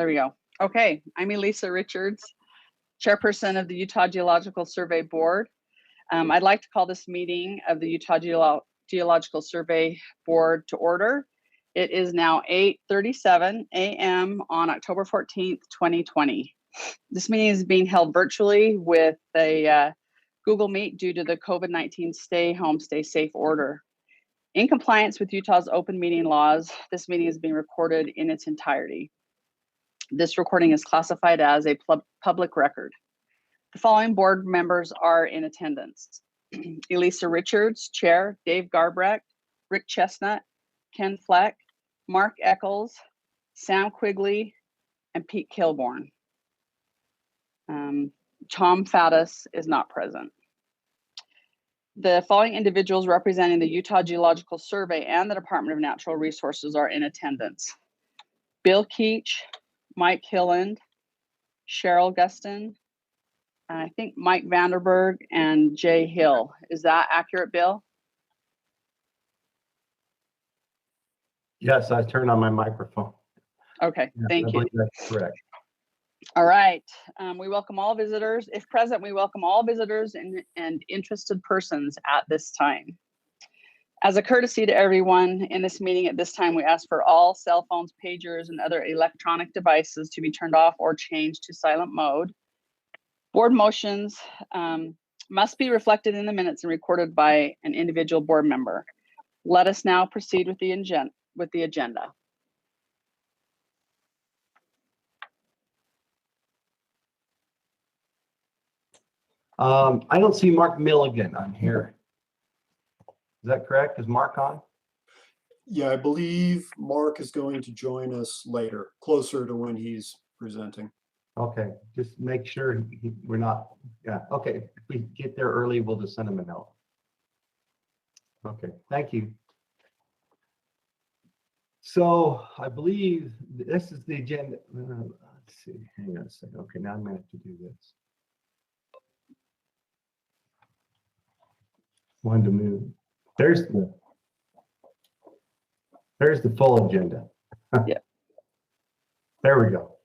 There we go. Okay, I'm Elissa Richards, chairperson of the Utah Geological Survey Board. I'd like to call this meeting of the Utah Geological Survey Board to order. It is now 8:37 a.m. on October 14th, 2020. This meeting is being held virtually with a Google Meet due to the COVID-19 stay home, stay safe order. In compliance with Utah's open meeting laws, this meeting is being recorded in its entirety. This recording is classified as a public record. The following board members are in attendance. Elissa Richards, Chair, Dave Garbrecht, Rick Chestnut, Ken Fleck, Mark Eccles, Sam Quigley, and Pete Kilborn. Tom Faddis is not present. The following individuals representing the Utah Geological Survey and the Department of Natural Resources are in attendance. Bill Keach, Mike Hilland, Cheryl Guston, I think Mike Vanden Berg, and Jay Hill. Is that accurate, Bill? Yes, I turned on my microphone. Okay, thank you. I believe that's correct. All right, we welcome all visitors. If present, we welcome all visitors and interested persons at this time. As a courtesy to everyone in this meeting at this time, we ask for all cell phones, pagers, and other electronic devices to be turned off or changed to silent mode. Board motions must be reflected in the minutes and recorded by an individual board member. Let us now proceed with the agenda. I don't see Mark Milligan on here. Is that correct? Is Mark on? Yeah, I believe Mark is going to join us later, closer to when he's presenting. Okay, just make sure we're not, yeah, okay. If we get there early, we'll just send him a note. Okay, thank you. So I believe this is the agenda. Let's see, hang on a second. Okay, now I'm gonna have to do this. Wanted to move. There's the full agenda. Yeah. There we go.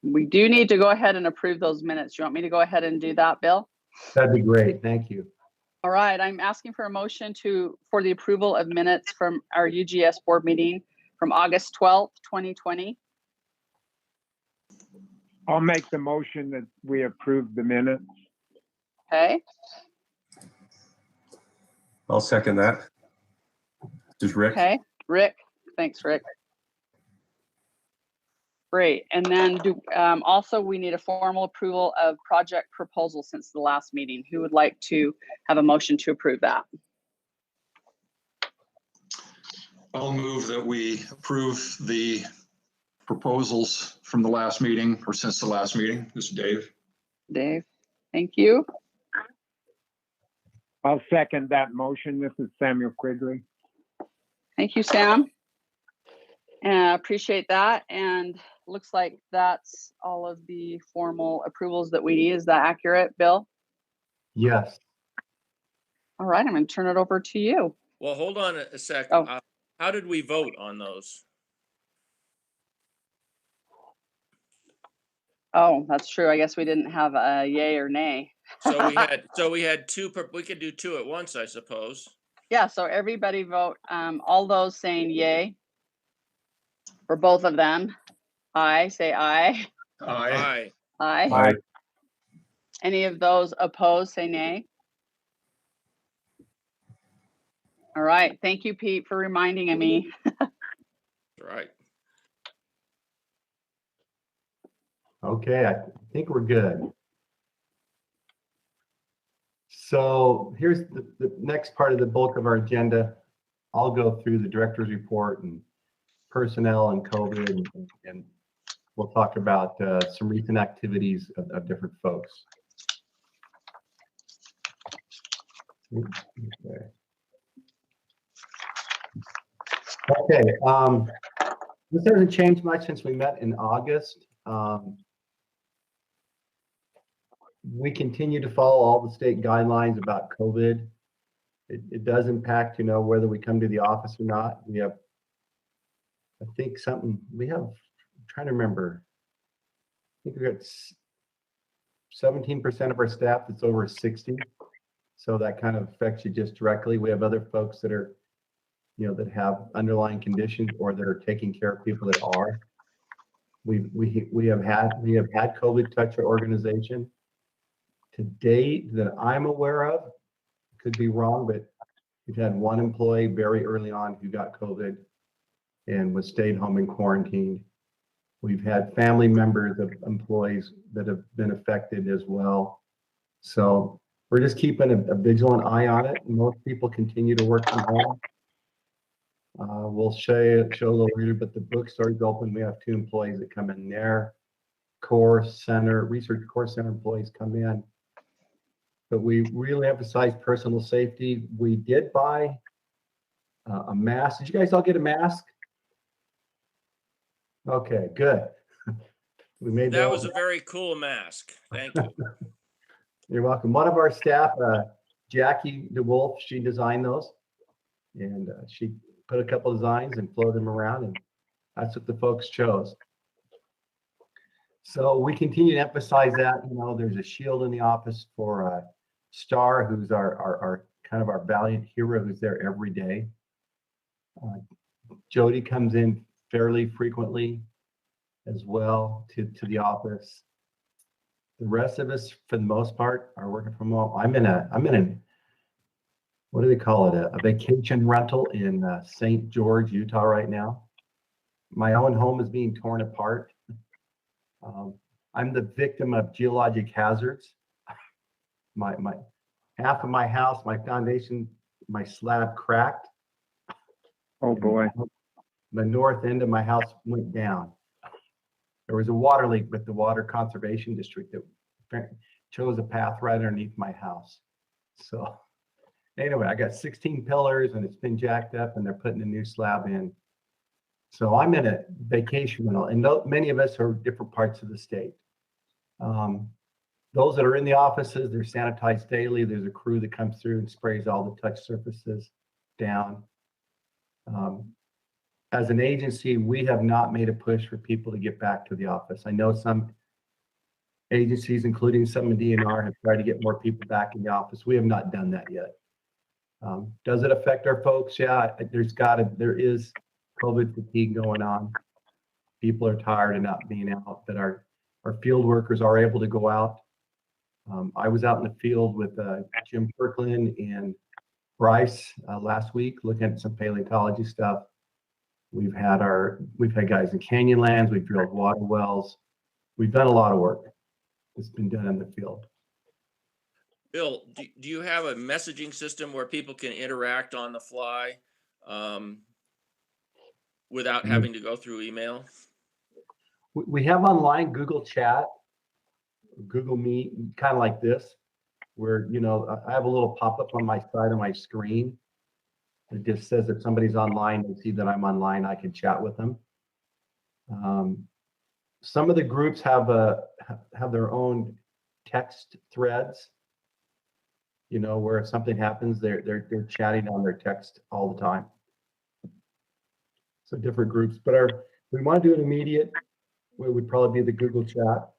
We do need to go ahead and approve those minutes. You want me to go ahead and do that, Bill? That'd be great. Thank you. All right, I'm asking for a motion for the approval of minutes from our UGS board meeting from August 12th, 2020. I'll make the motion that we approve the minutes. Okay. I'll second that. This is Rick. Okay, Rick. Thanks, Rick. Great. And then also we need a formal approval of project proposal since the last meeting. Who would like to have a motion to approve that? I'll move that we approve the proposals from the last meeting or since the last meeting. This is Dave. Dave, thank you. I'll second that motion. This is Samuel Quigley. Thank you, Sam. Appreciate that. And looks like that's all of the formal approvals that we need. Is that accurate, Bill? Yes. All right, I'm going to turn it over to you. Well, hold on a second. Oh. How did we vote on those? Oh, that's true. I guess we didn't have a yay or nay. So we had two. We could do two at once, I suppose. Yeah. So everybody vote. All those saying yay for both of them. Aye. Say aye. Aye. Aye. Aye. Any of those opposed, say nay. All right. Thank you, Pete, for reminding me. Right. Okay, I think we're good. So here's the next part of the bulk of our agenda. I'll go through the director's report and personnel and COVID, and we'll talk about some recent activities of different folks. Okay, this hasn't changed much since we met in August. We continue to follow all the state guidelines about COVID. It does impact, whether we come to the office or not. We have I think something we have, I'm trying to remember. I think we got 17% of our staff that's over 60. So that kind of affects you just directly. We have other folks that are, you know, that have underlying conditions or that are taking care of people that are. We have had COVID touch our organization. To date, that I'm aware of, could be wrong, but we've had one employee very early on who got COVID and was stayed home and quarantined. We've had family members of employees that have been affected as well. So we're just keeping a vigilant eye on it. Most people continue to work from home. We'll show a little later, but the bookstore is open. We have 2 employees that come in there. Research core center employees come in. But we really emphasize personal safety. We did buy a mask. Did you guys all get a mask? Okay, good. We made That was a very cool mask. Thank you. You're welcome. One of our staff, Jackie DeWolf, she designed those, and she put a couple designs and floated them around, and that's what the folks chose. So we continue to emphasize that. You know, there's a shield in the office for Star, who's our kind of our valiant hero, who's there every day. Jodi comes in fairly frequently as well to the office. The rest of us, for the most part, are working from home. I'm in a what do they call it? A vacation rental in St. George, Utah right now. My own home is being torn apart. I'm the victim of geologic hazards. My half of my house, my foundation, my slab cracked. Oh, boy. The north end of my house went down. There was a water leak with the Water Conservation District that chose a path right underneath my house. So anyway, I got 16 pillars and it's been jacked up and they're putting a new slab in. So I'm in a vacation rental, and many of us are different parts of the state. Those that are in the offices, they're sanitized daily. There's a crew that comes through and sprays all the touch surfaces down. As an agency, we have not made a push for people to get back to the office. I know some agencies, including some in DNR, have tried to get more people back in the office. We have not done that yet. Does it affect our folks? Yeah, there is COVID fatigue going on. People are tired of not being out, but our field workers are able to go out. I was out in the field with Jim Kirkland and Bryce last week looking at some paleontology stuff. We've had guys in Canyonlands. We've drilled water wells. We've done a lot of work that's been done in the field. Bill, do you have a messaging system where people can interact on the fly without having to go through email? We have online Google Chat, Google Meet, kind of like this, where, you know, I have a little pop-up on my side of my screen. It just says if somebody's online, they see that I'm online, I can chat with them. Some of the groups have their own text threads, you know, where if something happens, they're chatting on their text all the time. So different groups, but we want to do an immediate, it would probably be the Google Chat.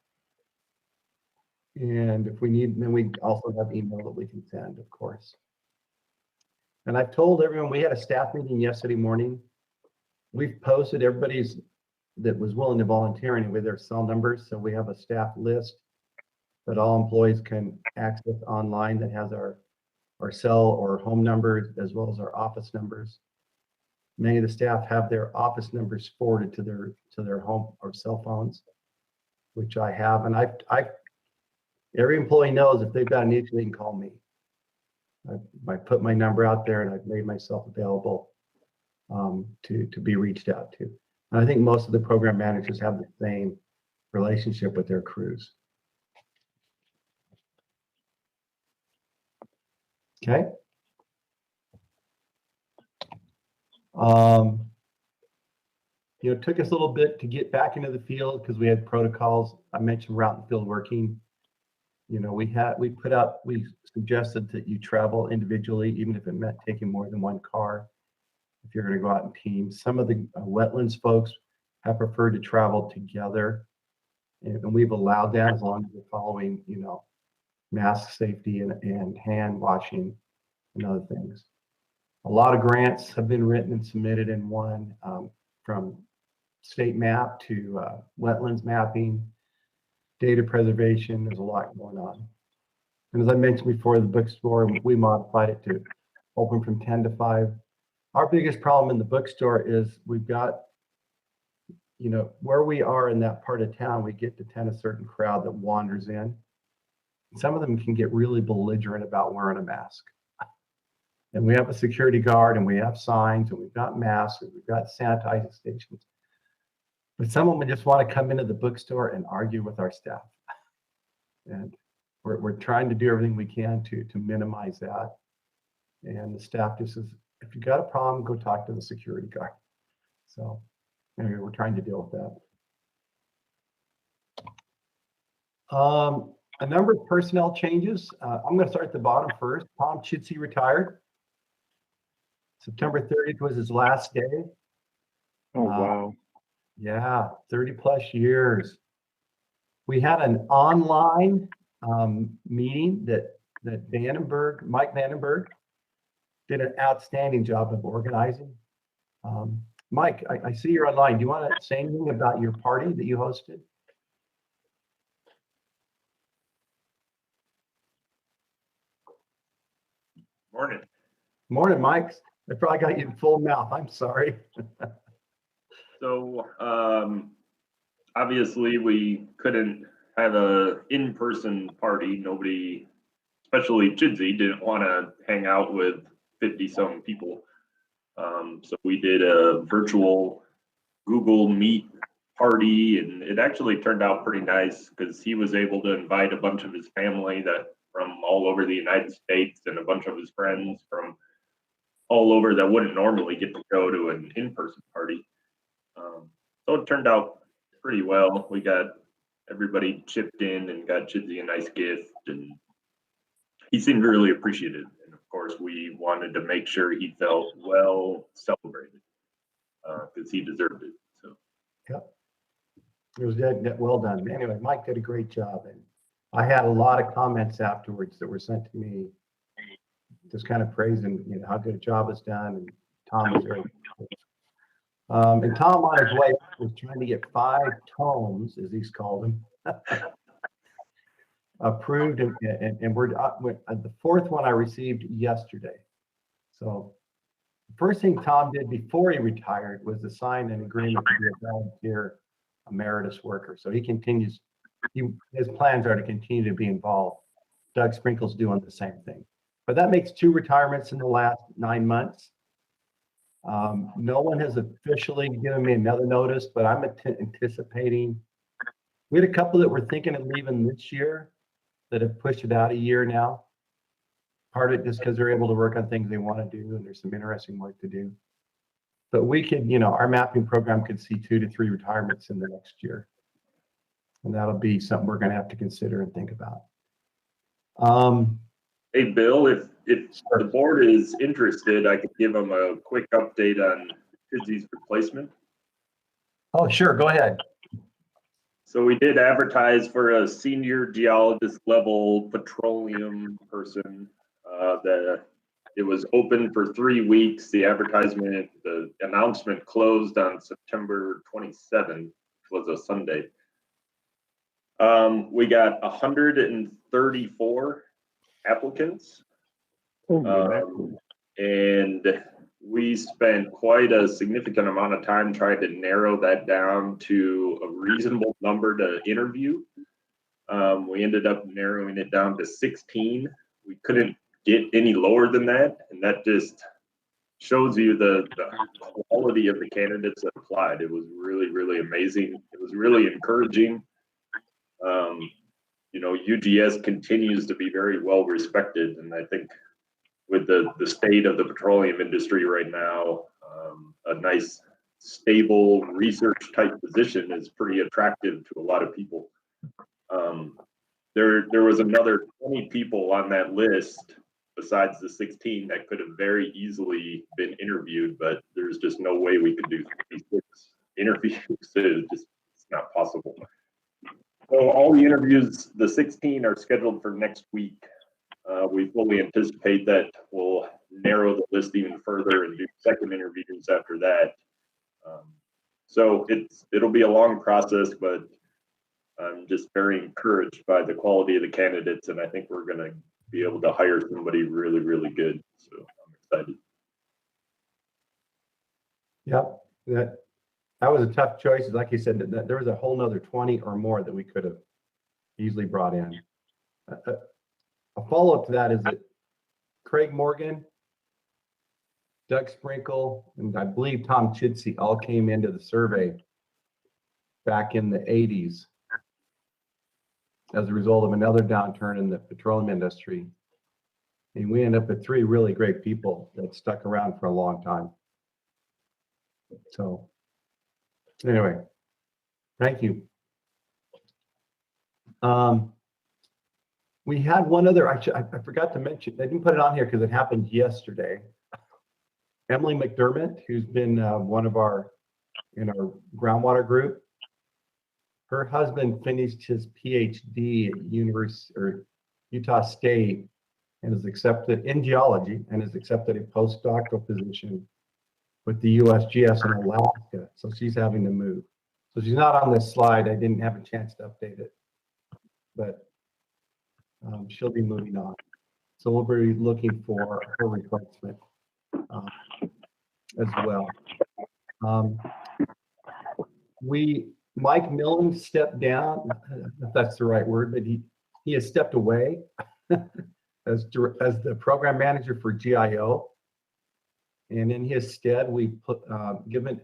And if we need, then we also have email that we can send, of course. And I've told everyone, we had a staff meeting yesterday morning. We've posted everybody's that was willing to volunteer anyway, their cell numbers. So we have a staff list that all employees can access online that has our cell or home numbers as well as our office numbers. Many of the staff have their office numbers forwarded to their home or cell phones, which I have. And every employee knows if they've got an issue, they can call me. I put my number out there and I've made myself available to be reached out to. And I think most of the program managers have the same relationship with their crews. Okay. You know, it took us a little bit to get back into the field because we had protocols. I mentioned route and field working. You know, we suggested that you travel individually, even if it meant taking more than one car. if you're going to go out in teams. Some of the wetlands folks have preferred to travel together, and we've allowed that as long as they're following, you know, mask safety and hand washing and other things. A lot of grants have been written and submitted and won, from state map to wetlands mapping, data preservation. There's a lot going on. And as I mentioned before, the bookstore, we modified it to open from 10 to 5. Our biggest problem in the bookstore is we've got, you know, where we are in that part of town, we get to tend a certain crowd that wanders in. Some of them can get really belligerent about wearing a mask. And we have a security guard, and we have signs, and we've got masks, and we've got sanitizing stations. But some of them just want to come into the bookstore and argue with our staff. And we're trying to do everything we can to minimize that. And the staff just says, if you got a problem, go talk to the security guard. So anyway, we're trying to deal with that. A number of personnel changes. I'm going to start at the bottom first. Tom Chitsey retired. September 30th was his last day. Oh, wow. Yeah, 30 plus years. We had an online meeting that Mike Vanden Berg did an outstanding job of organizing. Mike, I see you're online. Do you want to say anything about your party that you hosted? Morning. Morning, Mike. I probably got you in full mouth. I'm sorry. So obviously we couldn't have a in-person party. Nobody, especially Chidsey, didn't want to hang out with 50-some people. So we did a virtual Google Meet party, and it actually turned out pretty nice because he was able to invite a bunch of his family that from all over the United States and a bunch of his friends from all over that wouldn't normally get to go to an in-person party. So it turned out pretty well. We got everybody chipped in and got Chidsey a nice gift, and he seemed really appreciative. And of course, we wanted to make sure he felt well celebrated because he deserved it. So, yep, it was well done. Anyway, Mike did a great job, and I had a lot of comments afterwards that were sent to me, just kind of praising, you know, how good a job was done, and Tom was very. And Tom on his way was trying to get 5 tomes, as he's called them, approved, and we're the 4th one I received yesterday. So the first thing Tom did before he retired was to sign an agreement to be a volunteer emeritus worker. So he continues. His plans are to continue to be involved. Doug Sprinkle's doing the same thing. But that makes 2 retirements in the last 9 months. No one has officially given me another notice, but I'm anticipating. We had a couple that were thinking of leaving this year that have pushed it out a year now. Part of it just because they're able to work on things they want to do, and there's some interesting work to do. But we could, you know, our mapping program could see 2 to 3 retirements in the next year. And that'll be something we're going to have to consider and think about. hey, Bill, if the board is interested, I could give them a quick update on Chidsey's replacement. Oh, sure. Go ahead. So we did advertise for a senior geologist level petroleum person. It was open for 3 weeks. The announcement closed on September 27th, was a Sunday. We got 134 applicants. And we spent quite a significant amount of time trying to narrow that down to a reasonable number to interview. We ended up narrowing it down to 16. We couldn't get any lower than that, and that just shows you the quality of the candidates that applied. It was really, really amazing. It was really encouraging. You know, UGS continues to be very well respected, and I think with the state of the petroleum industry right now, a nice, stable research type position is pretty attractive to a lot of people. There was another 20 people on that list, besides the 16 that could have very easily been interviewed, but there's just no way we could do 36 interviews. It's not possible. So all the interviews, the 16 are scheduled for next week. We fully anticipate that we'll narrow the list even further and do second interviews after that. So it'll be a long process, but I'm just very encouraged by the quality of the candidates, and I think we're going to be able to hire somebody really, really good. So I'm excited. Yep, that was a tough choice. Like you said, that there was a whole nother 20 or more that we could have easily brought in. A follow-up to that is that Craig Morgan, Doug Sprinkle, and I believe Tom Chidsey all came into the survey back in the 80s as a result of another downturn in the petroleum industry. And we ended up with 3 really great people that stuck around for a long time. So anyway, thank you. We had one other, actually, I forgot to mention, I didn't put it on here because it happened yesterday. Emily McDermott, who's been one of our, in our groundwater group, her husband finished his PhD at Utah State and is accepted in geology and is accepted a postdoctoral position with the USGS in Alaska. So she's having to move. So she's not on this slide. I didn't have a chance to update it, but she'll be moving on. So we'll be looking for her replacement as well. Mike Milligan stepped down, if that's the right word, but he has stepped away as the program manager for GIO. And in his stead, we given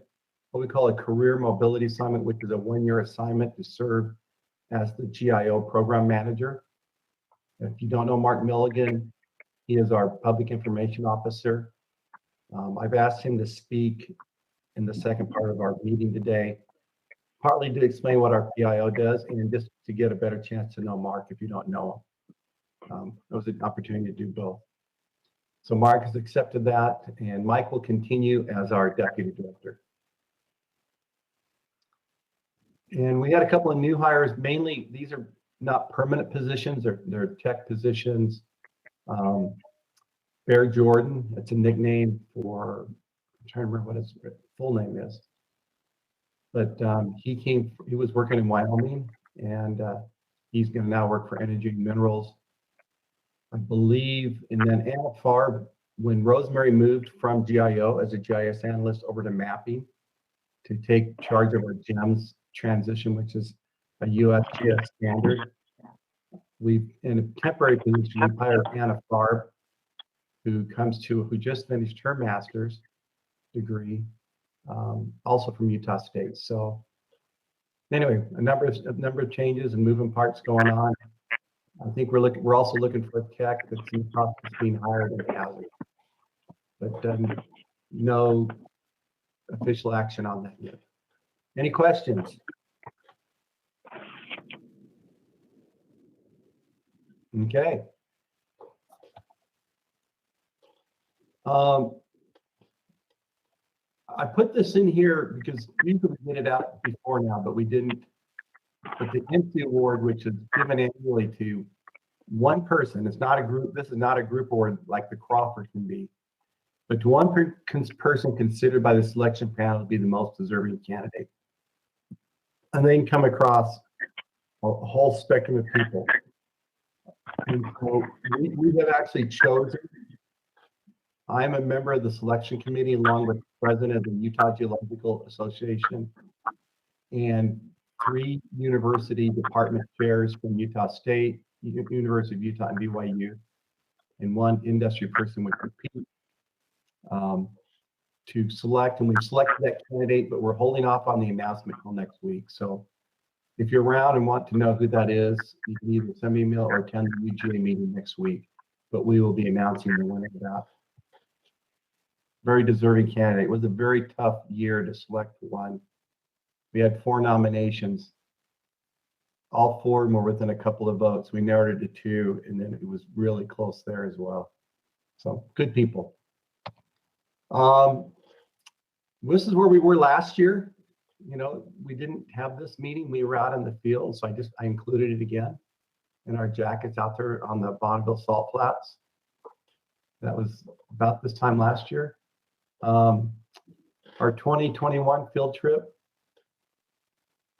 what we call a career mobility assignment, which is a 1-year assignment to serve as the GIO program manager. If you don't know Mark Milligan, he is our public information officer. I've asked him to speak in the second part of our meeting today, partly to explain what our PIO does and just to get a better chance to know Mark if you don't know him. It was an opportunity to do both. So Mark has accepted that, and Mike will continue as our deputy director. And we had a couple of new hires. Mainly, these are not permanent positions, they're tech positions. Bear Jordan, that's a nickname for, I'm trying to remember what his full name is. But he was working in Wyoming, and he's going to now work for Energy and Minerals, I believe. And then Anna Farb, when Rosemary moved from GIO as a GIS analyst over to mapping to take charge of our GEMS transition, which is a USGS standard, we've, in a temporary position, we hired Anna Farb, who just finished her master's degree, also from Utah State. So anyway, a number of changes and moving parts going on. I think we're also looking for a tech that's in the process of being hired in housing, but no official action on that yet. Any questions? Okay. I put this in here because we could get it out before now, but we didn't. But the MC award, which is given annually to one person, it's not a group. This is not a group award like the Crawford can be, but to one person considered by the selection panel to be the most deserving candidate. And then come across a whole spectrum of people. And so we have actually chosen. I'm a member of the selection committee along with the president of the Utah Geological Association and 3 university department chairs from Utah State, University of Utah, and BYU, and 1 industry person with Keach to select. And we've selected that candidate, but we're holding off on the announcement until next week. So if you're around and want to know who that is, you can either send me an email or attend the UGA meeting next week. But we will be announcing the winner of that. Very deserving candidate. It was a very tough year to select one. We had 4 nominations. All 4 were within a couple of votes. We narrowed it to 2, and then it was really close there as well. So good people. This is where we were last year. You know, we didn't have this meeting. We were out in the field, so I included it again in our jackets out there on the Bonneville Salt Flats. That was about this time last year. Our 2021 field trip.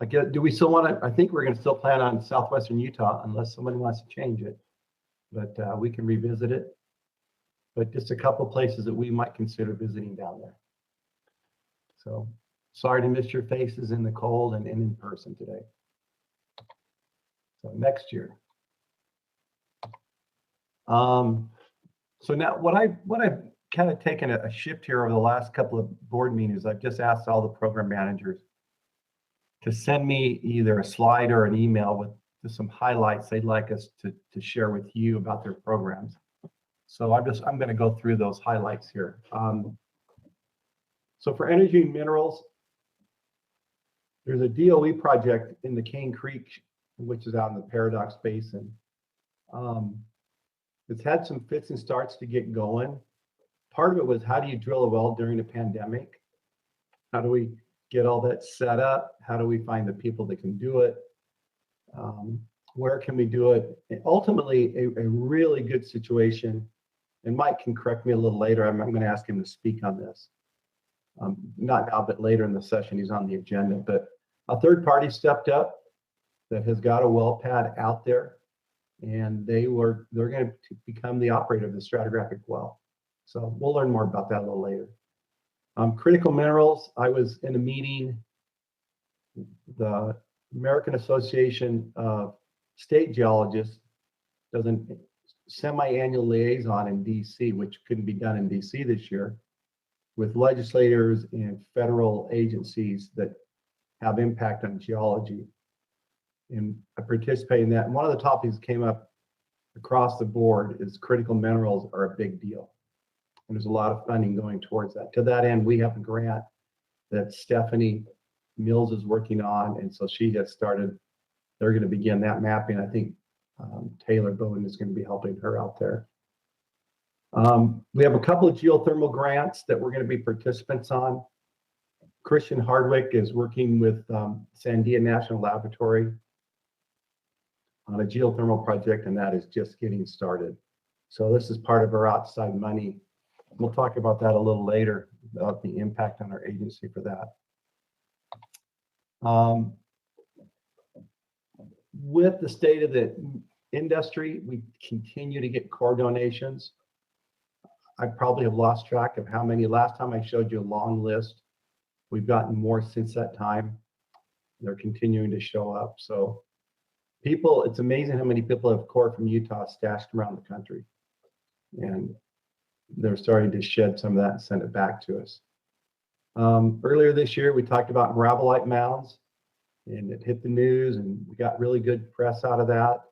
Do we still want to? I think we're going to still plan on southwestern Utah unless somebody wants to change it. But we can revisit it. But just a couple places that we might consider visiting down there. So sorry to miss your faces in the cold and in person today. So next year. So now what I've kind of taken a shift here over the last couple of board meetings. I've just asked all the program managers to send me either a slide or an email with just some highlights they'd like us to share with you about their programs. So I'm going to go through those highlights here. So for energy and minerals, there's a DOE project in the Cane Creek, which is out in the Paradox Basin. It's had some fits and starts to get going. Part of it was, how do you drill a well during a pandemic? How do we get all that set up? How do we find the people that can do it? Where can we do it? And ultimately, a really good situation. And Mike can correct me a little later. I'm going to ask him to speak on this. Not now, but later in the session, he's on the agenda. But a third party stepped up that has got a well pad out there, and they're going to become the operator of the stratigraphic well. So we'll learn more about that a little later. Critical minerals, I was in a meeting, the American Association of State Geologists does a semi-annual liaison in DC, which couldn't be done in DC this year, with legislators and federal agencies that have impact on geology. And I participate in that. And one of the topics that came up across the board is critical minerals are a big deal. And there's a lot of funding going towards that. To that end, we have a grant that Stephanie Mills is working on. And so she has started, they're going to begin that mapping. I think Taylor Bowen is going to be helping her out there. We have a couple of geothermal grants that we're going to be participants on. Christian Hardwick is working with Sandia National Laboratory on a geothermal project, and that is just getting started. So this is part of our outside money. We'll talk about that a little later, about the impact on our agency for that. With the state of the industry, we continue to get core donations. I probably have lost track of how many. Last time I showed you a long list. We've gotten more since that time. They're continuing to show up. So people, it's amazing how many people have core from Utah stashed around the country. And they're starting to shed some of that and send it back to us. Earlier this year, we talked about Mirabolite mounds, and it hit the news, and we got really good press out of that.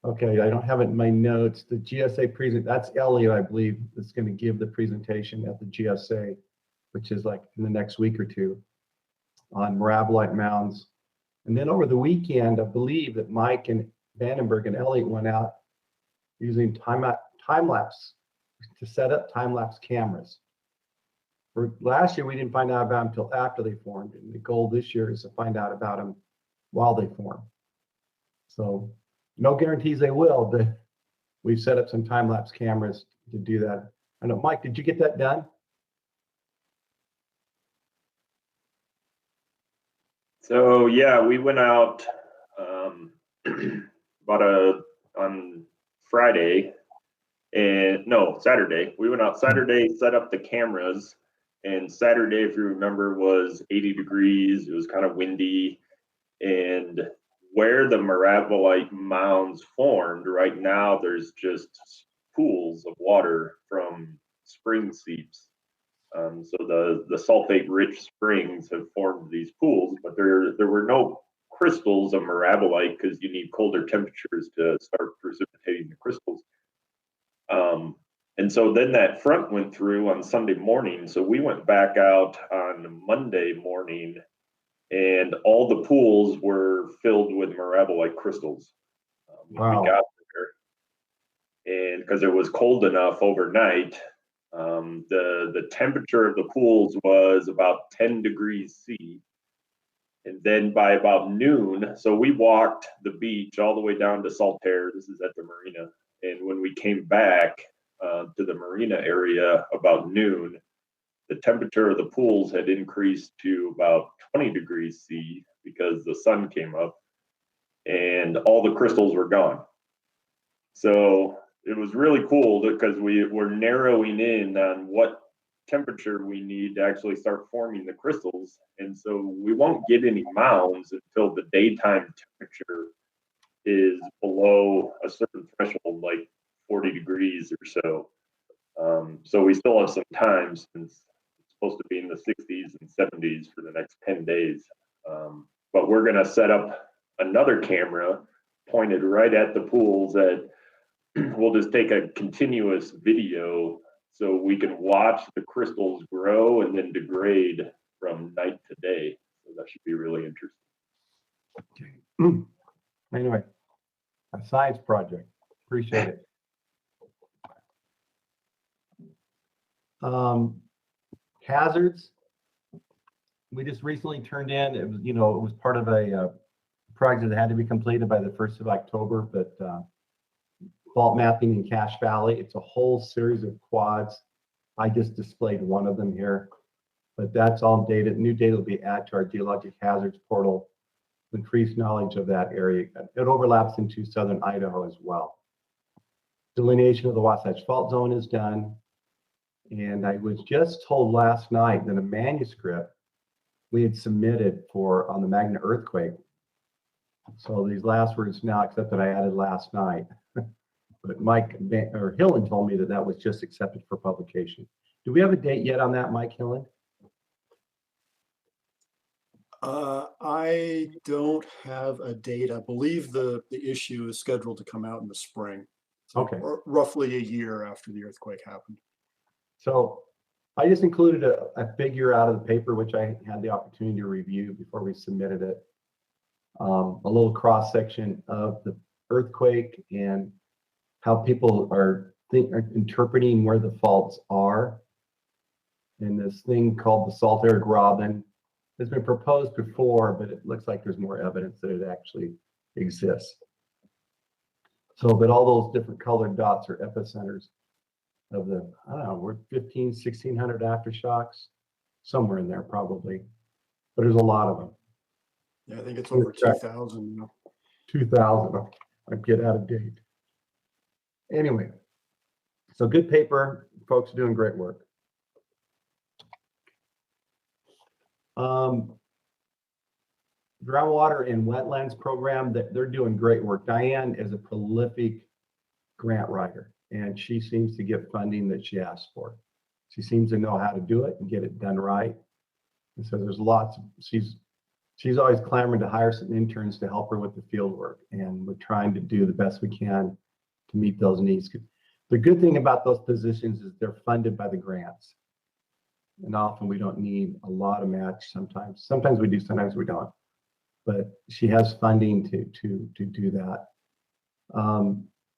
Okay, I don't have it in my notes. The GSA present, that's Elliot, I believe, that's going to give the presentation at the GSA, which is like in the next week or two, on Mirabolite mounds. And then over the weekend, I believe that Mike and Vanden Berg and Elliot went out using time-lapse to set up time-lapse cameras. For last year, we didn't find out about them until after they formed. And the goal this year is to find out about them while they form. So no guarantees they will, but we've set up some time-lapse cameras to do that. I know, Mike, did you get that done? So yeah, we went out on Friday, and no, Saturday. We went out Saturday, set up the cameras, and Saturday, if you remember, was 80 degrees. It was kind of windy, and where the Mirabolite mounds formed, right now there's just pools of water from spring seeps. So the sulfate-rich springs have formed these pools, but there were no crystals of Mirabolite because you need colder temperatures to start precipitating the crystals. And so then that front went through on Sunday morning. So we went back out on Monday morning, and all the pools were filled with Mirabolite crystals when we got there. And because it was cold enough overnight, the temperature of the pools was about 10 degrees C. And then by about noon, so we walked the beach all the way down to Saltaire. This is at the marina. And when we came back to the marina area about noon, the temperature of the pools had increased to about 20 degrees C because the sun came up and all the crystals were gone. So it was really cool because we were narrowing in on what temperature we need to actually start forming the crystals. And so we won't get any mounds until the daytime temperature is below a certain threshold, like 40 degrees or so. So we still have some time since it's supposed to be in the 60s and 70s for the next 10 days. But we're going to set up another camera pointed right at the pools that we'll just take a continuous video so we can watch the crystals grow and then degrade from night to day. So that should be really interesting. Okay. Anyway, a science project. Appreciate it. Hazards. We just recently turned in. It was, it was part of a project that had to be completed by the 1st of October, but fault mapping in Cache Valley. It's a whole series of quads. I just displayed one of them here, but that's all data. New data will be added to our geologic hazards portal to increase knowledge of that area. It overlaps into southern Idaho as well. Delineation of the Wasatch Fault Zone is done. And I was just told last night that a manuscript we had submitted on the Magna earthquake. So these last words now accepted I added last night. But Mike Hillen told me that was just accepted for publication. Do we have a date yet on that, Mike Hillen? I don't have a date. I believe the issue is scheduled to come out in the spring. So Okay. Roughly a year after the earthquake happened. So I just included a figure out of the paper, which I had the opportunity to review before we submitted it. A little cross section of the earthquake and how people are interpreting where the faults are. And this thing called the Saltaire Graben has been proposed before, but it looks like there's more evidence that it actually exists. So, but all those different colored dots are epicenters of the, I don't know, we're 1600 aftershocks, somewhere in there probably, but there's a lot of them. Yeah, I think it's over 2,000 now. 2,000, I get out of date. Anyway, so good paper, folks are doing great work. Groundwater and Wetlands Program, they're doing great work. Diane is a prolific grant writer, and she seems to get funding that she asks for. She seems to know how to do it and get it done right. And so there's lots, she's always clamoring to hire some interns to help her with the field work, and we're trying to do the best we can to meet those needs. The good thing about those positions is they're funded by the grants. And often we don't need a lot of match sometimes. Sometimes we do, sometimes we don't. But she has funding to do that.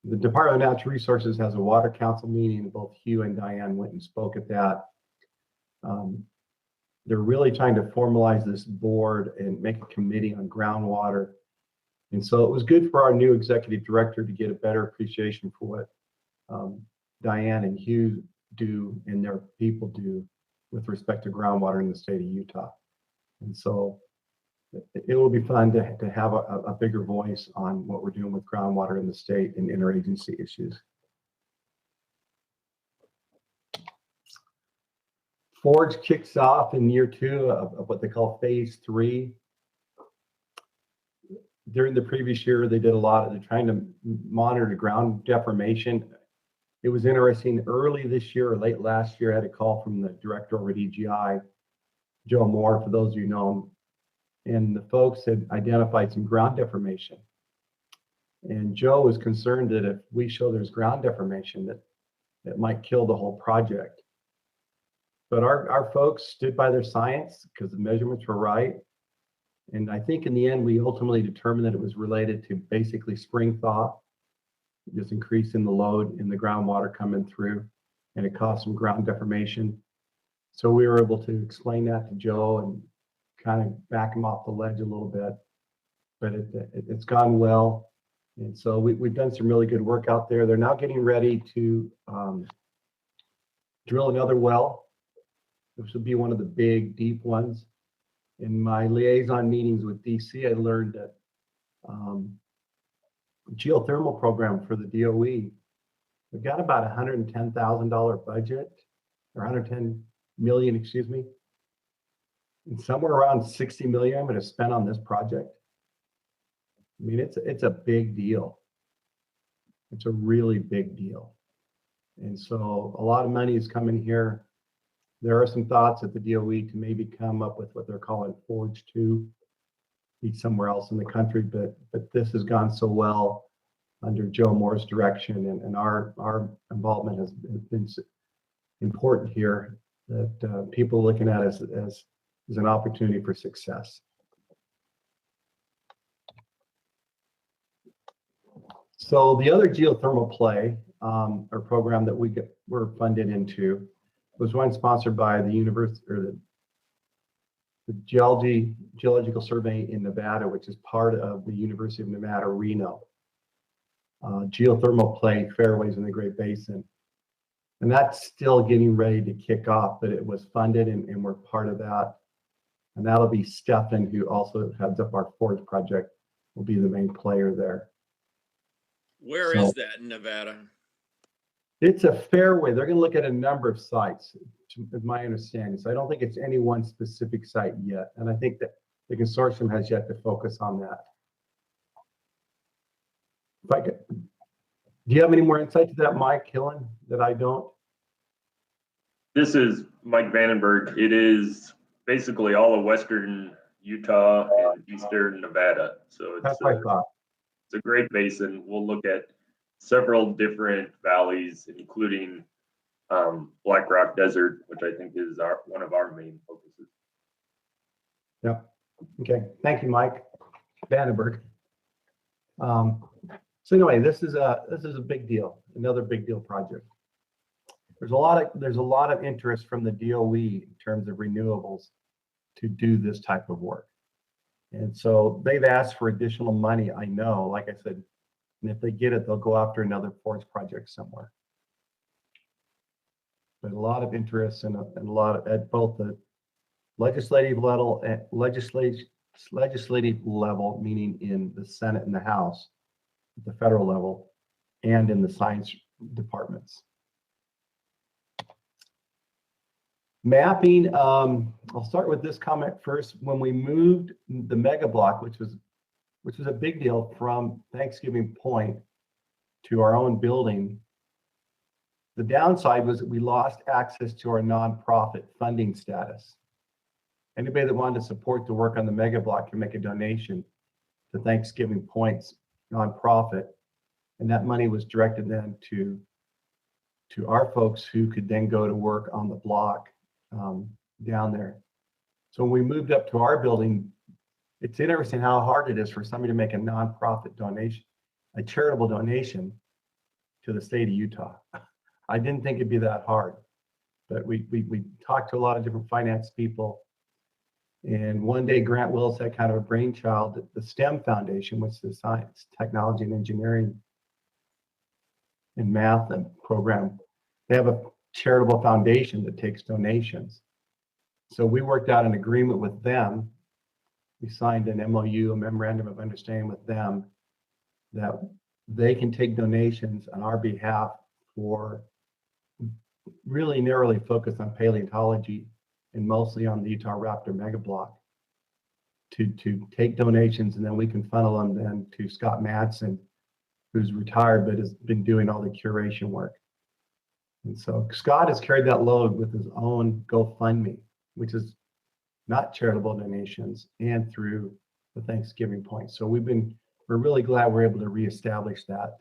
The Department of Natural Resources has a water council meeting. Both Hugh and Diane went and spoke at that. They're really trying to formalize this board and make a committee on groundwater. And so it was good for our new executive director to get a better appreciation for what Diane and Hugh do and their people do with respect to groundwater in the state of Utah. And so it will be fun to have a bigger voice on what we're doing with groundwater in the state and interagency issues. Forge kicks off in year 2 of what they call phase 3. During the previous year, they did a lot of, they're trying to monitor ground deformation. It was interesting, early this year or late last year, I had a call from the director over at EGI, Joe Moore, for those of you who know him, and the folks had identified some ground deformation. And Joe was concerned that if we show there's ground deformation, that it might kill the whole project. But our folks stood by their science because the measurements were right. And I think in the end, we ultimately determined that it was related to basically spring thaw. just increasing the load in the groundwater coming through, and it caused some ground deformation. So we were able to explain that to Joe and kind of back him off the ledge a little bit, but it's gone well. And so we've done some really good work out there. They're now getting ready to drill another well. This will be one of the big, deep ones. In my liaison meetings with DC, I learned that Geothermal Program for the DOE, they've got about $110,000 budget, or 110 million, excuse me. And somewhere around 60 million I'm going to spend on this project. I mean, it's a big deal. It's a really big deal. And so a lot of money is coming here. There are some thoughts at the DOE to maybe come up with what they're calling Forge 2, be somewhere else in the country, but this has gone so well under Joe Moore's direction, and our involvement has been important here, that people are looking at us as an opportunity for success. So the other geothermal play or program that we're funded into was one sponsored by the university, or the Geological Survey in Nevada, which is part of the University of Nevada, Reno. Geothermal play fairways in the Great Basin. And that's still getting ready to kick off, but it was funded and we're part of that. And that'll be Stefan, who also heads up our Forge project, will be the main player there. Where is that in Nevada? It's a fairway. They're going to look at a number of sites, is my understanding. So I don't think it's any one specific site yet. And I think that the consortium has yet to focus on that. Do you have any more insight to that, Mike Hillen, that I don't? This is Mike Vanden Berg. It is basically all of western Utah and eastern Nevada. So That's what I thought. It's a great basin. We'll look at several different valleys, including Black Rock Desert, which I think is one of our main focuses. Yep. Okay. Thank you, Mike Vanden Berg. So anyway, this is a big deal. Another big deal project. There's a lot of interest from the DOE in terms of renewables to do this type of work. And so they've asked for additional money, I know, like I said, and if they get it, they'll go after another Forge project somewhere. But a lot of interest and a lot of, at both the legislative level, legislative level, meaning in the Senate and the House, at the federal level, and in the science departments. Mapping, I'll start with this comment first. When we moved the mega block, which was a big deal, from Thanksgiving Point to our own building, the downside was that we lost access to our nonprofit funding status. Anybody that wanted to support the work on the mega block can make a donation to Thanksgiving Point's nonprofit, and that money was directed then to our folks who could then go to work on the block down there. So when we moved up to our building, it's interesting how hard it is for somebody to make a nonprofit donation, a charitable donation to the state of Utah. I didn't think it'd be that hard, but we talked to a lot of different finance people. And one day Grant Willis had kind of a brainchild at the STEM Foundation, which is the Science, Technology, and Engineering and Math and program. They have a charitable foundation that takes donations. So we worked out an agreement with them. We signed an MOU, a memorandum of understanding with them, that they can take donations on our behalf for really narrowly focused on paleontology and mostly on the Utah Raptor Mega Block, to take donations, and then we can funnel them then to Scott Madsen, who's retired but has been doing all the curation work. And so Scott has carried that load with his own GoFundMe, which is not charitable donations, and through the Thanksgiving Point. So we're really glad we're able to reestablish that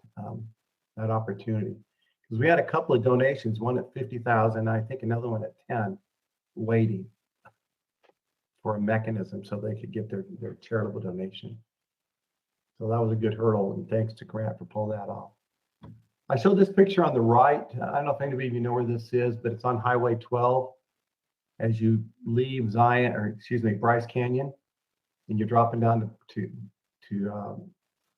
that opportunity, because we had a couple of donations, one at 50,000, I think another one at 10, waiting for a mechanism so they could get their charitable donation. So that was a good hurdle, and thanks to Grant for pulling that off. I showed this picture on the right. I don't know if anybody of you know where this is, but it's on Highway 12 as you leave Zion, or excuse me, Bryce Canyon, and you're dropping down to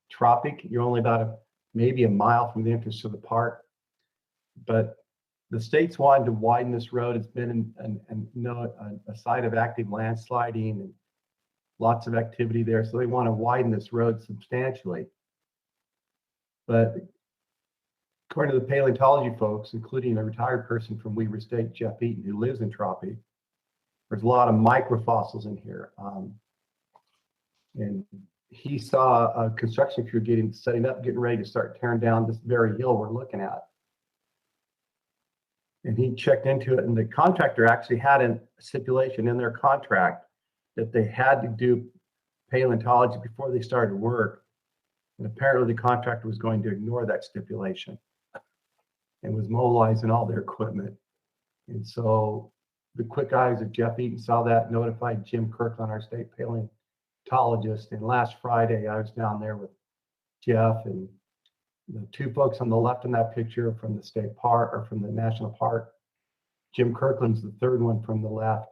Tropic. You're only about maybe a mile from the entrance to the park. But the state's wanted to widen this road. It's been a site of active landsliding and lots of activity there. So they want to widen this road substantially. But according to the paleontology folks, including a retired person from Weaver State, Jeff Eaton, who lives in Tropic, there's a lot of microfossils in here. And he saw a construction crew setting up, getting ready to start tearing down this very hill we're looking at. And he checked into it, and the contractor actually had a stipulation in their contract that they had to do paleontology before they started work. And apparently the contractor was going to ignore that stipulation and was mobilizing all their equipment. And so the quick eyes of Jeff Eaton saw that, notified Jim Kirkland, our state paleontologist. And last Friday, I was down there with Jeff, and the two folks on the left in that picture from the state park, or from the national park. Jim Kirkland's the third one from the left.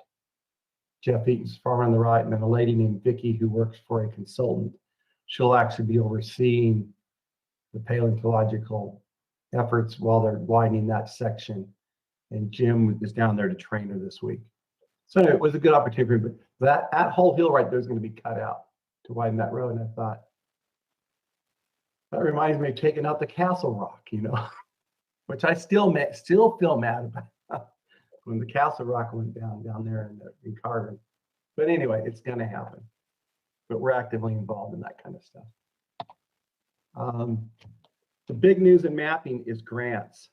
Jeff Eaton's far on the right, and then a lady named Vicky who works for a consultant. She'll actually be overseeing the paleontological efforts while they're widening that section. And Jim is down there to train her this week. So anyway, it was a good opportunity, but that whole hill right there is going to be cut out to widen that road. And I thought, that reminds me of taking out the Castle Rock, you know, which I still feel mad about when the Castle Rock went down there in Carter. But anyway, it's going to happen. But we're actively involved in that kind of stuff. The big news in mapping is grants.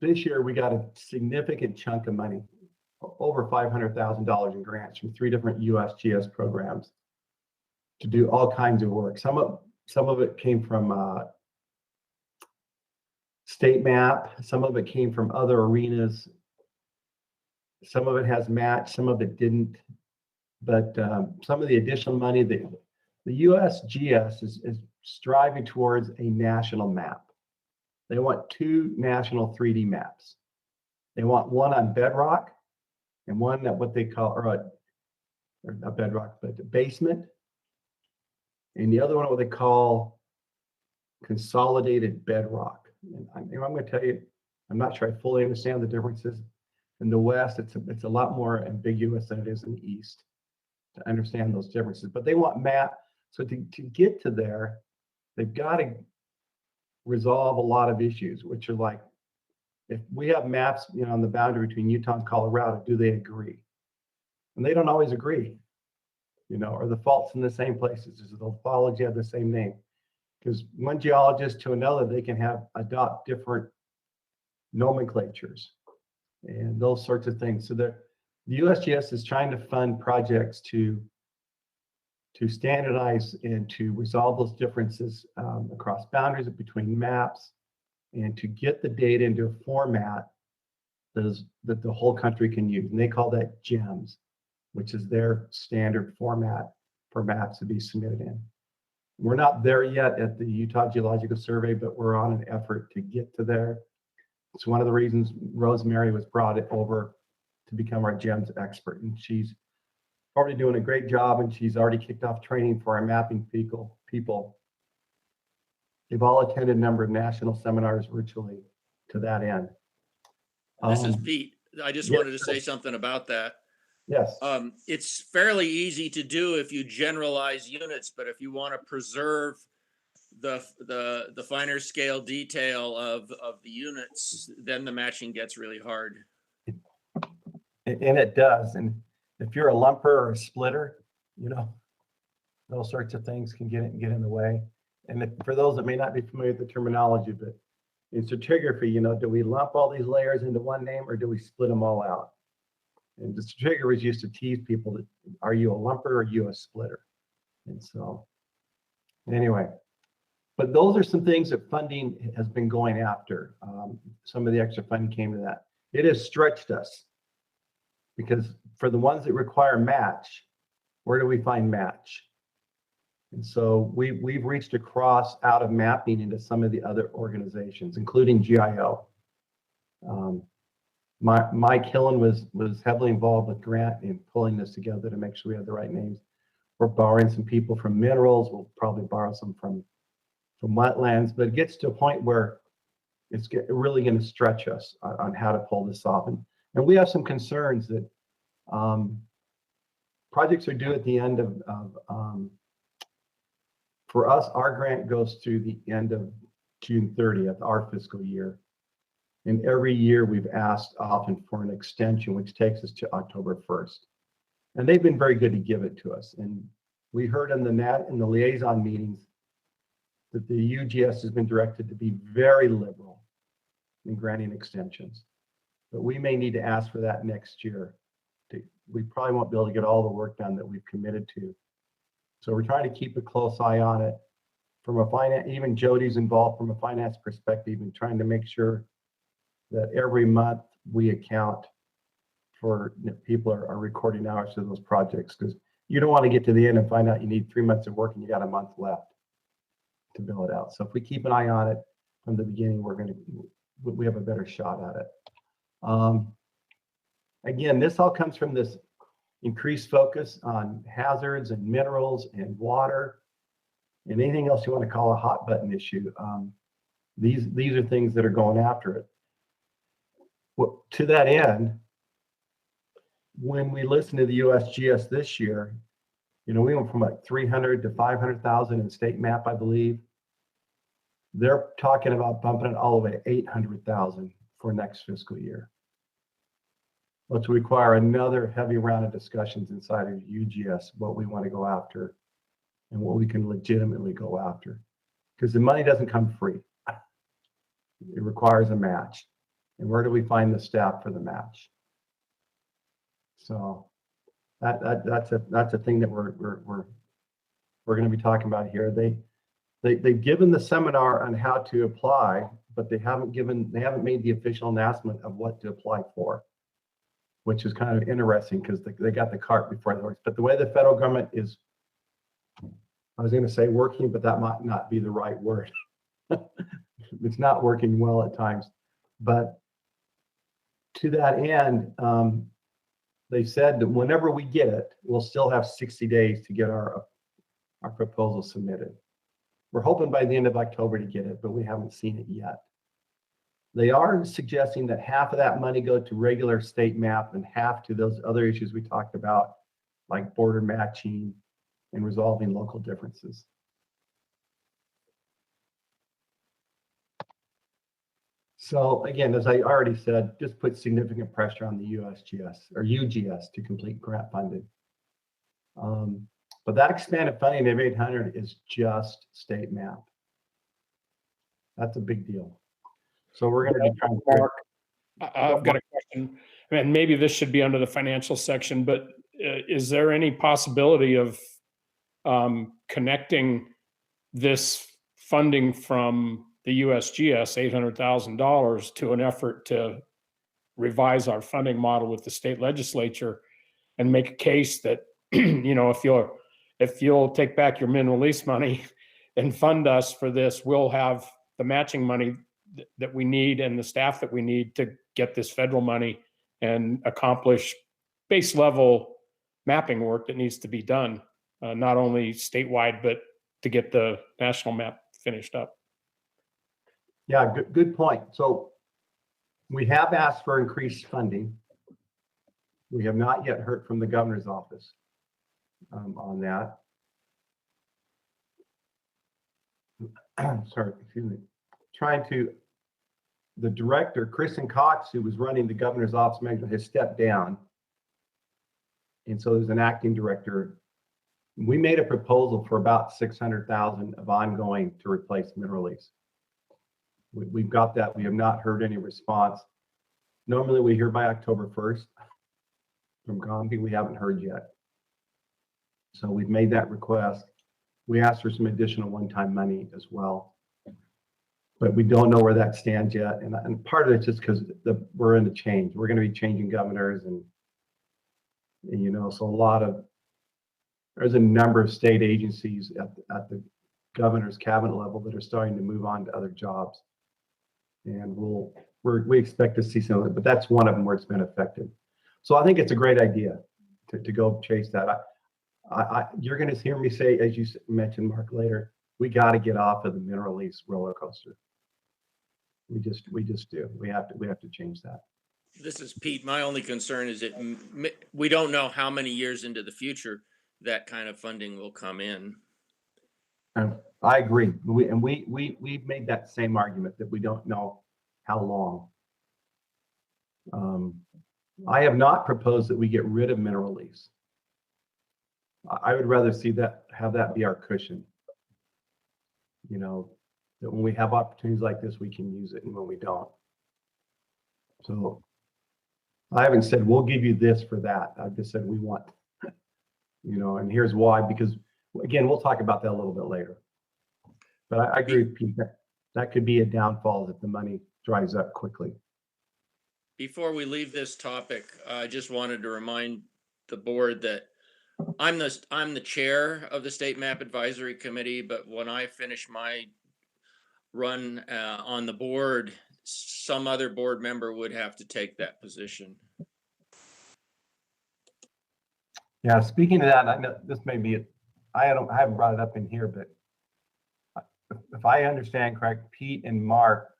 This year, we got a significant chunk of money, over $500,000 in grants from 3 different USGS programs to do all kinds of work. Some of it came from state map. Some of it came from other arenas. Some of it has matched, some of it didn't. But some of the additional money, the USGS is striving towards a national map. They want 2 national 3D maps. They want one on bedrock and one that what they call, or not bedrock, but basement. And the other one, what they call consolidated bedrock. And I'm going to tell you, I'm not sure I fully understand the differences. In the West, it's a lot more ambiguous than it is in the East to understand those differences. But they want map. So to get to there, they've got to resolve a lot of issues, which are like, if we have maps, you know, on the boundary between Utah and Colorado, do they agree? And they don't always agree. You know, are the faults in the same places? Does the lithology have the same name? Because one geologist to another, they can adopt different nomenclatures and those sorts of things. So the USGS is trying to fund projects to standardize and to resolve those differences across boundaries between maps, and to get the data into a format that the whole country can use. And they call that GEMS, which is their standard format for maps to be submitted in. We're not there yet at the Utah Geological Survey, but we're on an effort to get to there. It's one of the reasons Rosemary was brought over to become our GEMS expert. And she's already doing a great job, and she's already kicked off training for our mapping people. They've all attended a number of national seminars virtually to that end. This is Pete. I just wanted to say something about that. Yes. It's fairly easy to do if you generalize units, but if you want to preserve the finer scale detail of the units, then the matching gets really hard. And it does. And if you're a lumper or a splitter, you know, those sorts of things can get in the way. And for those that may not be familiar with the terminology, but in stratigraphy, you know, do we lump all these layers into one name, or do we split them all out? And the stratigraphers used to tease people that, are you a lumper or are you a splitter? And so anyway, but those are some things that funding has been going after. Some of the extra funding came to that. It has stretched us, because for the ones that require match, where do we find match? And so we've reached across out of mapping into some of the other organizations, including GIO. Mike Hillen was heavily involved with Grant in pulling this together to make sure we have the right names. We're borrowing some people from minerals. We'll probably borrow some from wetlands, but it gets to a point where it's really going to stretch us on how to pull this off. And we have some concerns that projects are due at the end of for us, our grant goes through the end of June 30th, our fiscal year. And every year we've asked often for an extension, which takes us to October 1st. And they've been very good to give it to us. And we heard in the liaison meetings that the UGS has been directed to be very liberal in granting extensions. But we may need to ask for that next year. We probably won't be able to get all the work done that we've committed to. So we're trying to keep a close eye on it. From a finance, even Jodi's involved from a finance perspective and trying to make sure that every month we account for people are recording hours to those projects, because you don't want to get to the end and find out you need 3 months of work and you got a month left to bill it out. So if we keep an eye on it from the beginning, we have a better shot at it. Again, this all comes from this increased focus on hazards and minerals and water and anything else you want to call a hot button issue. These are things that are going after it. Well, to that end, when we listen to the USGS this year, we went from like 300 to 500,000 in state map, I believe. They're talking about bumping it all the way to 800,000 for next fiscal year. Let's require another heavy round of discussions inside of UGS, what we want to go after and what we can legitimately go after. Because the money doesn't come free. It requires a match. And where do we find the staff for the match? So that's a thing that we're going to be talking about here. They've given the seminar on how to apply, but they haven't made the official announcement of what to apply for, which is kind of interesting because they got the cart before the horse. But the way the federal government is, I was going to say working, but that might not be the right word. It's not working well at times. But to that end, they said that whenever we get it, we'll still have 60 days to get our proposal submitted. We're hoping by the end of October to get it, but we haven't seen it yet. They are suggesting that half of that money go to regular state map and half to those other issues we talked about, like border matching and resolving local differences. So again, as I already said, just put significant pressure on the USGS or UGS to complete grant funding. But that expanded funding of 800 is just state map. That's a big deal. So we're going to be trying to. Mark, I've got a question, and maybe this should be under the financial section, but is there any possibility of connecting this funding from the USGS, $800,000, to an effort to revise our funding model with the state legislature and make a case that, if you'll take back your min release money and fund us for this, we'll have the matching money that we need and the staff that we need to get this federal money and accomplish base level mapping work that needs to be done, not only statewide, but to get the national map finished up. Yeah, good point. So we have asked for increased funding. We have not yet heard from the governor's office on that. Sorry, excuse me. The director, Kristen Cox, who was running the governor's office management, has stepped down. And so there's an acting director. We made a proposal for about 600,000 of ongoing to replace min release. We've got that. We have not heard any response. Normally we hear by October 1st from Gombe. We haven't heard yet. So we've made that request. We asked for some additional one-time money as well, but we don't know where that stands yet. And part of it's just because we're in a change. We're going to be changing governors and so a lot of there's a number of state agencies at the governor's cabinet level that are starting to move on to other jobs. And we expect to see some of it, but that's one of them where it's been affected. So I think it's a great idea to go chase that. You're going to hear me say, as you mentioned, Mark, later, we got to get off of the mineral lease roller coaster. We just do. We have to change that. This is Pete. My only concern is that we don't know how many years into the future that kind of funding will come in. I agree. We've made that same argument that we don't know how long. I have not proposed that we get rid of mineral lease. I would rather see have that be our cushion. You know, that when we have opportunities like this, we can use it, and when we don't. So I haven't said we'll give you this for that. I've just said we want, you know, and here's why, because again, we'll talk about that a little bit later. But I agree with Pete that could be a downfall if the money dries up quickly. Before we leave this topic, I just wanted to remind the board that I'm the chair of the State Map Advisory Committee, but when I finish my run on the board, some other board member would have to take that position. Yeah, speaking of that, I know this may be I haven't brought it up in here, but if I understand correct, Pete and Mark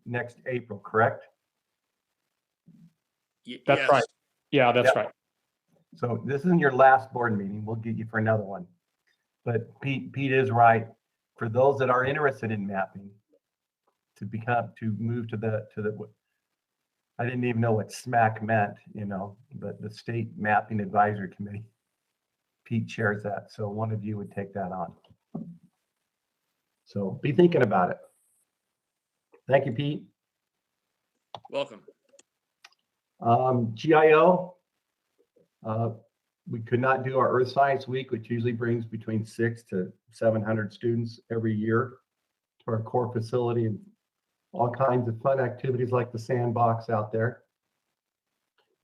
next April, correct? That's Yes. right. Yeah, that's Yep. right. So this isn't your last board meeting. We'll get you for another one. But Pete is right. For those that are interested in mapping, to move to the I didn't even know what SMAC meant, you know, but the State Mapping Advisory Committee. Pete chairs that, so one of you would take that on. So be thinking about it. Thank you, Pete. Welcome. GIO, we could not do our Earth Science Week, which usually brings between 600 to 700 students every year to our core facility, and all kinds of fun activities like the sandbox out there,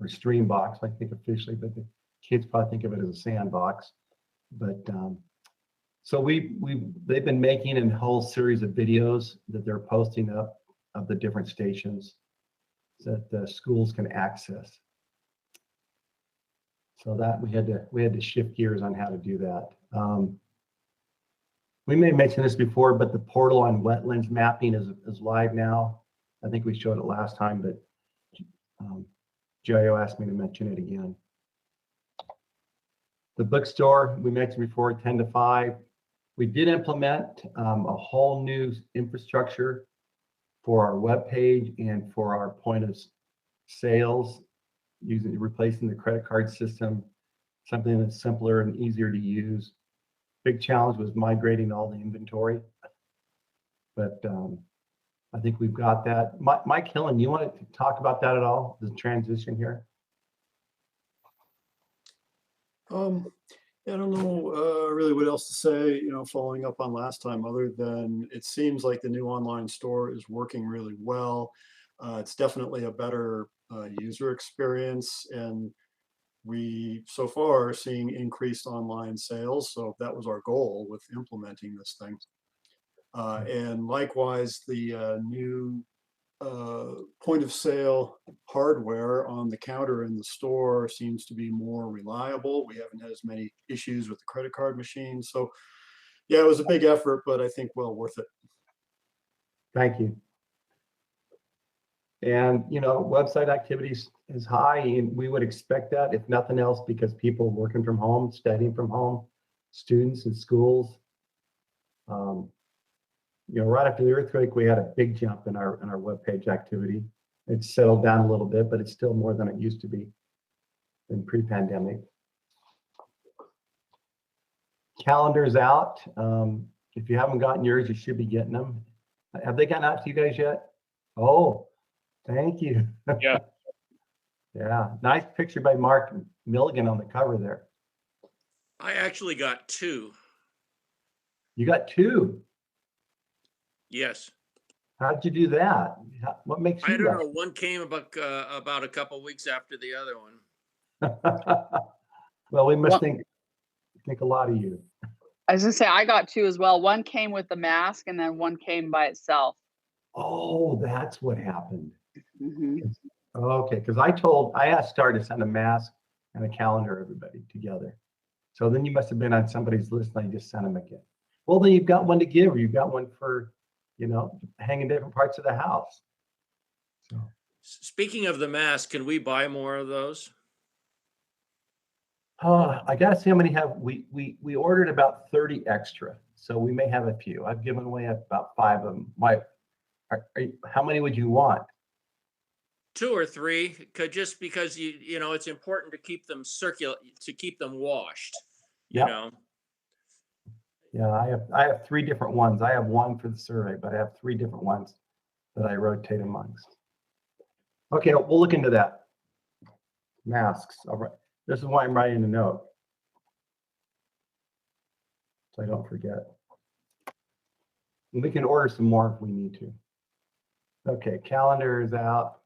or stream box, I think officially, but the kids probably think of it as a sandbox. But so they've been making a whole series of videos that they're posting up of the different stations that the schools can access. So that we had to shift gears on how to do that. We may mention this before, but the portal on wetlands mapping is live now. I think we showed it last time, but GIO asked me to mention it again. The bookstore, we mentioned before, 10 to 5. We did implement a whole new infrastructure for our webpage and for our point of sales, replacing the credit card system, something that's simpler and easier to use. Big challenge was migrating all the inventory, but I think we've got that. Mike Hillen, you want to talk about that at all, the transition here? I don't know really what else to say, you know, following up on last time, other than it seems like the new online store is working really well. It's definitely a better user experience, and we so far are seeing increased online sales. So that was our goal with implementing this thing. And likewise, the new point of sale hardware on the counter in the store seems to be more reliable. We haven't had as many issues with the credit card machine. So yeah, it was a big effort, but I think well worth it. Thank you. And, you know, website activities is high, and we would expect that, if nothing else, because people working from home, studying from home, students in schools. You know, right after the earthquake, we had a big jump in our webpage activity. It's settled down a little bit, but it's still more than it used to be in pre-pandemic. Calendars out. If you haven't gotten yours, you should be getting them. Have they gotten out to you guys yet? Oh, thank you. Yeah. Yeah, nice picture by Mark Milligan on the cover there. I actually got 2. You got 2. Yes. How'd you do that? What makes you I don't lucky? know. One came about a couple weeks after the other one. Well, we must Well- think. think a lot of you. I was gonna say, I got two as well. One came with the mask and then one came by itself. Oh, that's what happened. Mhm. Okay, because I asked Star to send a mask and a calendar, everybody together. So then you must have been on somebody's list and I just sent them again. Well, then you've got one to give, or you've got one for, hanging different parts of the house. So, Speaking of the mask, can we buy more of those? I gotta see how many we ordered about 30 extra, so we may have a few. I've given away about 5 of them. How many would you want? 2 or 3, just because it's important to keep them to keep them washed. Yep. You know. Yeah, I have 3 different ones. I have one for the survey, but I have 3 different ones that I rotate amongst. Okay, we'll look into that. Masks. All right. This is why I'm writing a note, so I don't forget. And we can order some more if we need to. Okay, calendar is out.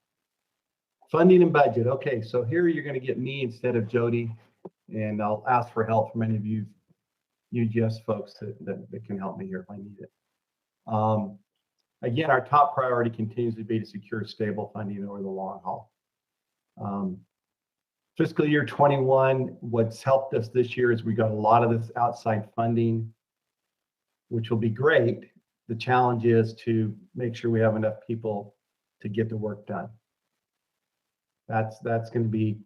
Funding and budget. Okay, so here you're going to get me instead of Jodi, and I'll ask for help from any of you UGS folks that can help me here if I need it. Again, our top priority continues to be to secure stable funding over the long haul. Fiscal year 21, what's helped us this year is we got a lot of this outside funding, which will be great. The challenge is to make sure we have enough people to get the work done. That's going to be,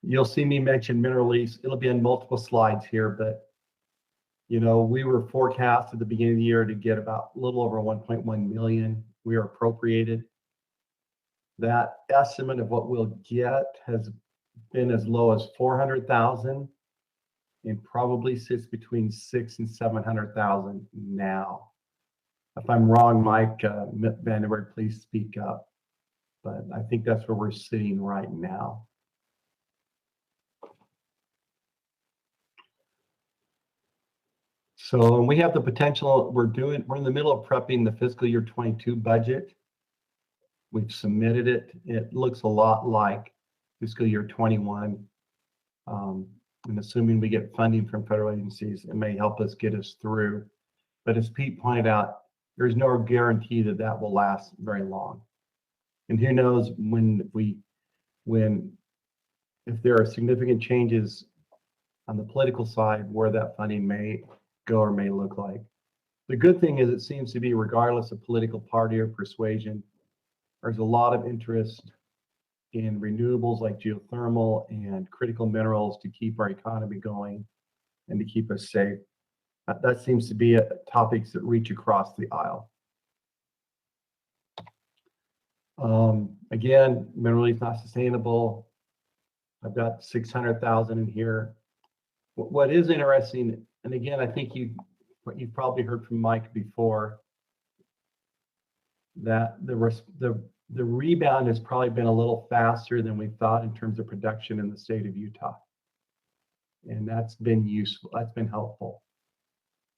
you'll see me mention mineral lease. It'll be in multiple slides here, but we were forecast at the beginning of the year to get about a little over 1.1 million. We are appropriated. That estimate of what we'll get has been as low as 400,000 and probably sits between 600,000 and 700,000 now. If I'm wrong, Mike Vanden Berg, please speak up. But I think that's where we're sitting right now. So we have the potential. We're in the middle of prepping the fiscal year 22 budget. We've submitted it. It looks a lot like fiscal year 21. And assuming we get funding from federal agencies, it may help us get us through. But as Pete pointed out, there's no guarantee that that will last very long. And who knows if there are significant changes on the political side, where that funding may go or may look like. The good thing is it seems to be, regardless of political party or persuasion, there's a lot of interest in renewables like geothermal and critical minerals to keep our economy going and to keep us safe. That seems to be topics that reach across the aisle. Again, mineral is not sustainable. I've got 600,000 in here. What is interesting, and again, I think you've probably heard from Mike before, that the rebound has probably been a little faster than we thought in terms of production in the state of Utah. And that's been useful, that's been helpful.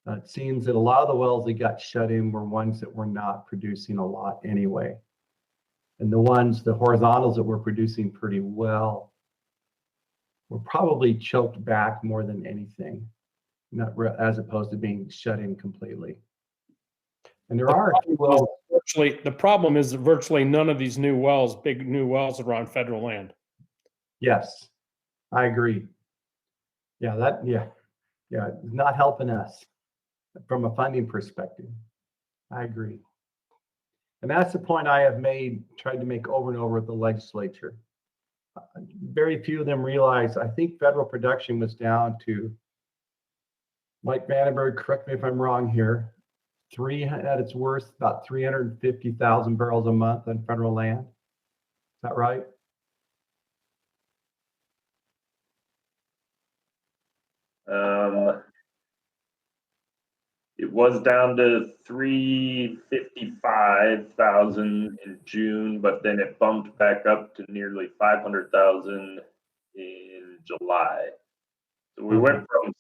It seems that a lot of the wells that got shut in were ones that were not producing a lot anyway. And the horizontals that were producing pretty well were probably choked back more than anything, as opposed to being shut in completely. And there are a few wells. The problem is that virtually none of these new wells, big new wells, are on federal land. Yes, I agree. Yeah, not helping us from a funding perspective. I agree. And that's the point I have tried to make over and over with the legislature. Very few of them realize, I think federal production was down to, Mike Vanden Berg, correct me if I'm wrong here, at its worst, about 350,000 barrels a month on federal land. Is that right? It was down to 355,000 in June, but then it bumped back up to nearly 500,000 in July. So we went from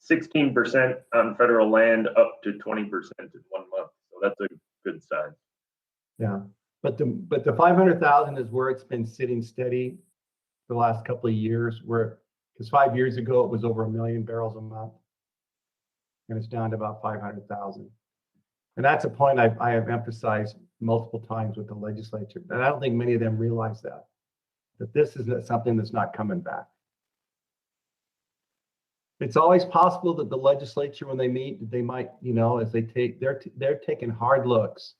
16% on federal land up to 20% in 1 month. So that's a good sign. Yeah, but the 500,000 is where it's been sitting steady for the last couple of years, where Because 5 years ago, it was over 1 million barrels a month. And it's down to about 500,000. And that's a point I have emphasized multiple times with the legislature. And I don't think many of them realize that this is something that's not coming back. It's always possible that the legislature, when they meet, they might, you know, as they take, they're taking hard looks.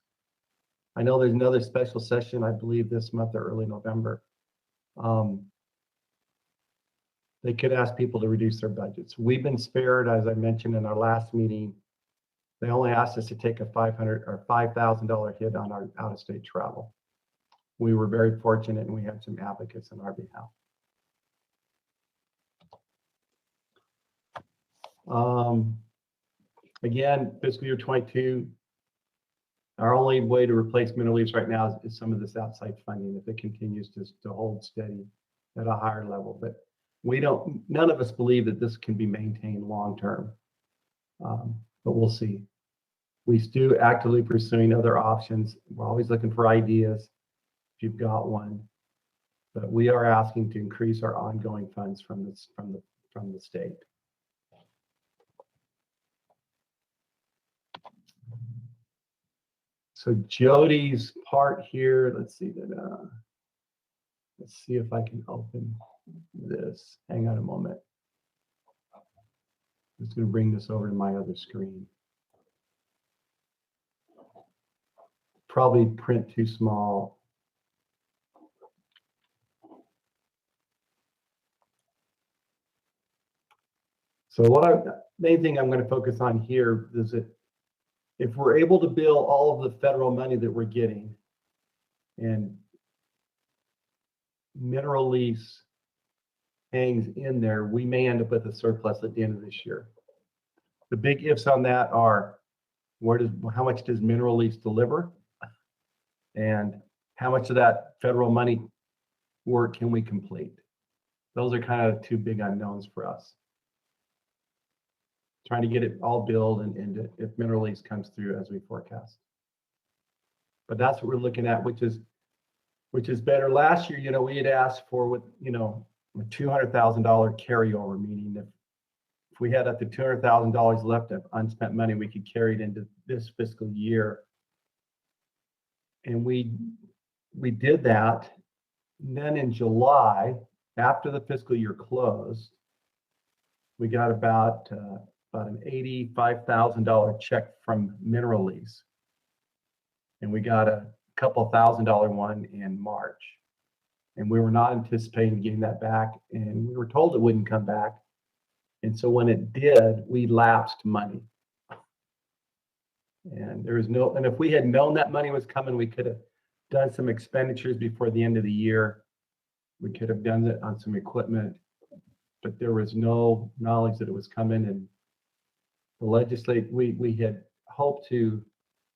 I know there's another special session, I believe this month or early November. They could ask people to reduce their budgets. We've been spared, as I mentioned in our last meeting. They only asked us to take a $500 or $5,000 hit on our out-of-state travel. We were very fortunate, and we had some advocates on our behalf. Again, fiscal year 22, our only way to replace mineral leaves right now is some of this outside funding if it continues to hold steady at a higher level. But none of us believe that this can be maintained long term. But we'll see. We still actively pursuing other options. We're always looking for ideas if you've got one. But we are asking to increase our ongoing funds from the state. So Jodi's part here, let's see if I can open this. Hang on a moment. I'm just going to bring this over to my other screen. Probably print too small. So main thing I'm going to focus on here is that if we're able to bill all of the federal money that we're getting and mineral lease hangs in there, we may end up with a surplus at the end of this year. The big ifs on that are how much does mineral lease deliver, and how much of that federal money work can we complete? Those are kind of two big unknowns for us. Trying to get it all billed and if mineral lease comes through as we forecast. But that's what we're looking at, which is better. Last year, you know, we had asked for a $200,000 carryover, meaning if we had up to $200,000 left of unspent money, we could carry it into this fiscal year. And we did that. And then in July, after the fiscal year closed, we got about an $85,000 check from mineral lease. And we got a couple $1,000 one in March. And we were not anticipating getting that back. And we were told it wouldn't come back. And so when it did, we lapsed money. And and if we had known that money was coming, we could have done some expenditures before the end of the year. We could have done it on some equipment, but there was no knowledge that it was coming. And the legislature, we had hoped to,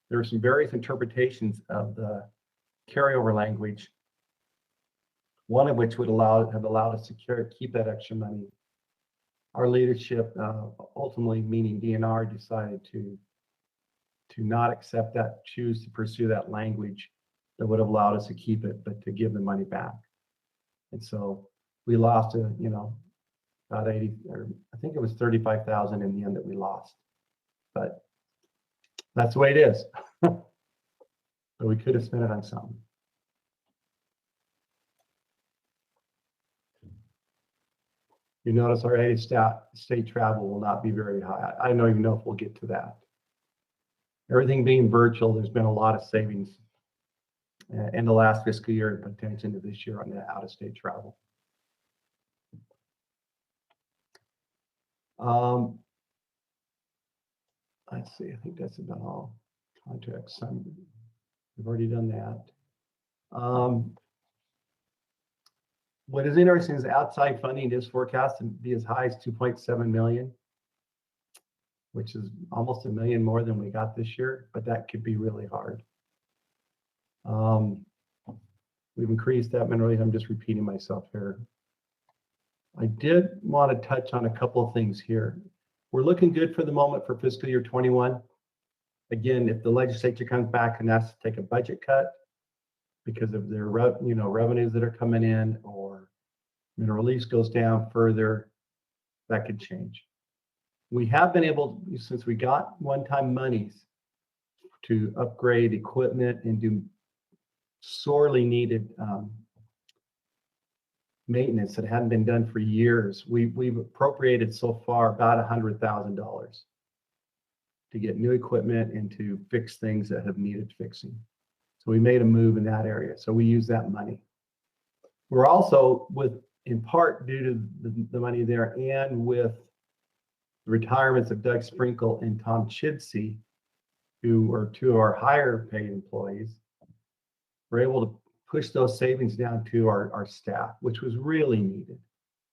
there were some various interpretations of the carryover language, one of which would have allowed us to keep that extra money. Our leadership, ultimately meaning DNR, decided to not accept that, choose to pursue that language that would have allowed us to keep it, but to give the money back. And so we lost about 80, or I think it was 35,000 in the end that we lost. But that's the way it is. But we could have spent it on something. You notice our state travel will not be very high. I don't even know if we'll get to that. Everything being virtual, there's been a lot of savings in the last fiscal year and potentially into this year on the out-of-state travel. Let's see, I think that's about all. Contracts, we've already done that. What is interesting is outside funding is forecast to be as high as 2.7 million, which is almost $1 million more than we got this year, but that could be really hard. We've increased that mineral lease. I'm just repeating myself here. I did want to touch on a couple of things here. We're looking good for the moment for fiscal year 21. Again, if the legislature comes back and asks to take a budget cut because of their revenues that are coming in, or and the release goes down further, that could change. We have been able, since we got one-time monies, to upgrade equipment and do sorely needed maintenance that hadn't been done for years. We've appropriated so far about $100,000 to get new equipment and to fix things that have needed fixing. So we made a move in that area. So we use that money. We're also, in part due to the money there and with the retirements of Doug Sprinkle and Tom Chidsey, who are two of our higher paid employees, we're able to push those savings down to our staff, which was really needed.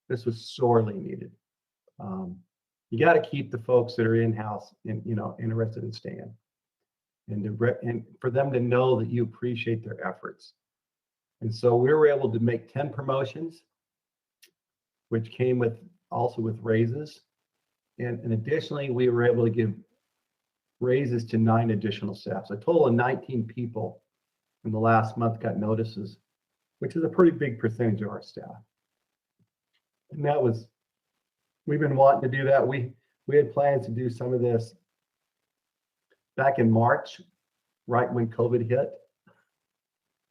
This was sorely needed. You got to keep the folks that are in-house, interested in staying, and for them to know that you appreciate their efforts. And so we were able to make 10 promotions, which came also with raises, and additionally we were able to give raises to 9 additional staff. So a total of 19 people in the last month got notices, which is a pretty big percentage of our staff. And we've been wanting to do that. We had plans to do some of this back in March, right when COVID hit.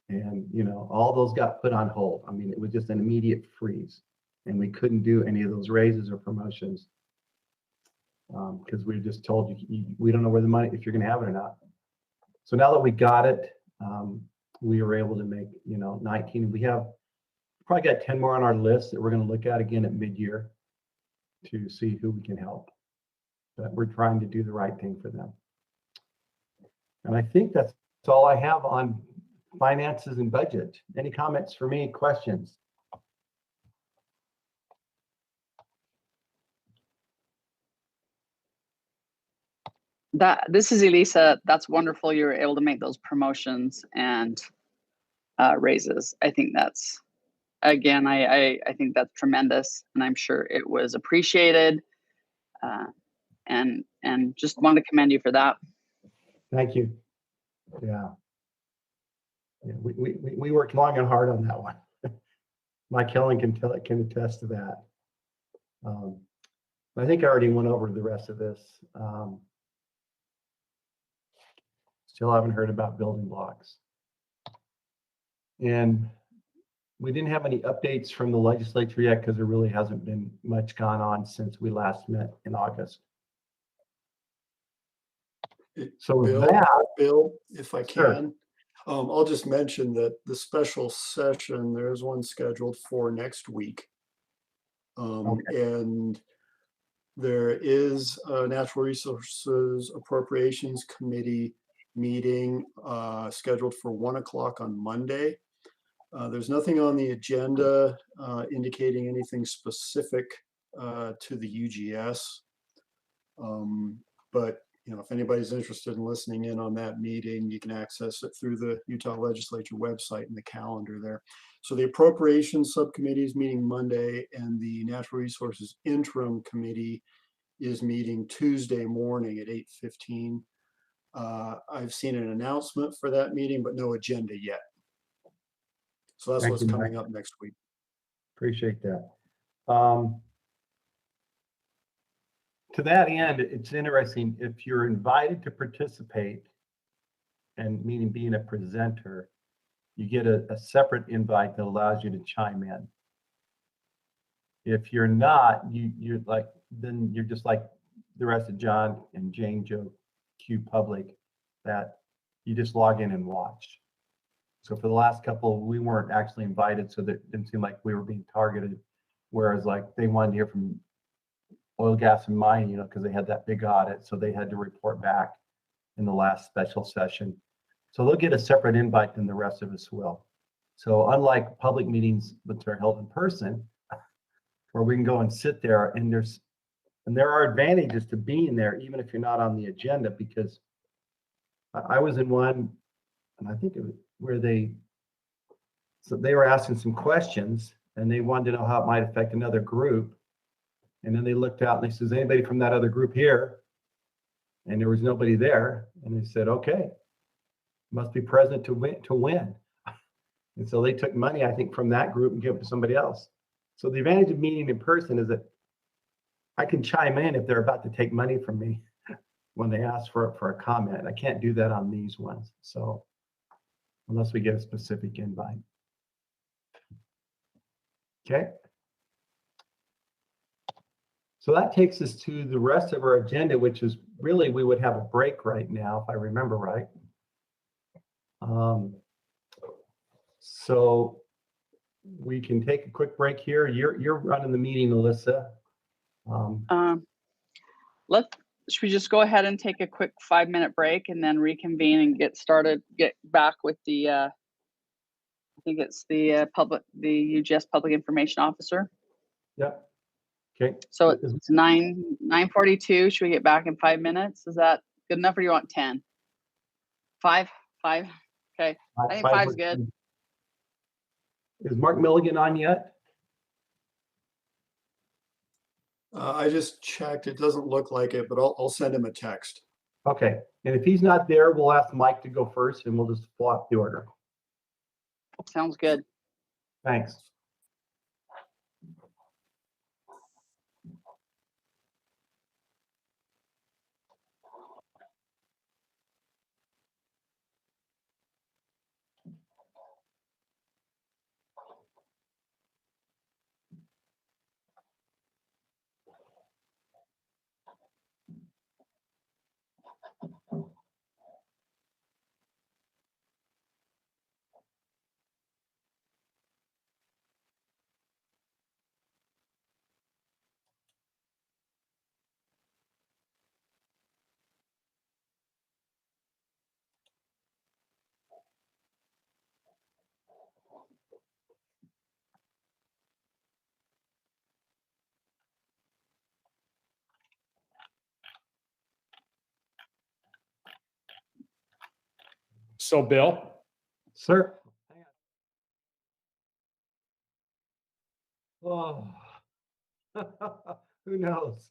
And, all those got put on hold. I mean, it was just an immediate freeze, and we couldn't do any of those raises or promotions because we just told you, we don't know where the money, if you're going to have it or not. So now that we got it, we were able to make, 19. We have probably got 10 more on our list that we're going to look at again at mid-year to see who we can help. But we're trying to do the right thing for them. And I think that's all I have on finances and budget. Any comments for me? Questions? This is Elissa. That's wonderful. You were able to make those promotions and raises. I think that's, again, I think that's tremendous, and I'm sure it was appreciated. And just want to commend you for that. Thank you. Yeah. We worked long and hard on that one. Mike Helen can attest to that. I think I already went over the rest of this. Still haven't heard about building blocks. And we didn't have any updates from the legislature yet because there really hasn't been much gone on since we last met in August. So Bill, if I Sure. can, I'll just mention that the special session, there's one scheduled for next week. And there is a Natural Resources Appropriations Committee meeting scheduled for 1 o'clock on Monday. There's nothing on the agenda indicating anything specific to the UGS. But if anybody's interested in listening in on that meeting, you can access it through the Utah Legislature website and the calendar there. So the Appropriations Subcommittee is meeting Monday, and the Natural Resources Interim Committee is meeting Tuesday morning at 8:15. I've seen an announcement for that meeting, but no agenda yet. So that's what's coming up next week. Appreciate that. To that end, it's interesting, if you're invited to participate, and meaning being a presenter, you get a separate invite that allows you to chime in. If you're not, then you're just like the rest of John and Jane, Joe, Q Public, that you just log in and watch. So for the last couple, we weren't actually invited, so that it didn't seem like we were being targeted. Whereas they wanted to hear from oil, gas, and mining, because they had that big audit, so they had to report back in the last special session. So they'll get a separate invite than the rest of us will. So unlike public meetings, which are held in person, where we can go and sit there, and there are advantages to being there, even if you're not on the agenda, because I was in one, and I think it was where they were asking some questions, and they wanted to know how it might affect another group. And then they looked out and they says, anybody from that other group here? And there was nobody there. And they said, okay, must be present to win. And so they took money, I think, from that group and gave it to somebody else. So the advantage of meeting in person is that I can chime in if they're about to take money from me when they ask for a comment. I can't do that on these ones. So unless we get a specific invite. Okay. So that takes us to the rest of our agenda, which is really, we would have a break right now, if I remember right. So we can take a quick break here. You're running the meeting, Elissa. Should we just go ahead and take a quick 5-minute break and then reconvene and get back with the, I think it's the UGS Public Information Officer. Yep. Okay. So it's 9:42. Should we get back in 5 minutes? Is that good enough, or do you want 10? 5? Okay. I think 5's good. Is Mark Milligan on yet? I just checked. It doesn't look like it, but I'll send him a text. Okay. And if he's not there, we'll ask Mike to go first and we'll just flop the order. Sounds good. Thanks. So Bill, Sir. Oh, who knows?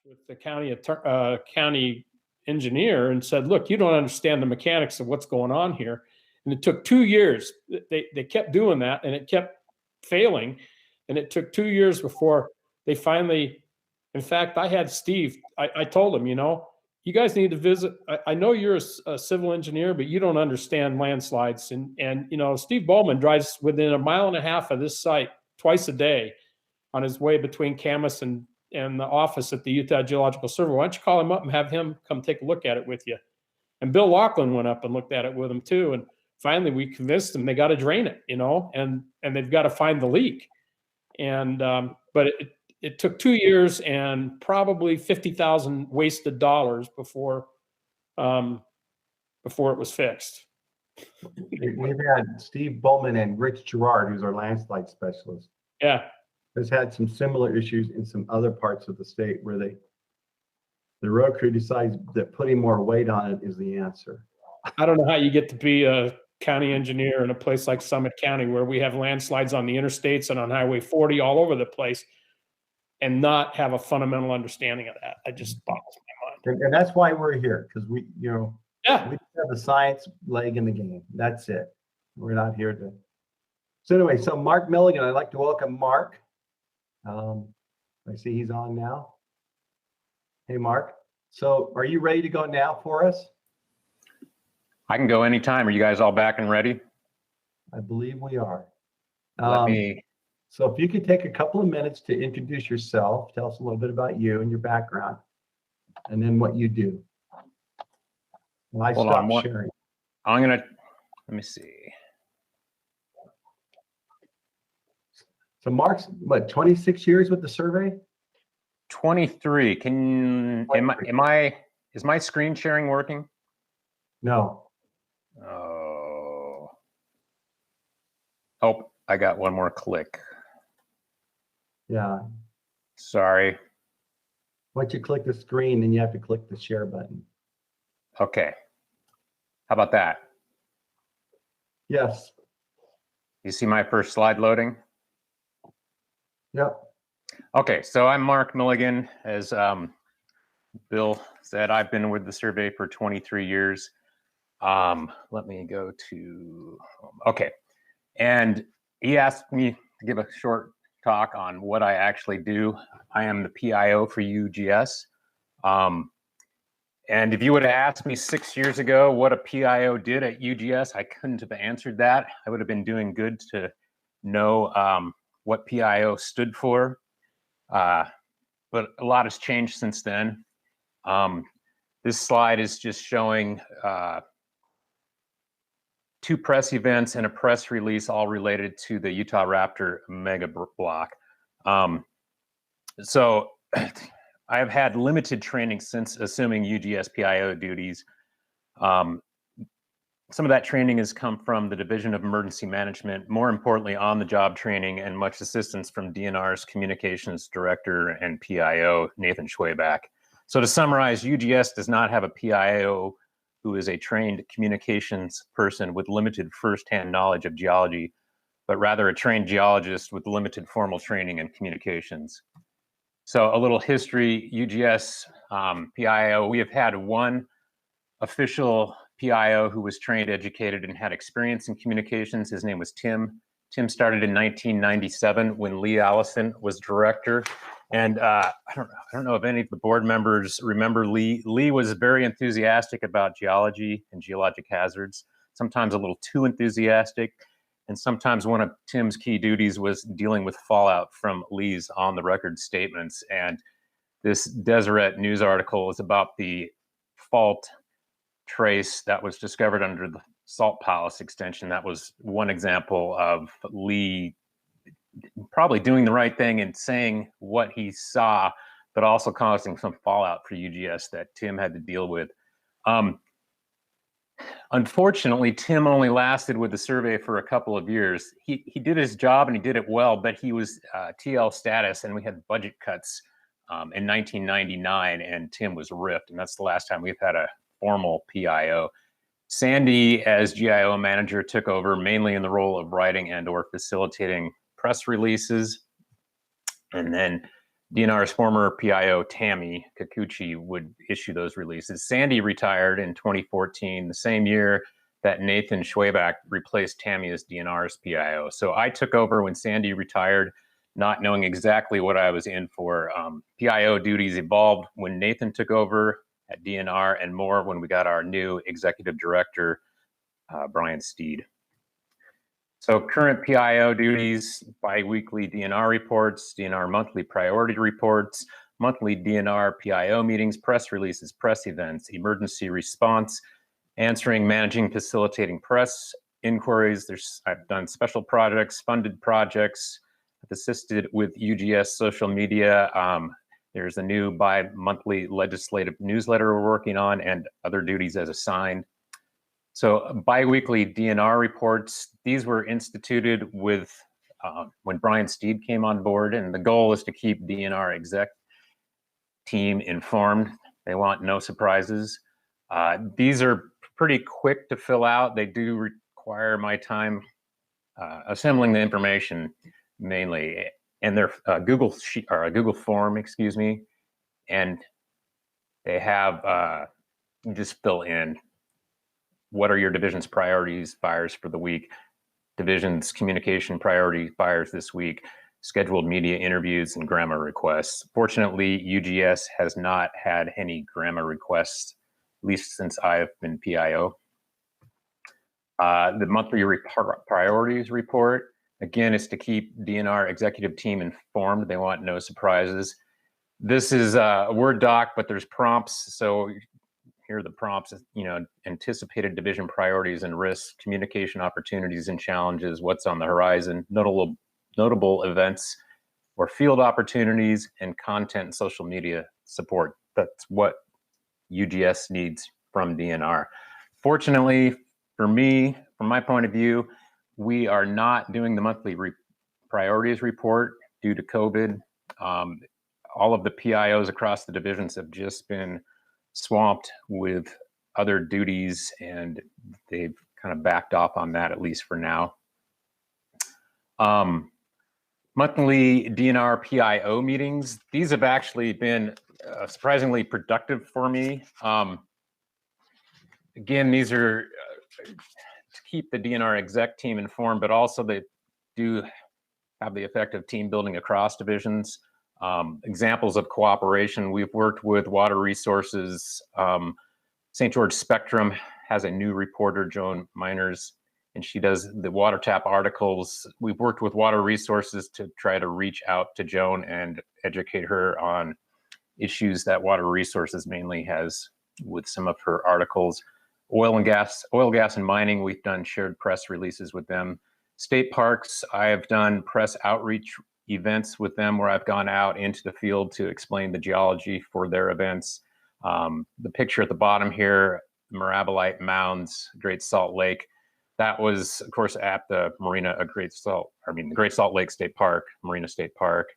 with the county engineer and said, look, you don't understand the mechanics of what's going on here. And it took 2 years. They kept doing that and it kept failing. And it took 2 years before they finally, in fact, I had Steve, I told him, you guys need to visit. I know you're a civil engineer, but you don't understand landslides. And Steve Bowman drives within 1.5 miles of this site twice a day on his way between Camas and the office at the Utah Geological Survey. Why don't you call him up and have him come take a look at it with you? And Bill Laughlin went up and looked at it with him too. And finally we convinced them they got to drain it, and they've got to find the leak. And, but it took 2 years and probably 50,000 wasted dollars before it was fixed. We've had Steve Bowman and Rich Gerard, who's our landslide specialist, Yeah. has had some similar issues in some other parts of the state where the road crew decides that putting more weight on it is the answer. I don't know how you get to be a county engineer in a place like Summit County where we have landslides on the interstates and on Highway 40 all over the place and not have a fundamental understanding of that. It just boggles my mind. And that's why we're here, because we Yeah. we have a science leg in the game. That's it. We're not here to. So anyway, so Mark Milligan, I'd like to welcome Mark. I see he's on now. Hey, Mark. So are you ready to go now for us? I can go anytime. Are you guys all back and ready? I believe we are. Let me. So if you could take a couple of minutes to introduce yourself, tell us a little bit about you and your background, and then what you do. And I stop sharing. Let me see. So Mark's what, 26 years with the survey? 23. Is my screen sharing working? No. Oh, I got one more click. Yeah. Sorry. Once you click the screen, then you have to click the share button. Okay. How about that? Yes. You see my first slide loading? Yep. Okay, so I'm Mark Milligan. As Bill said, I've been with the survey for 23 years. Let me go to, okay. And he asked me to give a short talk on what I actually do. I am the PIO for UGS. And if you would have asked me 6 years ago what a PIO did at UGS, I couldn't have answered that. I would have been doing good to know what PIO stood for. But a lot has changed since then. This slide is just showing 2 press events and a press release, all related to the Utah Raptor mega block. So I've had limited training since assuming UGS PIO duties. Some of that training has come from the Division of Emergency Management, more importantly on-the-job training, and much assistance from DNR's Communications Director and PIO, Nathan Schwayback. So to summarize, UGS does not have a PIO who is a trained communications person with limited firsthand knowledge of geology, but rather a trained geologist with limited formal training in communications. So a little history, UGS PIO, we have had one official PIO who was trained, educated, and had experience in communications. His name was Tim. Tim started in 1997 when Lee Allison was director. And I don't know if any of the board members remember Lee. Lee was very enthusiastic about geology and geologic hazards, sometimes a little too enthusiastic. And sometimes one of Tim's key duties was dealing with fallout from Lee's on the record statements. And this Deseret news article is about the fault trace that was discovered under the Salt Palace extension. That was one example of Lee probably doing the right thing and saying what he saw, but also causing some fallout for UGS that Tim had to deal with. Unfortunately, Tim only lasted with the survey for a couple of years. He did his job and he did it well, but he was TL status and we had budget cuts in 1999 and Tim was ripped. And that's the last time we've had a formal PIO. Sandy, as GIO manager, took over mainly in the role of writing and or facilitating press releases. And then DNR's former PIO, Tammy Kikuchi, would issue those releases. Sandy retired in 2014, the same year that Nathan Schwabach replaced Tammy as DNR's PIO. So I took over when Sandy retired, not knowing exactly what I was in for. PIO duties evolved when Nathan took over at DNR, and more when we got our new executive director, Brian Steed. So current PIO duties: bi-weekly DNR reports, DNR monthly priority reports, monthly DNR PIO meetings, press releases, press events, emergency response, answering, managing, facilitating press inquiries. I've done special projects, funded projects, I've assisted with UGS social media. There's a new bi-monthly legislative newsletter we're working on, and other duties as assigned. So bi-weekly DNR reports, these were instituted with when Brian Steed came on board, and the goal is to keep DNR exec team informed. They want no surprises. These are pretty quick to fill out. They do require my time assembling the information mainly, and they're Google sheet or a Google form, excuse me, and they have you just fill in what are your division's priorities, fires for the week, division's communication priority fires this week, scheduled media interviews, and grandma requests. Fortunately, UGS has not had any grandma requests, at least since I've been PIO. The monthly priorities report, again, is to keep DNR executive team informed. They want no surprises. This is a Word doc, but there's prompts. So here are the prompts, anticipated division priorities and risks, communication opportunities and challenges, what's on the horizon, notable events or field opportunities, and content and social media support. That's what UGS needs from DNR. Fortunately for me, from my point of view, we are not doing the monthly priorities report due to COVID. All of the PIOs across the divisions have just been swamped with other duties, and they've kind of backed off on that, at least for now. Monthly DNR PIO meetings, these have actually been surprisingly productive for me. Again, these are to keep the DNR exec team informed, but also they do have the effect of team building across divisions. Examples of cooperation: we've worked with Water Resources. St. George Spectrum has a new reporter, Joan Miners, and she does the water tap articles. We've worked with Water Resources to try to reach out to Joan and educate her on issues that Water Resources mainly has with some of her articles. Oil, gas, and mining, we've done shared press releases with them. State parks, I have done press outreach events with them where I've gone out into the field to explain the geology for their events. The picture at the bottom here, Mirabolite Mounds, Great Salt Lake, that was, of course, at the Great Salt Lake State Park, Marina State Park.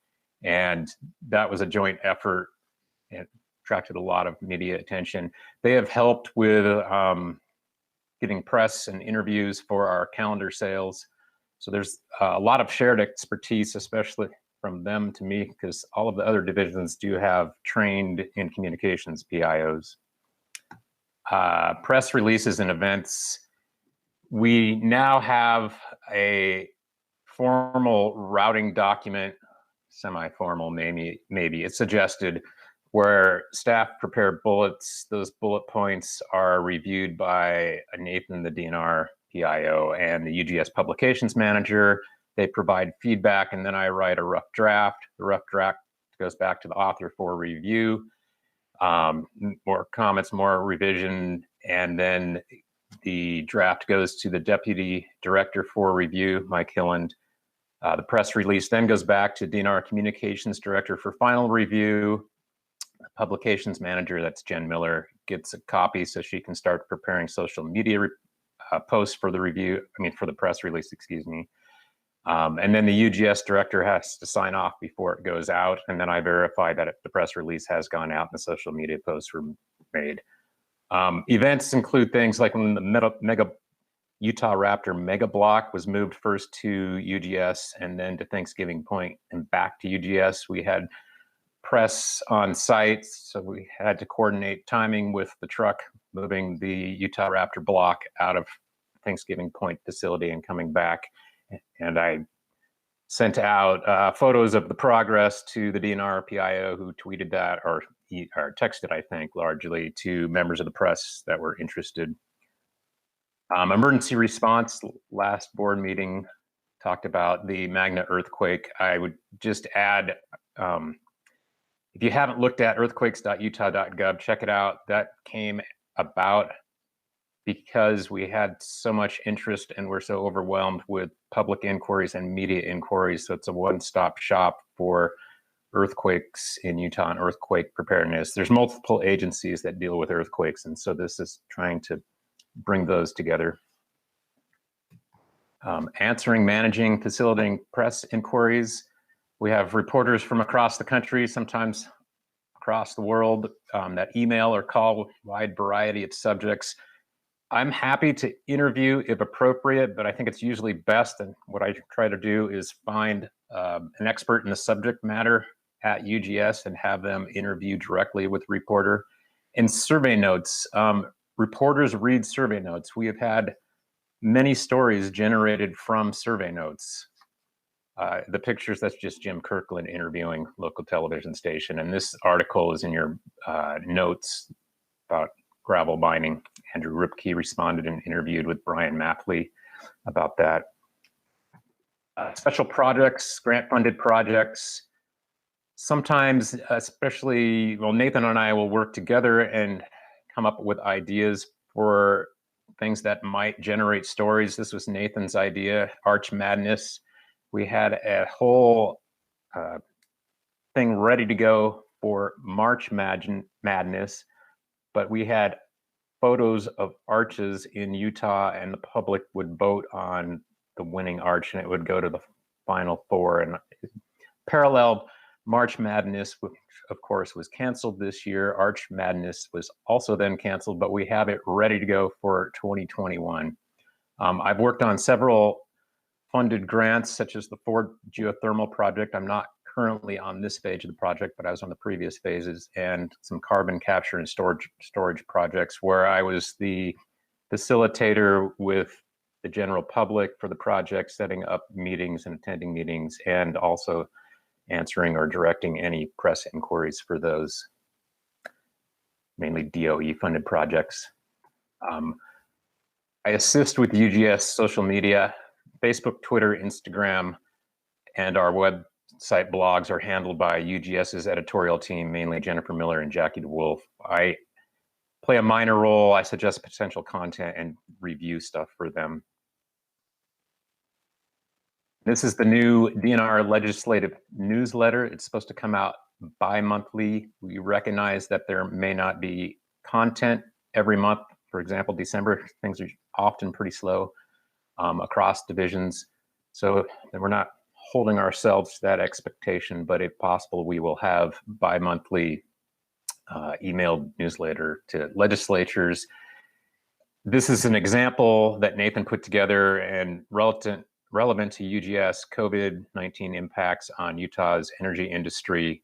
And that was a joint effort and attracted a lot of media attention. They have helped with getting press and interviews for our calendar sales. So there's a lot of shared expertise, especially from them to me, because all of the other divisions do have trained in communications PIOs. Press releases and events. We now have a formal routing document, semi-formal maybe, it's suggested, where staff prepare bullets. Those bullet points are reviewed by Nathan, the DNR PIO, and the UGS publications manager. They provide feedback, and then I write a rough draft. The rough draft goes back to the author for review, more comments, more revision, and then the draft goes to the deputy director for review, Mike Hilland. The press release then goes back to DNR communications director for final review. The publications manager, that's Jen Miller, gets a copy so she can start preparing social media posts for the review, for the press release, excuse me. And then the UGS director has to sign off before it goes out. And then I verify that the press release has gone out and the social media posts were made. Events include things like when the Utah Raptor mega block was moved first to UGS and then to Thanksgiving Point and back to UGS. We had press on site, so we had to coordinate timing with the truck moving the Utah Raptor block out of Thanksgiving Point facility and coming back. And I sent out photos of the progress to the DNR PIO, who tweeted that or texted, I think, largely to members of the press that were interested. Emergency response, last board meeting talked about the Magna earthquake. I would just add, if you haven't looked at earthquakes.utah.gov, check it out. That came about because we had so much interest and we're so overwhelmed with public inquiries and media inquiries. So it's a one-stop shop for earthquakes in Utah and earthquake preparedness. There's multiple agencies that deal with earthquakes, and so this is trying to bring those together. Answering, managing, facilitating press inquiries. We have reporters from across the country, sometimes across the world, that email or call with a wide variety of subjects. I'm happy to interview if appropriate, but I think it's usually best, and what I try to do is find an expert in the subject matter at UGS and have them interview directly with reporter. And survey notes, reporters read survey notes. We have had many stories generated from survey notes. The pictures, that's just Jim Kirkland interviewing local television station. And this article is in your notes about gravel mining. Andrew Ripke responded and interviewed with Brian Mapley about that. Special projects, grant-funded projects. Sometimes, especially, well, Nathan and I will work together and come up with ideas for things that might generate stories. This was Nathan's idea, Arch Madness. We had a whole thing ready to go for March Madness, but we had photos of arches in Utah, and the public would vote on the winning arch, and it would go to the Final Four. And parallel, March Madness, which of course was canceled this year. Arch Madness was also then canceled, but we have it ready to go for 2021. I've worked on several funded grants, such as the Ford Geothermal Project. I'm not currently on this phase of the project, but I was on the previous phases, and some carbon capture and storage projects where I was the facilitator with the general public for the project, setting up meetings and attending meetings, and also answering or directing any press inquiries for those, mainly DOE funded projects. I assist with UGS social media. Facebook, Twitter, Instagram, and our website blogs are handled by UGS's editorial team, mainly Jennifer Miller and Jackie DeWolf. I play a minor role. I suggest potential content and review stuff for them. This is the new DNR legislative newsletter. It's supposed to come out bi-monthly. We recognize that there may not be content every month. For example, December, things are often pretty slow across divisions. So we're not holding ourselves to that expectation, but if possible, we will have bi-monthly emailed newsletter to legislatures. This is an example that Nathan put together and relevant to UGS, COVID-19 impacts on Utah's energy industry.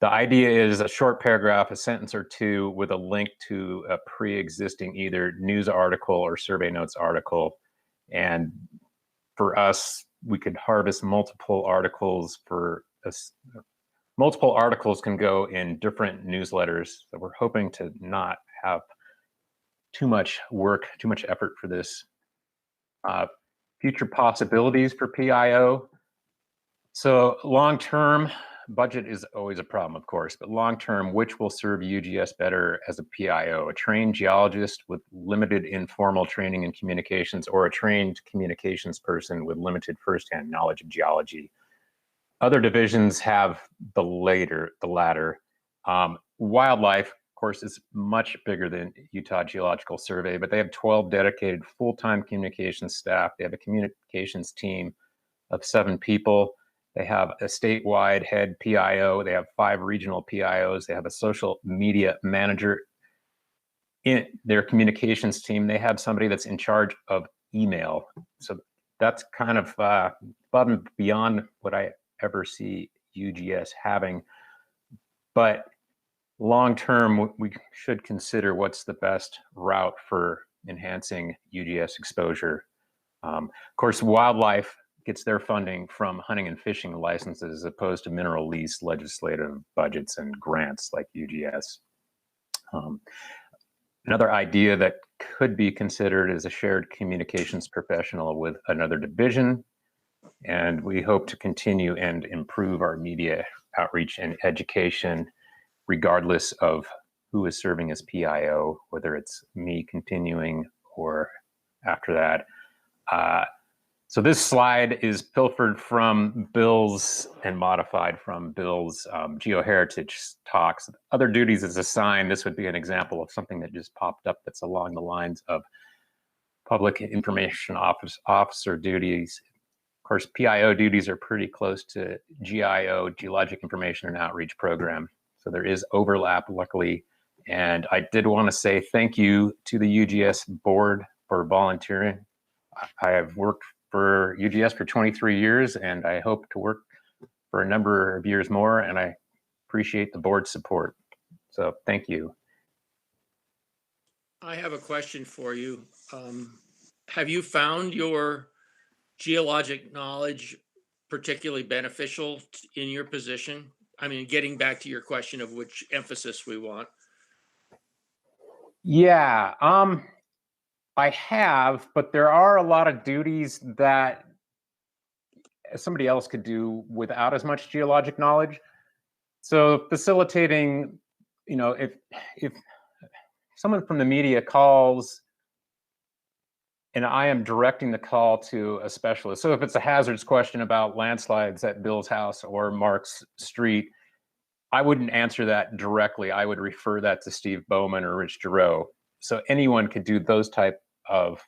The idea is a short paragraph, a sentence or two with a link to a pre-existing either news article or survey notes article. And for us, we could harvest multiple articles for us. Multiple articles can go in different newsletters. So we're hoping to not have too much work, too much effort for this. Future possibilities for PIO. So long-term, budget is always a problem, of course, but long-term, which will serve UGS better as a PIO? A trained geologist with limited informal training in communications, or a trained communications person with limited firsthand knowledge of geology? Other divisions have the latter. Wildlife, of course, is much bigger than Utah Geological Survey, but they have 12 dedicated full-time communications staff. They have a communications team of 7 people. They have a statewide head PIO. They have 5 regional PIOs. They have a social media manager. In their communications team, they have somebody that's in charge of email. So that's kind of above and beyond what I ever see UGS having. But long term, we should consider what's the best route for enhancing UGS exposure. Of course, wildlife gets their funding from hunting and fishing licenses as opposed to mineral lease legislative budgets and grants like UGS. Another idea that could be considered is a shared communications professional with another division. And we hope to continue and improve our media outreach and education, regardless of who is serving as PIO, whether it's me continuing or after that. So this slide is pilfered from Bill's and modified from Bill's Geoheritage talks. Other duties is assigned. This would be an example of something that just popped up that's along the lines of public information officer duties. Of course, PIO duties are pretty close to GIO, Geologic Information and Outreach Program. So there is overlap, luckily. And I did want to say thank you to the UGS board for volunteering. I have worked for UGS for 23 years, and I hope to work for a number of years more, and I appreciate the board's support. So thank you. I have a question for you. Have you found your geologic knowledge particularly beneficial in your position? I mean, getting back to your question of which emphasis we want. Yeah, I have, but there are a lot of duties that somebody else could do without as much geologic knowledge. So facilitating, you know, if someone from the media calls and I am directing the call to a specialist. So if it's a hazards question about landslides at Bill's house or Mark's street, I wouldn't answer that directly. I would refer that to Steve Bowman or Rich Giroux. So anyone could do those type of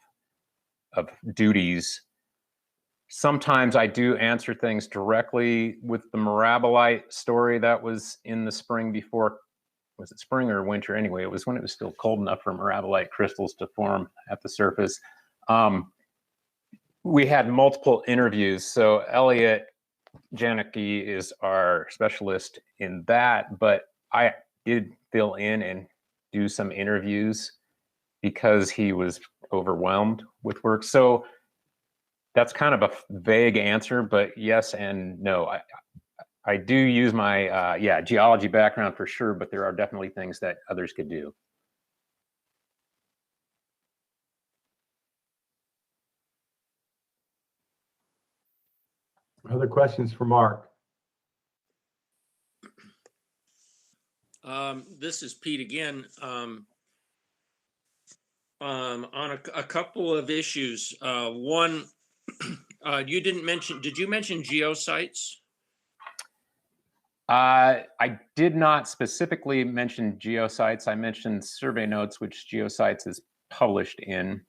duties. Sometimes I do answer things directly with the Mirabolite story that was in the spring before, was it spring or winter? Anyway, it was when it was still cold enough for Mirabolite crystals to form at the surface. We had multiple interviews. So Elliot Janicki is our specialist in that, but I did fill in and do some interviews because he was overwhelmed with work. So that's kind of a vague answer, but yes and no. I do use my geology background for sure, but there are definitely things that others could do. Other questions for Mark? This is Pete again. On a couple of issues. One, you didn't mention, did you mention geosites? I did not specifically mention geosites. I mentioned survey notes, which geosites is published in.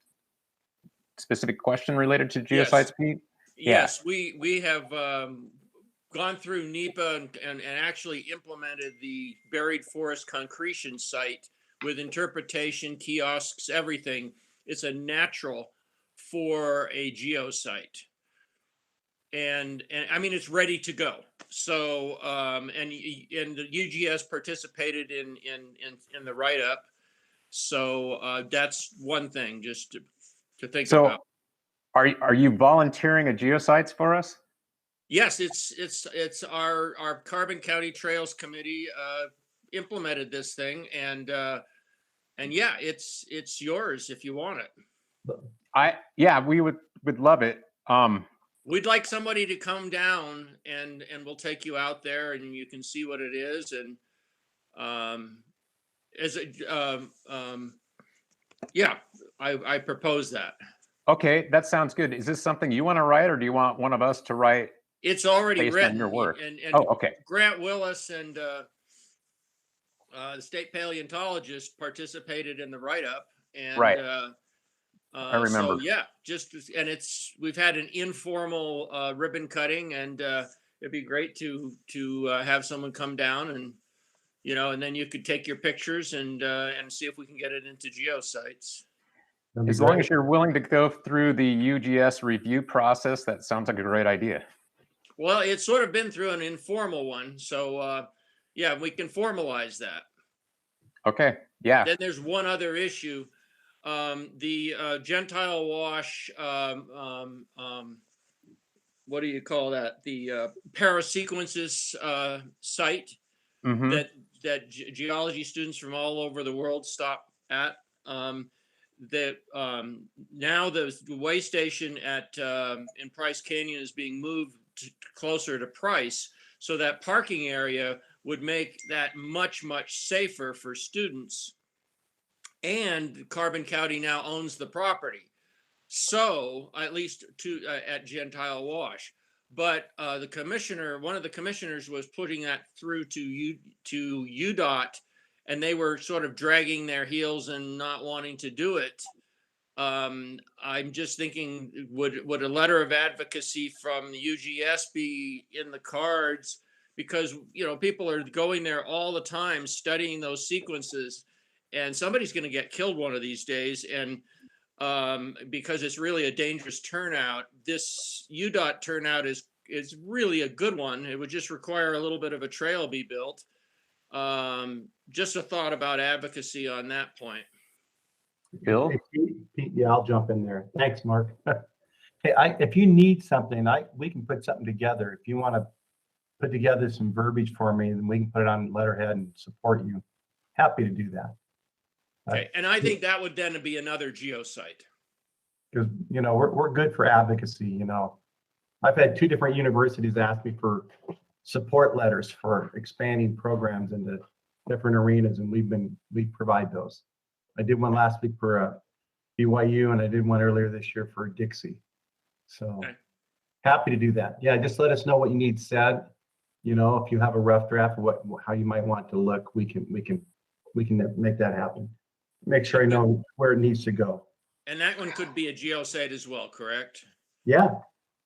Specific question related to geosites, Pete? Yes, we have gone through NEPA and actually implemented the buried forest concretion site with interpretation, kiosks, everything. It's a natural for a geosite. And I mean, it's ready to go. So, and the UGS participated in the write-up. So that's one thing just to think about. Are you volunteering a geosites for us? Yes, it's our Carbon County Trails Committee implemented this thing, and yeah, it's yours if you want it. We would love it. We'd like somebody to come down and we'll take you out there and you can see what it is. And I propose that. Okay, that sounds good. Is this something you want to write, or do you want one of us to write? It's already based written. On your work. And okay. Grant Willis and the state paleontologist participated in the write-up. And right. I remember. So yeah, we've had an informal ribbon cutting, and it'd be great to have someone come down and and then you could take your pictures and see if we can get it into geosites. As long as you're willing to go through the UGS review process, that sounds like a great idea. Well, it's sort of been through an informal one, so yeah, we can formalize that. Okay, yeah. Then there's one other issue. The Gentile Wash, what do you call that? The parasequences site Hmm. that geology students from all over the world stop at. Now the way station at in Price Canyon is being moved closer to Price, so that parking area would make that much safer for students. And Carbon County now owns the property, so at least at Gentile Wash. But the commissioner, one of the commissioners, was putting that through to UDOT, and they were sort of dragging their heels and not wanting to do it. I'm just thinking, would a letter of advocacy from the UGS be in the cards? Because, you know, people are going there all the time studying those sequences, and somebody's going to get killed one of these days. And because it's really a dangerous turnout, this UDOT turnout is really a good one. It would just require a little bit of a trail be built. Just a thought about advocacy on that point. Bill? Yeah, I'll jump in there. Thanks, Mark. Hey, if you need something, we can put something together. If you want to put together some verbiage for me, then we can put it on letterhead and support you. Happy to do that. Okay, and I think that would then be another geosite. Because, you know, we're good for advocacy. You know, I've had 2 different universities ask me for support letters for expanding programs into different arenas, and we provide those. I did one last week for BYU, and I did one earlier this year for Dixie. So okay. Happy to do that. Yeah, just let us know what you need said. You know, if you have a rough draft of how you might want to look, we can make that happen. Make sure I know where it needs to go. And that one could be a geosite as well, correct? Yeah.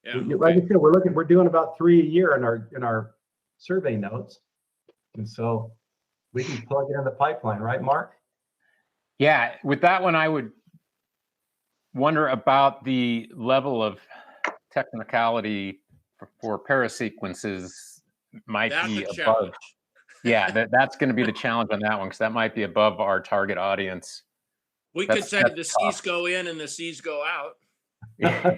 Yeah. Like I said, we're doing about 3 a year in our survey notes, and so we can plug it in the pipeline, right, Mark? Yeah, with that one, I would wonder about the level of technicality for parasequences might That's be a above. challenge. Yeah, that's going to be the challenge on that one, because that might be above our target audience. We could say the C's go in and the C's go out. Yeah,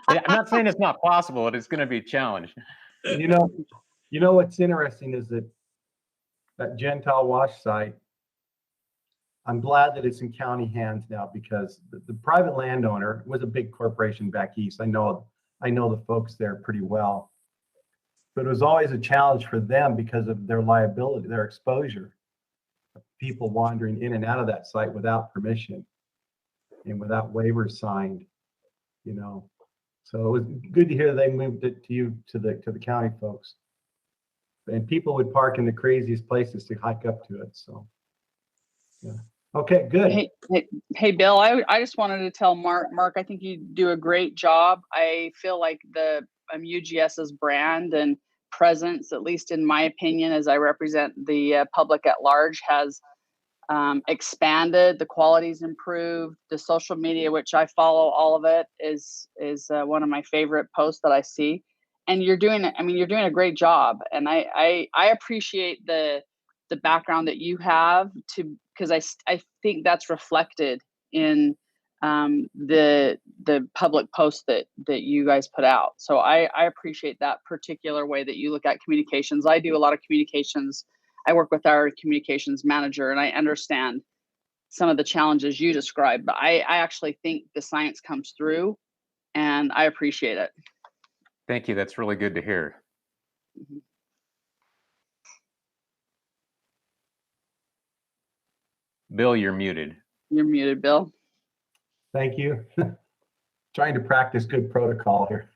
I'm not saying it's not possible, but it's going to be a challenge. You know what's interesting is that Gentile Wash site, I'm glad that it's in county hands now, because the private landowner was a big corporation back east. I know the folks there pretty well, but it was always a challenge for them because of their liability, their exposure, people wandering in and out of that site without permission and without waivers signed, you know. So it was good to hear they moved it to the county folks. And people would park in the craziest places to hike up to it. So yeah. Okay, good. Hey, Bill, I just wanted to tell Mark, I think you do a great job. I feel like the UGS's brand and presence, at least in my opinion, as I represent the public at large, has expanded. The quality's improved. The social media, which I follow, all of it is one of my favorite posts that I see. And you're doing a great job. And I appreciate the background that you have, because I think that's reflected in the public posts that you guys put out. So I appreciate that particular way that you look at communications. I do a lot of communications. I work with our communications manager, and I understand some of the challenges you described, but I actually think the science comes through, and I appreciate it. Thank you. That's really good to hear. Mm-hmm. Bill, you're muted. You're muted, Bill. Thank you. Trying to practice good protocol here.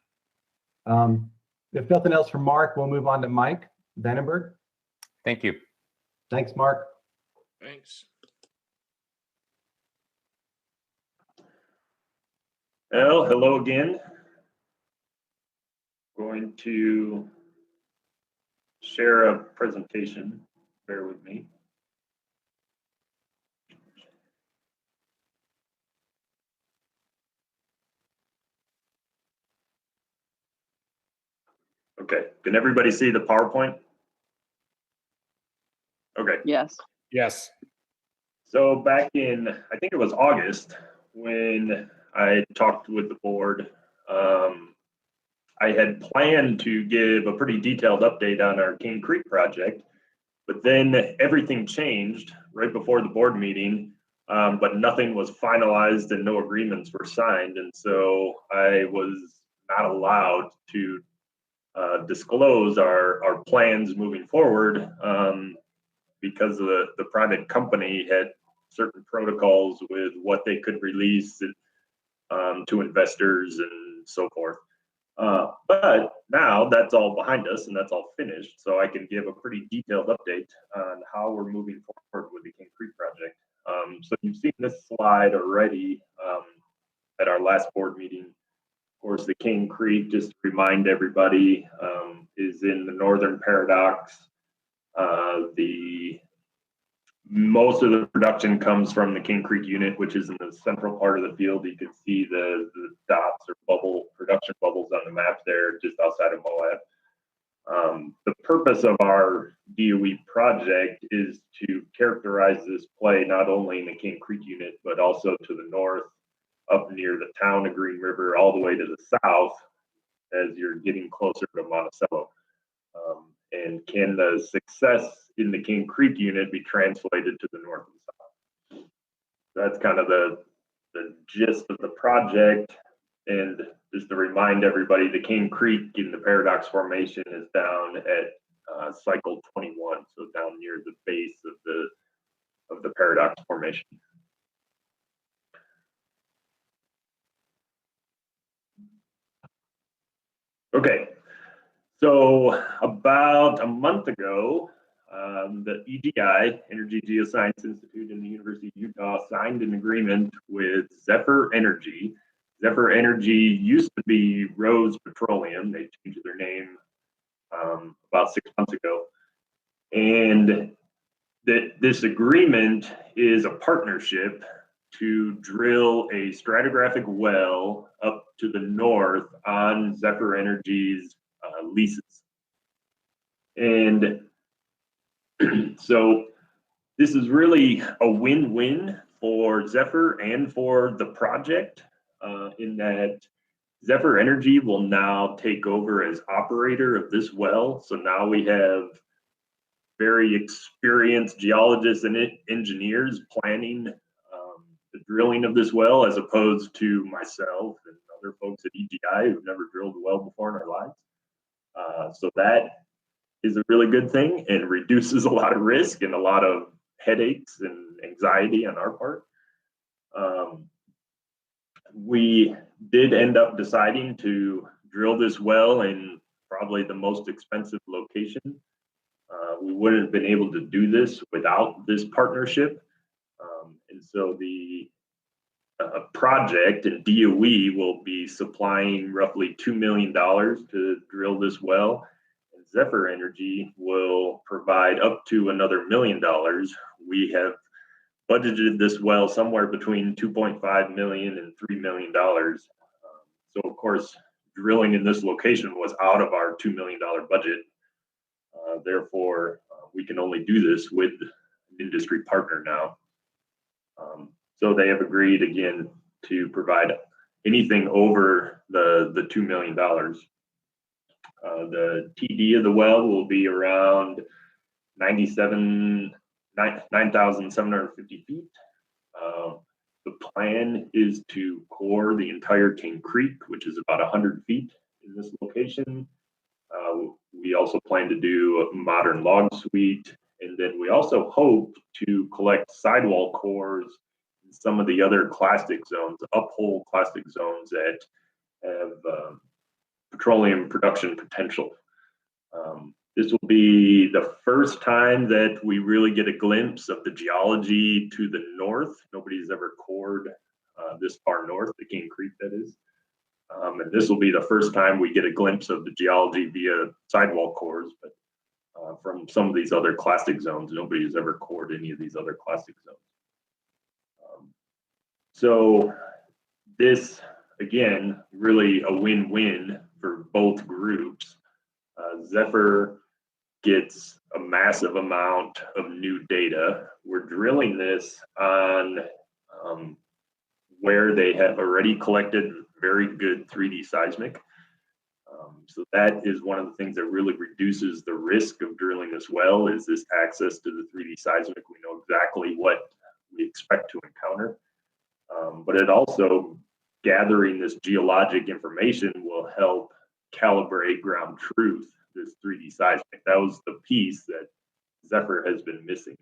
If nothing else from Mark, we'll move on to Mike Vanden Berg. Thank you. Thanks, Mark. Thanks. Well, hello again. Going to share a presentation. Bear with me. Okay, can everybody see the PowerPoint? Okay. Yes. Yes. So back in, I think it was August, when I talked with the board, I had planned to give a pretty detailed update on our King Creek project, but then everything changed right before the board meeting, but nothing was finalized and no agreements were signed. And so I was not allowed to disclose our plans moving forward because the private company had certain protocols with what they could release to investors and so forth. But now that's all behind us and that's all finished, so I can give a pretty detailed update on how we're moving forward with the King Creek project. So you've seen this slide already at our last board meeting. Of course, the King Creek, just to remind everybody, is in the northern paradox. Most of the production comes from the King Creek unit, which is in the central part of the field. You can see the dots or production bubbles on the map there, just outside of Moab. The purpose of our DOE project is to characterize this play not only in the King Creek unit, but also to the north, up near the town of Green River, all the way to the south as you're getting closer to Monticello. And can the success in the King Creek unit be translated to the north and south? That's kind of the gist of the project. And just to remind everybody, the King Creek in the Paradox Formation is down at cycle 21, so down near the base of the Paradox Formation. Okay, so about a month ago, the EGI, Energy Geoscience Institute in the University of Utah, signed an agreement with Zephyr Energy. Zephyr Energy used to be Rose Petroleum. They changed their name about 6 months ago. And this agreement is a partnership to drill a stratigraphic well up to the north on Zephyr Energy's leases. And so this is really a win-win for Zephyr and for the project in that Zephyr Energy will now take over as operator of this well. So now we have very experienced geologists and engineers planning the drilling of this well, as opposed to myself and other folks at EGI who've never drilled a well before in our lives. So that is a really good thing and reduces a lot of risk and a lot of headaches and anxiety on our part. We did end up deciding to drill this well in probably the most expensive location. We wouldn't have been able to do this without this partnership. And so the project and DOE will be supplying roughly $2 million to drill this well. And Zephyr Energy will provide up to another $1 million. We have budgeted this well somewhere between $2.5 million and $3 million. So of course, drilling in this location was out of our $2 million budget. Therefore, we can only do this with an industry partner now. So they have agreed again to provide anything over the $2 million. The TD of the well will be around 9,750 feet. The plan is to core the entire King Creek, which is about 100 feet in this location. We also plan to do a modern log suite, and then we also hope to collect sidewall cores in some of the other clastic zones, uphole clastic zones that have petroleum production potential. This will be the first time that we really get a glimpse of the geology to the north. Nobody's ever cored this far north, the King Creek, that is. And this will be the first time we get a glimpse of the geology via sidewall cores, but from some of these other clastic zones, nobody's ever cored any of these other clastic zones. So this, again, really a win-win for both groups. Zephyr gets a massive amount of new data. We're drilling this on where they have already collected very good 3D seismic. So that is one of the things that really reduces the risk of drilling this well, is this access to the 3D seismic. We know exactly what we expect to encounter. But it also, gathering this geologic information will help calibrate ground truth, this 3D seismic. That was the piece that Zephyr has been missing.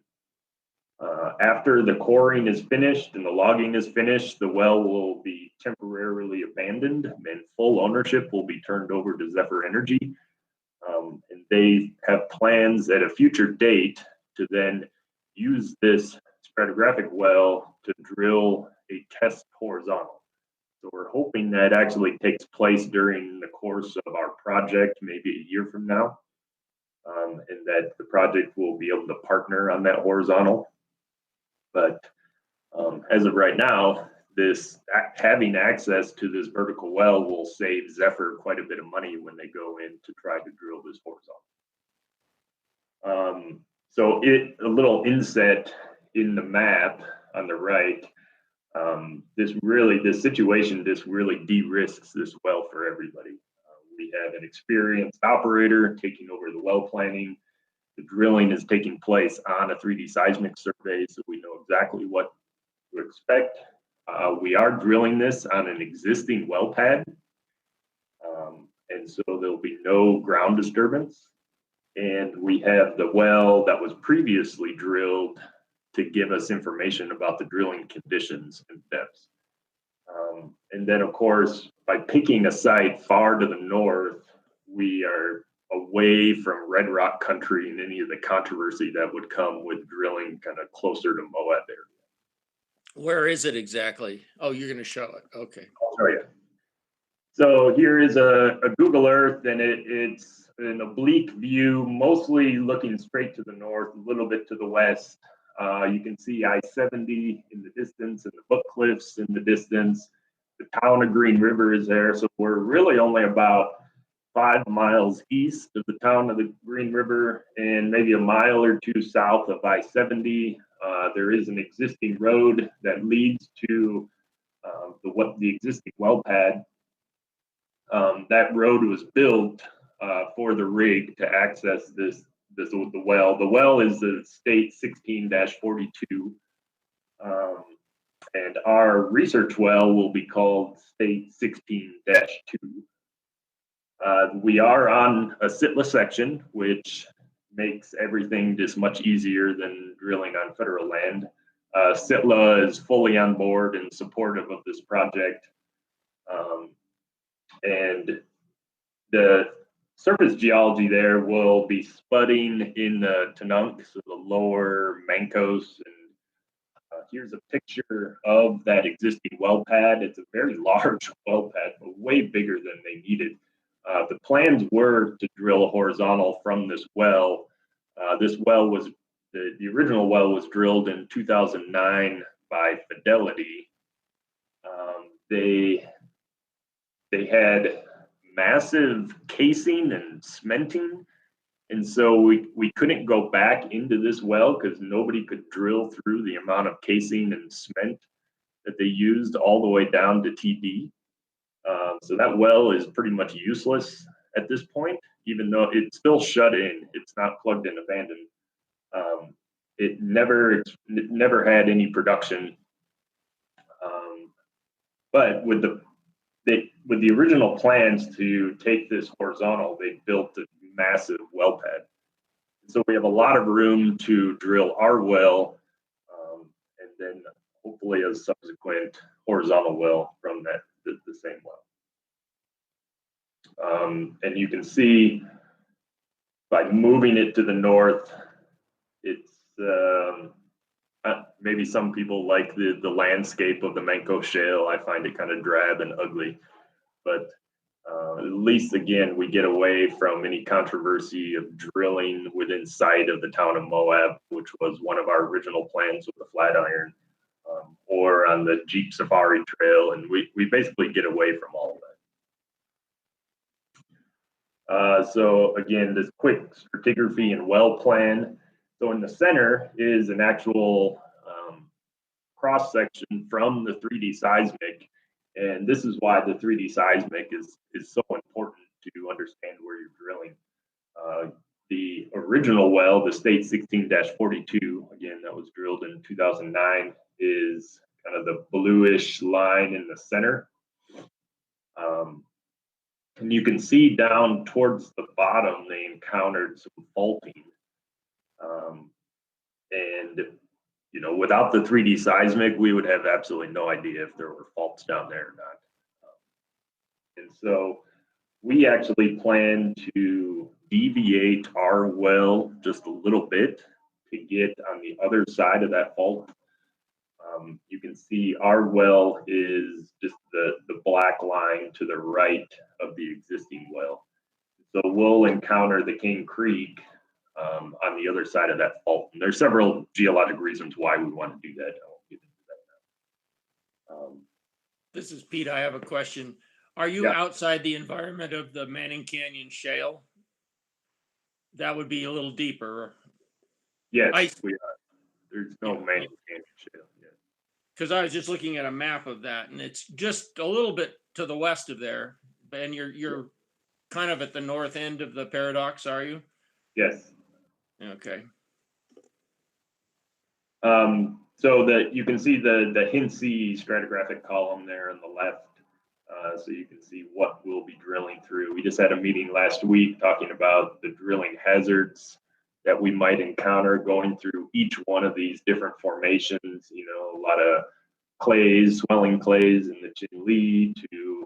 After the coring is finished and the logging is finished, the well will be temporarily abandoned and full ownership will be turned over to Zephyr Energy. And they have plans at a future date to then use this stratigraphic well to drill a test horizontal. So we're hoping that actually takes place during the course of our project, maybe a year from now, and that the project will be able to partner on that horizontal. But as of right now, this having access to this vertical well will save Zephyr quite a bit of money when they go in to try to drill this horizontal. So a little inset in the map on the right, this situation really de-risks this well for everybody. We have an experienced operator taking over the well planning. The drilling is taking place on a 3D seismic survey, so we know exactly what to expect. We are drilling this on an existing well pad, and so there'll be no ground disturbance. And we have the well that was previously drilled to give us information about the drilling conditions and depths. And then, of course, by picking a site far to the north, we are away from red rock country and any of the controversy that would come with drilling kind of closer to Moab area. Where is it exactly? Oh, you're going to show it. Okay. I'll show you. So here is a Google Earth, and it's an oblique view, mostly looking straight to the north, a little bit to the west. You can see I-70 in the distance and the Book Cliffs in the distance. The town of Green River is there. So we're really only about 5 miles east of the town of the Green River and maybe a mile or two south of I-70. There is an existing road that leads to the existing well pad. That road was built for the rig to access the well. The well is the state 16-42, and our research well will be called state 16-2. We are on a sitless section, which makes everything just much easier than drilling on federal land. Sitla is fully on board and supportive of this project. And the surface geology there will be spudding in the Tanunk, so the lower Mancos. And here's a picture of that existing well pad. It's a very large well pad, but way bigger than they needed. The plans were to drill a horizontal from this well. This well was, the original well was drilled in 2009 by Fidelity. They had massive casing and cementing, and so we couldn't go back into this well because nobody could drill through the amount of casing and cement that they used all the way down to TD. So that well is pretty much useless at this point, even though it's still shut in. It's not plugged and abandoned. It never had any production. But with the original plans to take this horizontal, they built a massive well pad. So we have a lot of room to drill our well, and then hopefully a subsequent horizontal well from the same well. And you can see by moving it to the north, it's maybe some people like the landscape of the Manco Shale. I find it kind of drab and ugly, but at least again, we get away from any controversy of drilling within sight of the town of Moab, which was one of our original plans with the Flatiron, or on the Jeep Safari Trail, and we basically get away from all of that. So again, this quick stratigraphy and well plan. So in the center is an actual cross section from the 3D seismic. And this is why the 3D seismic is so important to understand where you're drilling. The original well, the state 16-42, again, that was drilled in 2009, is kind of the bluish line in the center. And you can see down towards the bottom, they encountered some faulting. And, you know, without the 3D seismic, we would have absolutely no idea if there were faults down there or not. And so we actually plan to deviate our well just a little bit to get on the other side of that fault. You can see our well is just the black line to the right of the existing well. So we'll encounter the King Creek on the other side of that fault. And there's several geologic reasons why we want to do that. I won't get into that now. This is Pete. I have a question. Are you outside the environment of the Manning Canyon Shale? That would be a little deeper. Yes, we are. There's no Manning Canyon Shale yet. Because I was just looking at a map of that, and it's just a little bit to the west of there. And you're kind of at the north end of the paradox, are you? Yes. Okay. So that you can see the Hinsey stratigraphic column there on the left. So you can see what we'll be drilling through. We just had a meeting last week talking about the drilling hazards that we might encounter going through each one of these different formations. You know, a lot of clays, swelling clays in the Chin Lee, to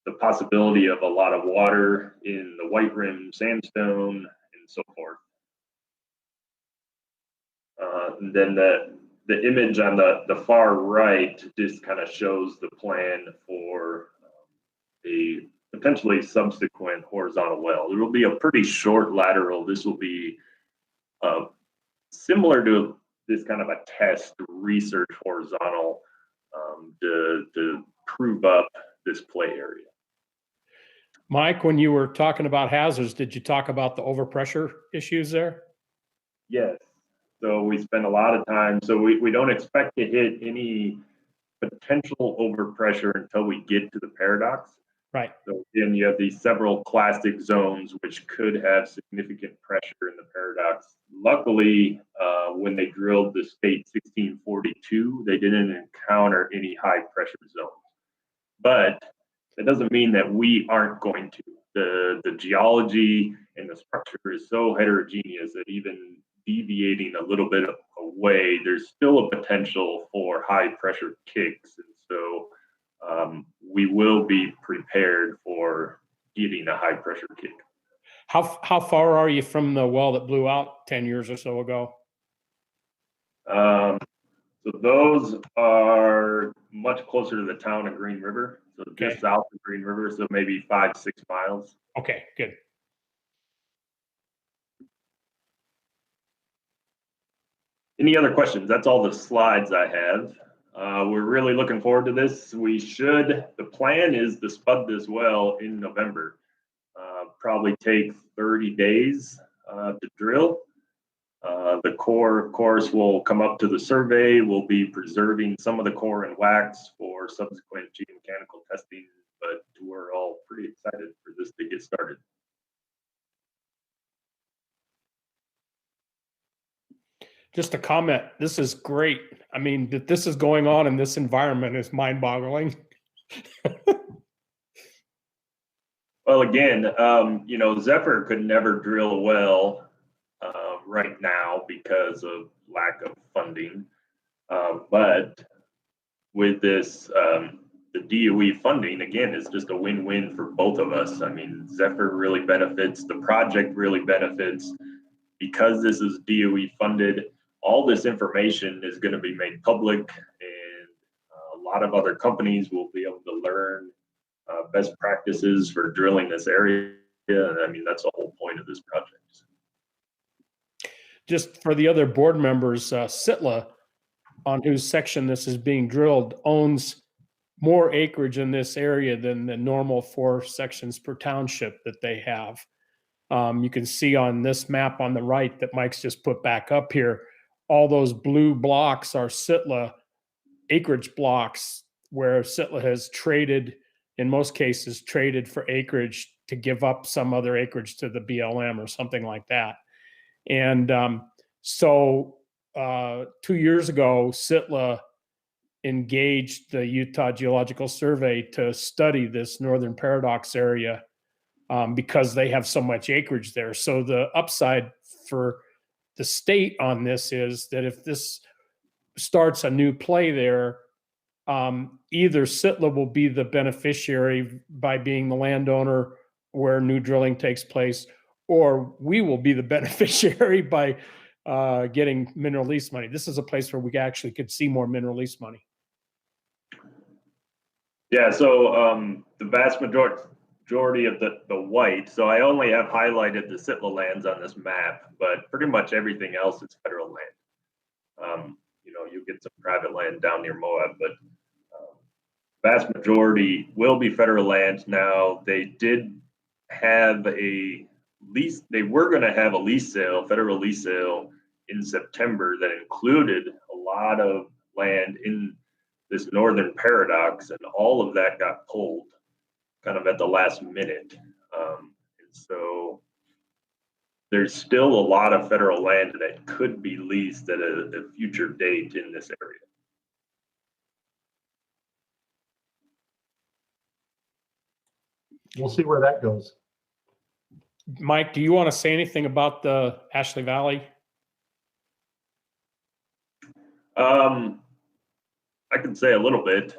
the possibility of a lot of water in the white rim sandstone and so forth. And then the image on the far right just kind of shows the plan for a potentially subsequent horizontal well. There will be a pretty short lateral. This will be similar to this kind of a test research horizontal to prove up this play area. Mike, when you were talking about hazards, did you talk about the overpressure issues there? Yes. So we spend a lot of time. So we don't expect to hit any potential overpressure until we get to the paradox. Right. So again, you have these several clastic zones which could have significant pressure in the paradox. Luckily, when they drilled the state 1642, they didn't encounter any high pressure zones. But that doesn't mean that we aren't going to. The geology and the structure is so heterogeneous that even deviating a little bit away, there's still a potential for high pressure kicks. And so we will be prepared for getting a high pressure kick. How far are you from the well that blew out 10 years or so ago? So those are much closer to the town of Green River. So just south of Green River, so maybe 5-6 miles. Okay, good. Any other questions? That's all the slides I have. We're really looking forward to this. The plan is to spud this well in November. Probably take 30 days to drill. The core, of course, will come up to the survey. We'll be preserving some of the core in wax for subsequent geomechanical testing, but we're all pretty excited for this to get started. Just a comment. This is great. I mean, that this is going on in this environment is mind-boggling. Well, again, you know, Zephyr could never drill a well right now because of lack of funding. But with this, the DOE funding, again, is just a win-win for both of us. I mean, Zephyr really benefits, the project really benefits. Because this is DOE funded, all this information is going to be made public, and a lot of other companies will be able to learn best practices for drilling this area. And I mean, that's the whole point of this project. Just for the other board members, Sitla, on whose section this is being drilled, owns more acreage in this area than the normal 4 sections per township that they have. You can see on this map on the right that Mike's just put back up here, all those blue blocks are Sitla acreage blocks where Sitla has traded, in most cases, traded for acreage to give up some other acreage to the BLM or something like that. And so 2 years ago, Sitla engaged the Utah Geological Survey to study this Northern Paradox area because they have so much acreage there. So the upside for the state on this is that if this starts a new play there, either Sitla will be the beneficiary by being the landowner where new drilling takes place, or we will be the beneficiary by getting mineral lease money. This is a place where we actually could see more mineral lease money. Yeah, so the vast majority of the white, so I only have highlighted the Sitla lands on this map, but pretty much everything else is federal land. You know, you get some private land down near Moab, but vast majority will be federal land. Now, they did have a lease, they were going to have a lease sale, federal lease sale in September that included a lot of land in this Northern Paradox, and all of that got pulled kind of at the last minute. And so there's still a lot of federal land that could be leased at a future date in this area. We'll see where that goes. Mike, do you want to say anything about the Ashley Valley? I can say a little bit.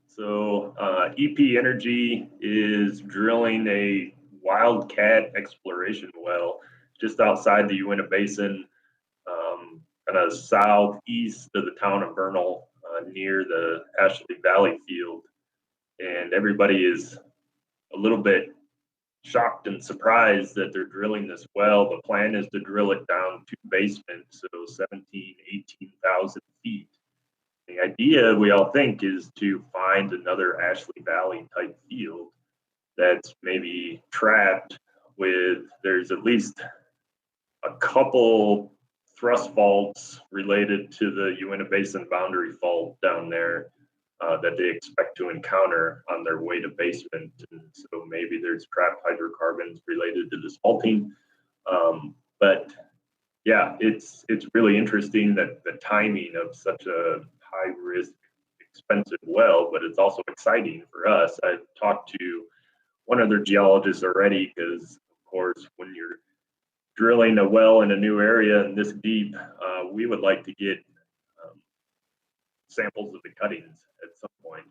So EP Energy is drilling a wildcat exploration well just outside the Uinta Basin, kind of southeast of the town of Vernal, near the Ashley Valley field. And everybody is a little bit shocked and surprised that they're drilling this well. The plan is to drill it down to basement, so 17,000, 18,000 feet. The idea, we all think, is to find another Ashley Valley type field that's maybe trapped with, there's at least a couple thrust faults related to the Uinta Basin boundary fault down there that they expect to encounter on their way to basement. And so maybe there's trapped hydrocarbons related to this faulting. But yeah, it's really interesting that the timing of such a high risk, expensive well, but it's also exciting for us. I've talked to one of their geologists already, because of course, when you're drilling a well in a new area and this deep, we would like to get samples of the cuttings at some point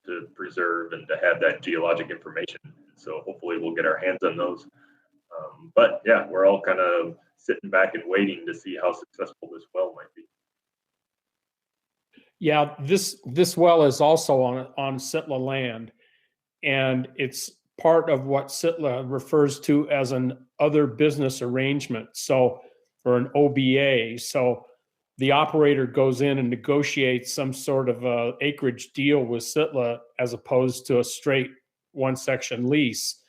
to preserve and to have that geologic information. So hopefully we'll get our hands on those. But yeah, we're all kind of sitting back and waiting to see how successful this well might be. Yeah, this well is also on Sitla land, and it's part of what Sitla refers to as an other business arrangement, so, or an OBA. So the operator goes in and negotiates some sort of a acreage deal with Sitla as opposed to a straight one section lease.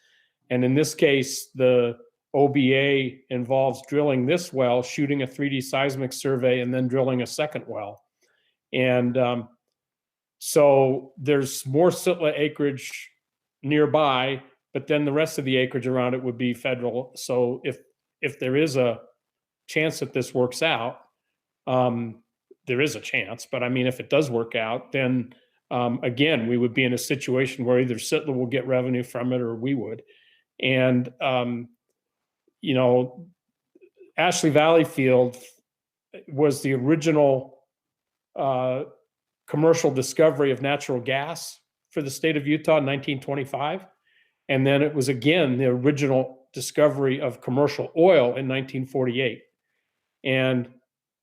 And in this case, the OBA involves drilling this well, shooting a 3D seismic survey, and then drilling a second well. And so there's more Sitla acreage nearby, but then the rest of the acreage around it would be federal. So if there is a chance that this works out, there is a chance, but I mean, if it does work out, then again, we would be in a situation where either Sitla will get revenue from it or we would. And, you know, Ashley Valley Field was the original commercial discovery of natural gas for the state of Utah in 1925. And then it was again the original discovery of commercial oil in 1948. And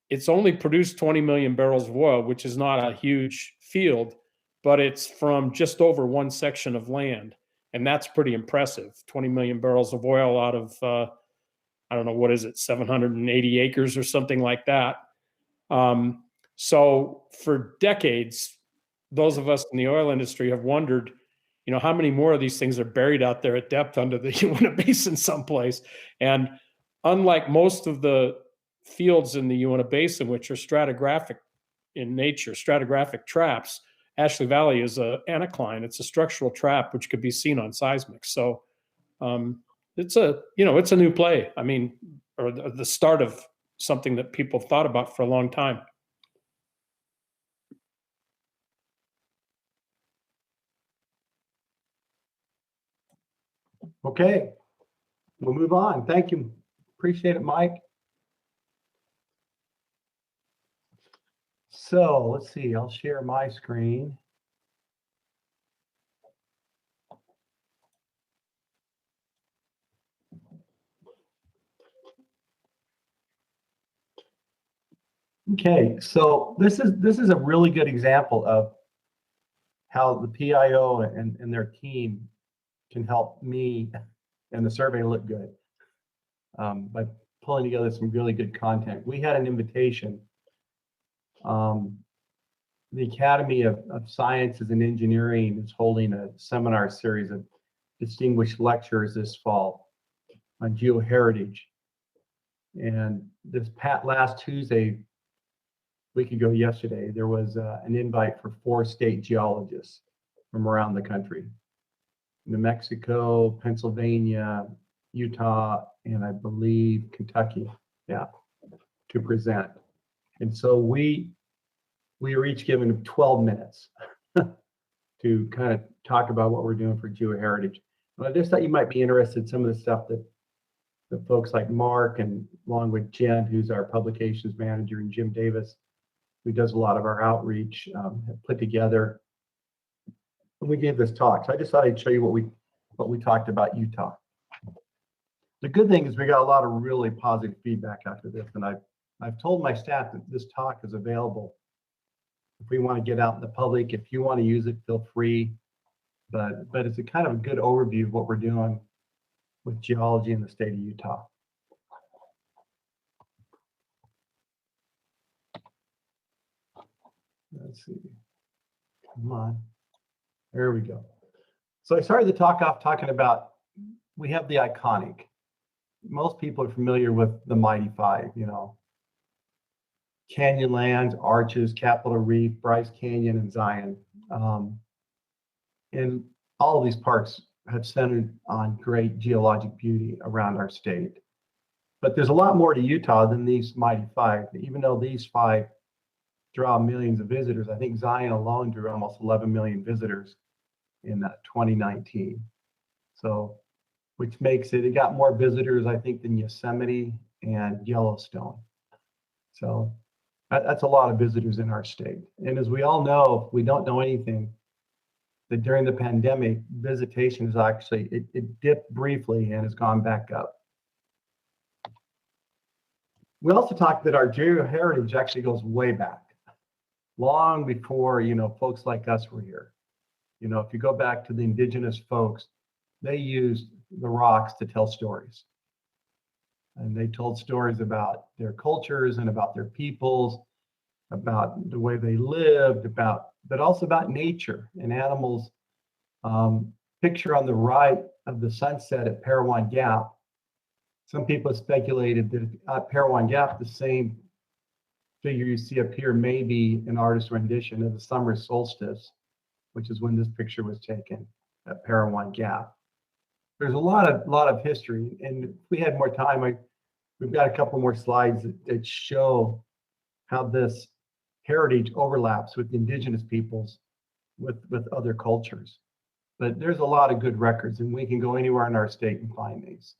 it's only produced 20 million barrels of oil, which is not a huge field, but it's from just over one section of land. And that's pretty impressive. 20 million barrels of oil out of, I don't know, what is it, 780 acres or something like that. So for decades, those of us in the oil industry have wondered, how many more of these things are buried out there at depth under the Uinta Basin someplace. And unlike most of the fields in the Uinta Basin, which are stratigraphic in nature, stratigraphic traps, Ashley Valley is an anticline. It's a structural trap which could be seen on seismic. So it's a new play. I mean, or the start of something that people thought about for a long time. Okay, we'll move on. Thank you. Appreciate it, Mike. So let's see, I'll share my screen. Okay, so this is a really good example of how the PIO and their team can help me and the survey look good by pulling together some really good content. We had an invitation. The Academy of Sciences and Engineering is holding a seminar series of distinguished lectures this fall on geoheritage. And this last Tuesday, week ago yesterday, there was an invite for 4 state geologists from around the country. New Mexico, Pennsylvania, Utah, and I believe Kentucky, to present. And so we were each given 12 minutes to kind of talk about what we're doing for geoheritage. But I just thought you might be interested in some of the stuff that the folks like Mark and along with Jen, who's our publications manager, and Jim Davis, who does a lot of our outreach, have put together. And we gave this talk. So I just thought I'd show you what we talked about Utah. The good thing is we got a lot of really positive feedback after this, and I've told my staff that this talk is available if we want to get out in the public. If you want to use it, feel free. But it's a kind of a good overview of what we're doing with geology in the state of Utah. Let's see. Come on. There we go. So I started the talk off talking about, we have the iconic. Most people are familiar with the Mighty Five, Canyonlands, Arches, Capitol Reef, Bryce Canyon, and Zion. And all of these parks have centered on great geologic beauty around our state. But there's a lot more to Utah than these Mighty Five. Even though these 5 draw millions of visitors, I think Zion alone drew almost 11 million visitors in 2019. So, which makes it got more visitors, I think, than Yosemite and Yellowstone. So that's a lot of visitors in our state. And as we all know, if we don't know anything, that during the pandemic, visitation is actually, it dipped briefly and has gone back up. We also talked that our geoheritage actually goes way back, long before, folks like us were here. If you go back to the indigenous folks, they used the rocks to tell stories. And they told stories about their cultures and about their peoples, about the way they lived, but also about nature and animals. Picture on the right of the sunset at Parowan Gap. Some people speculated that at Parowan Gap, the same figure you see up here may be an artist's rendition of the summer solstice, which is when this picture was taken at Parowan Gap. There's a lot of history, and if we had more time, we've got a couple more slides that show how this heritage overlaps with indigenous peoples, with other cultures. But there's a lot of good records, and we can go anywhere in our state and find these.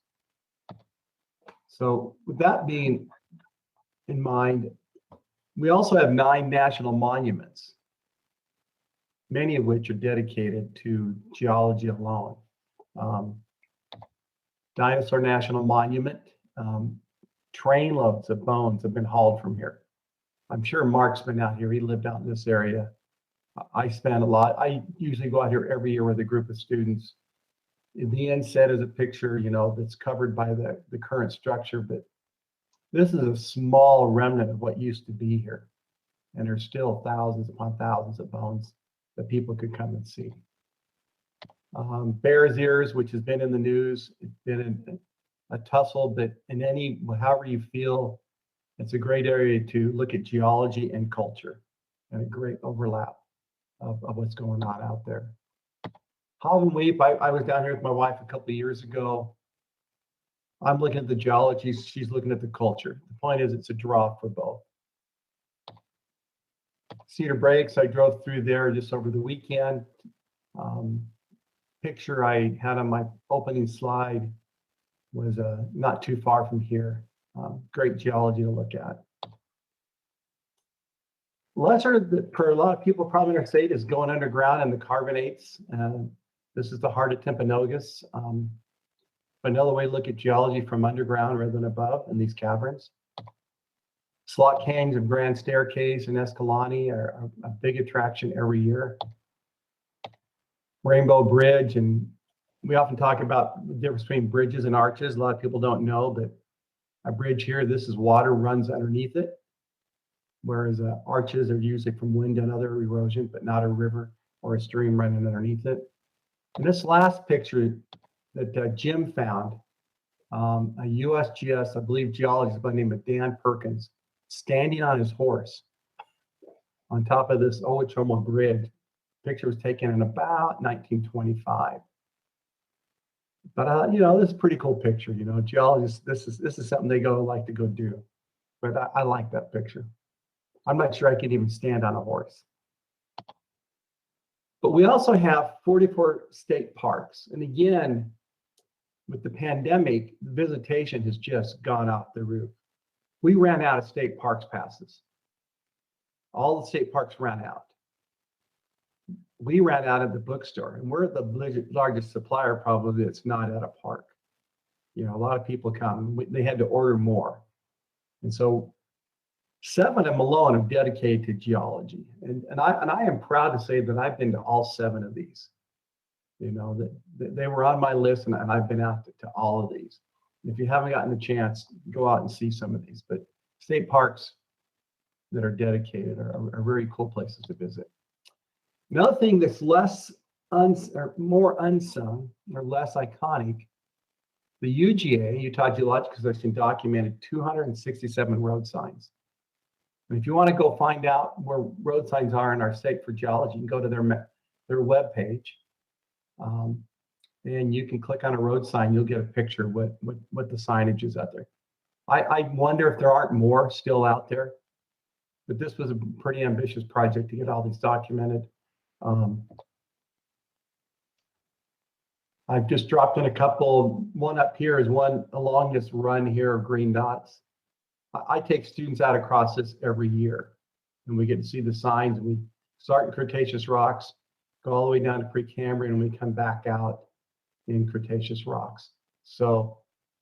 So with that being in mind, we also have 9 national monuments, many of which are dedicated to geology alone. Dinosaur National Monument, trainloads of bones have been hauled from here. I'm sure Mark's been out here. He lived out in this area. I spent a lot. I usually go out here every year with a group of students. In the inset is a picture, that's covered by the current structure, but this is a small remnant of what used to be here. And there's still thousands upon thousands of bones that people could come and see. Bears Ears, which has been in the news, it's been a tussle, but however you feel, it's a great area to look at geology and culture, and a great overlap of what's going on out there. Halve and Weep, I was down here with my wife a couple of years ago. I'm looking at the geology, she's looking at the culture. The point is, it's a draw for both. Cedar Breaks, I drove through there just over the weekend. Picture I had on my opening slide was not too far from here. Great geology to look at. Lesser, for a lot of people probably in our state, is going underground in the carbonates. This is the heart of Timpanogos. Another way to look at geology from underground rather than above in these caverns. Slot canyons of Grand Staircase and Escalante are a big attraction every year. Rainbow Bridge, and we often talk about the difference between bridges and arches. A lot of people don't know, but a bridge here, this is water runs underneath it, whereas arches are usually from wind and other erosion, but not a river or a stream running underneath it. And this last picture that Jim found, a USGS, I believe, geologist by the name of Dan Perkins, standing on his horse on top of this Owachomo Bridge. Picture was taken in about 1925. But this is a pretty cool picture. Geologists, this is something they like to go do. But I like that picture. I'm not sure I could even stand on a horse. But we also have 44 state parks. And again, with the pandemic, the visitation has just gone off the roof. We ran out of state parks passes. All the state parks ran out. We ran out of the bookstore, and we're the largest supplier probably that's not at a park. A lot of people come, they had to order more. And so 7 of them alone are dedicated to geology. And I am proud to say that I've been to all 7 of these. That they were on my list, and I've been out to all of these. If you haven't gotten a chance, go out and see some of these. But state parks that are dedicated are very cool places to visit. Another thing that's more unsung or less iconic, the UGA, Utah Geological Survey, documented 267 road signs. And if you want to go find out where road signs are in our state for geology, you can go to their webpage. And you can click on a road sign, you'll get a picture of what the signage is out there. I wonder if there aren't more still out there, but this was a pretty ambitious project to get all these documented. I've just dropped in a couple. One up here is one along this run here of green dots. I take students out across this every year, and we get to see the signs. And we start in Cretaceous rocks, go all the way down to Precambrian, and we come back out in Cretaceous rocks. So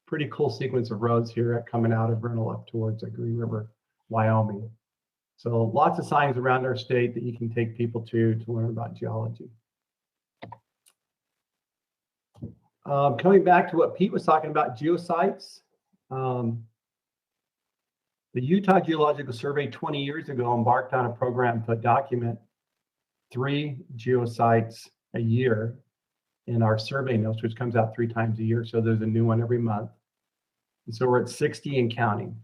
pretty cool sequence of roads here coming out of Vernal up towards Green River, Wyoming. So lots of signs around our state that you can take people to learn about geology. Coming back to what Pete was talking about, geosites. The Utah Geological Survey 20 years ago embarked on a program to document 3 geosites a year in our survey notes, which comes out 3 times a year. So there's a new one every month. And so we're at 60 and counting.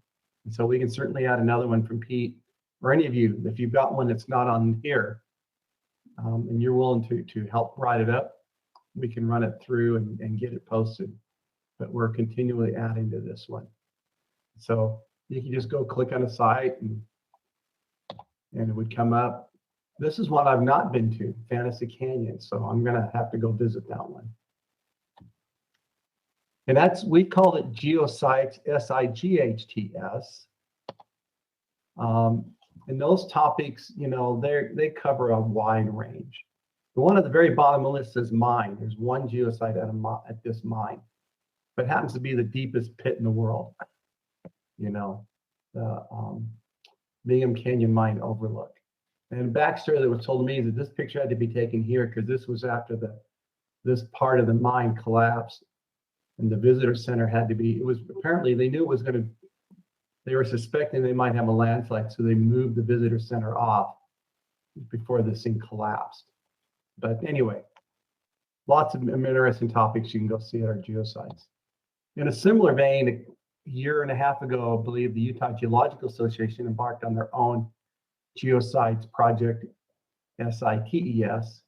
And so we can certainly add another one from Pete, or any of you, if you've got one that's not on here, and you're willing to help write it up, we can run it through and get it posted. But we're continually adding to this one. So you can just go click on a site and it would come up. This is one I've not been to, Fantasy Canyon. So I'm gonna have to go visit that one. And we called it Geosites, SIGHTS. And those topics, they cover a wide range. The one at the very bottom of the list says mine. There's one geosite at this mine, but it happens to be the deepest pit in the world. The Milligan Canyon Mine Overlook. And backstory that was told to me is that this picture had to be taken here because this was after this part of the mine collapsed, and the visitor center had to be. It was apparently they knew it was going to. They were suspecting they might have a landslide, so they moved the visitor center off before this thing collapsed. But anyway, lots of interesting topics you can go see at our geosites. In a similar vein, a year and a half ago, I believe the Utah Geological Association embarked on their own geosites project, SITES.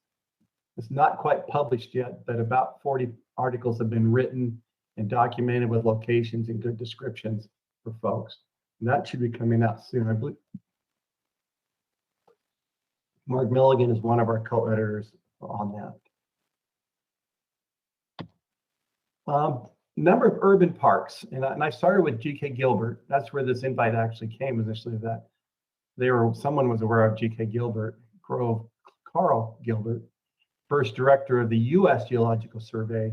It's not quite published yet, but about 40 articles have been written and documented with locations and good descriptions for folks. And that should be coming out soon, I believe. Mark Milligan is one of our co-editors on that. Number of urban parks, and I started with G.K. Gilbert. That's where this invite actually came initially. That someone was aware of G.K. Gilbert, Carl Gilbert, first director of the U.S. Geological Survey,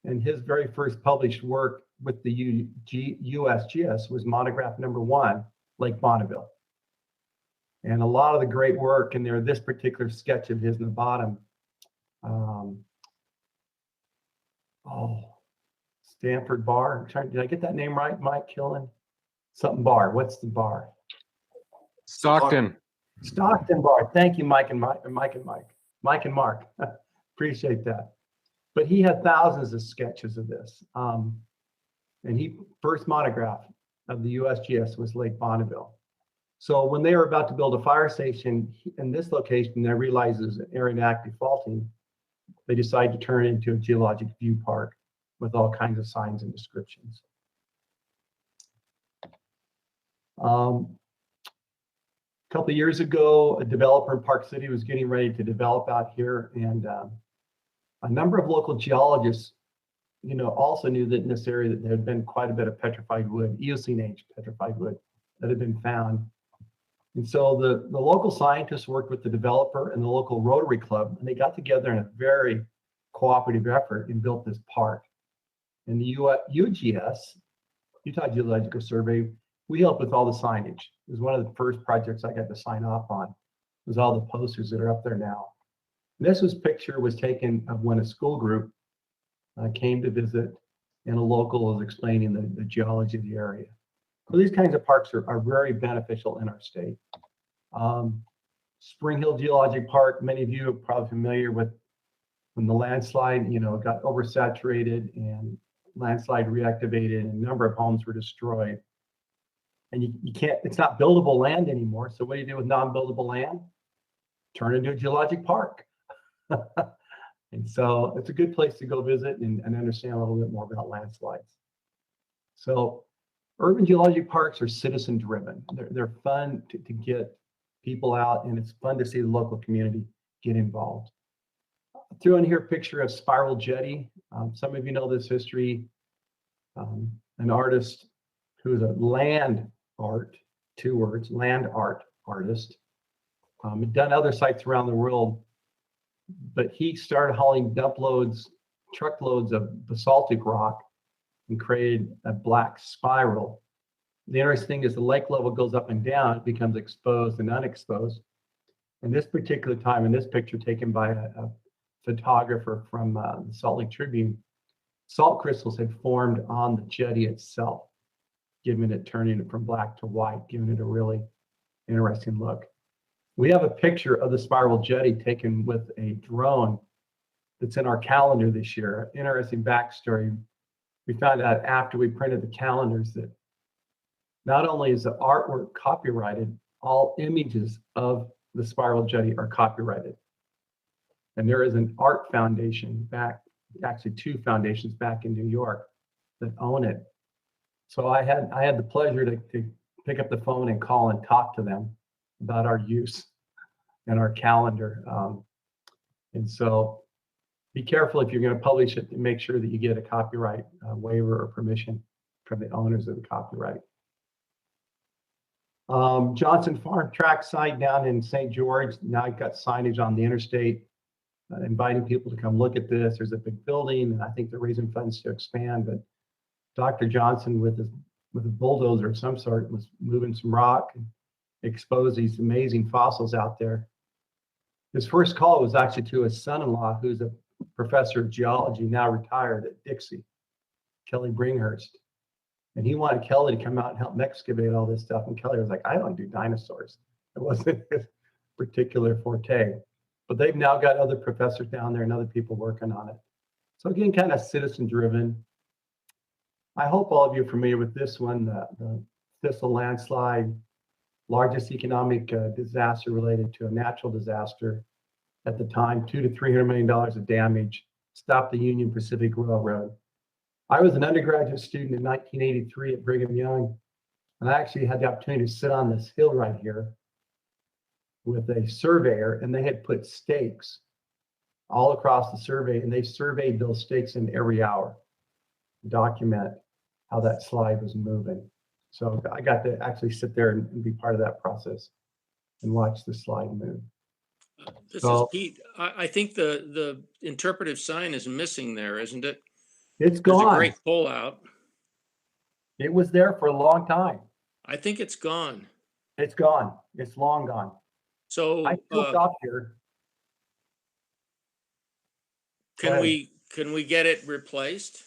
and his very first published work with the USGS was monograph number 1, Lake Bonneville. And a lot of the great work in there, this particular sketch of his in the bottom, Stanford Bar. Did I get that name right, Mike Killen? Something Bar. What's the bar? Stockton. Stockton Bar. Thank you, Mike and Mark. Appreciate that. But he had thousands of sketches of this. And he first monograph of the USGS was Lake Bonneville. So when they were about to build a fire station in this location, they realized there's an area of active faulting. They decided to turn it into a geologic view park with all kinds of signs and descriptions. A couple of years ago, a developer in Park City was getting ready to develop out here, and a number of local geologists, also knew that in this area that there had been quite a bit of petrified wood, Eocene age petrified wood that had been found. And so the local scientists worked with the developer and the local Rotary Club, and they got together in a very cooperative effort and built this park. And the UGS, Utah Geological Survey, we helped with all the signage. It was one of the first projects I got to sign off on. It was all the posters that are up there now. And this picture was taken of when a school group came to visit, and a local was explaining the geology of the area. So these kinds of parks are very beneficial in our state. Spring Hill Geologic Park, many of you are probably familiar with when the landslide, got oversaturated and landslide reactivated and a number of homes were destroyed. And you can't, it's not buildable land anymore. So what do you do with non-buildable land? Turn it into a geologic park. And so it's a good place to go visit and understand a little bit more about landslides. So urban geologic parks are citizen driven. They're fun to get people out, and it's fun to see the local community get involved. I threw in here a picture of Spiral Jetty. Some of you know this history. An artist who is a land art, 2 words, land art artist. Had done other sites around the world, but he started hauling truckloads of basaltic rock and created a black spiral. The interesting thing is the lake level goes up and down, it becomes exposed and unexposed. And this particular time, in this picture taken by a photographer from the Salt Lake Tribune, salt crystals had formed on the jetty itself, turning it from black to white, giving it a really interesting look. We have a picture of the spiral jetty taken with a drone that's in our calendar this year. Interesting backstory. We found out after we printed the calendars that not only is the artwork copyrighted, all images of the spiral jetty are copyrighted. And there is an art foundation actually 2 foundations back in New York that own it. So I had the pleasure to pick up the phone and call and talk to them about our use and our calendar. And so be careful if you're going to publish it to make sure that you get a copyright waiver or permission from the owners of the copyright. Johnson Farm Track site down in St. George, now I've got signage on the interstate inviting people to come look at this. There's a big building, and I think they're raising funds to expand, but Dr. Johnson with a bulldozer of some sort was moving some rock and exposed these amazing fossils out there. His first call was actually to his son-in-law, who's a professor of geology, now retired at Dixie, Kelly Bringhurst. And he wanted Kelly to come out and help excavate all this stuff. And Kelly was like, I don't do dinosaurs. It wasn't his particular forte. but they've now got other professors down there and other people working on it. So again, kind of citizen driven. I hope all of you are familiar with this one, the Thistle landslide, largest economic disaster related to a natural disaster at the time, $200 to $300 million of damage, stopped the Union Pacific Railroad. I was an undergraduate student in 1983 at Brigham Young, and I actually had the opportunity to sit on this hill right here with a surveyor, and they had put stakes all across the survey, and they surveyed those stakes in every hour to document how that slide was moving. So I got to actually sit there and be part of that process and watch the slide move. This So- is Pete. I think the interpretive sign is missing there, isn't it? It's There's a gone. great pull out. It was there for a long time. I think it's gone. It's gone. It's long gone. So I looked up here. Go ahead. can we get it replaced?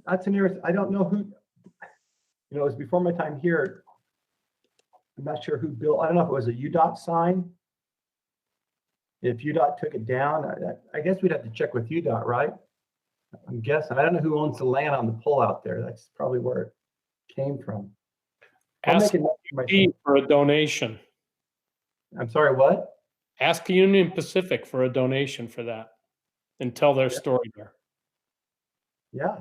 That's an interesting. I don't know who. You know, it was before my time here. I'm not sure who built. I don't know if it was a UDOT sign. If UDOT took it down, I guess we'd have to check with UDOT, right? I'm guessing. I don't know who owns the land on the pull out there. That's probably where it came from. I'll Ask make a note for myself. UP for a donation. I'm sorry, what? Ask Union Pacific for a donation for that and tell their story there. Yeah.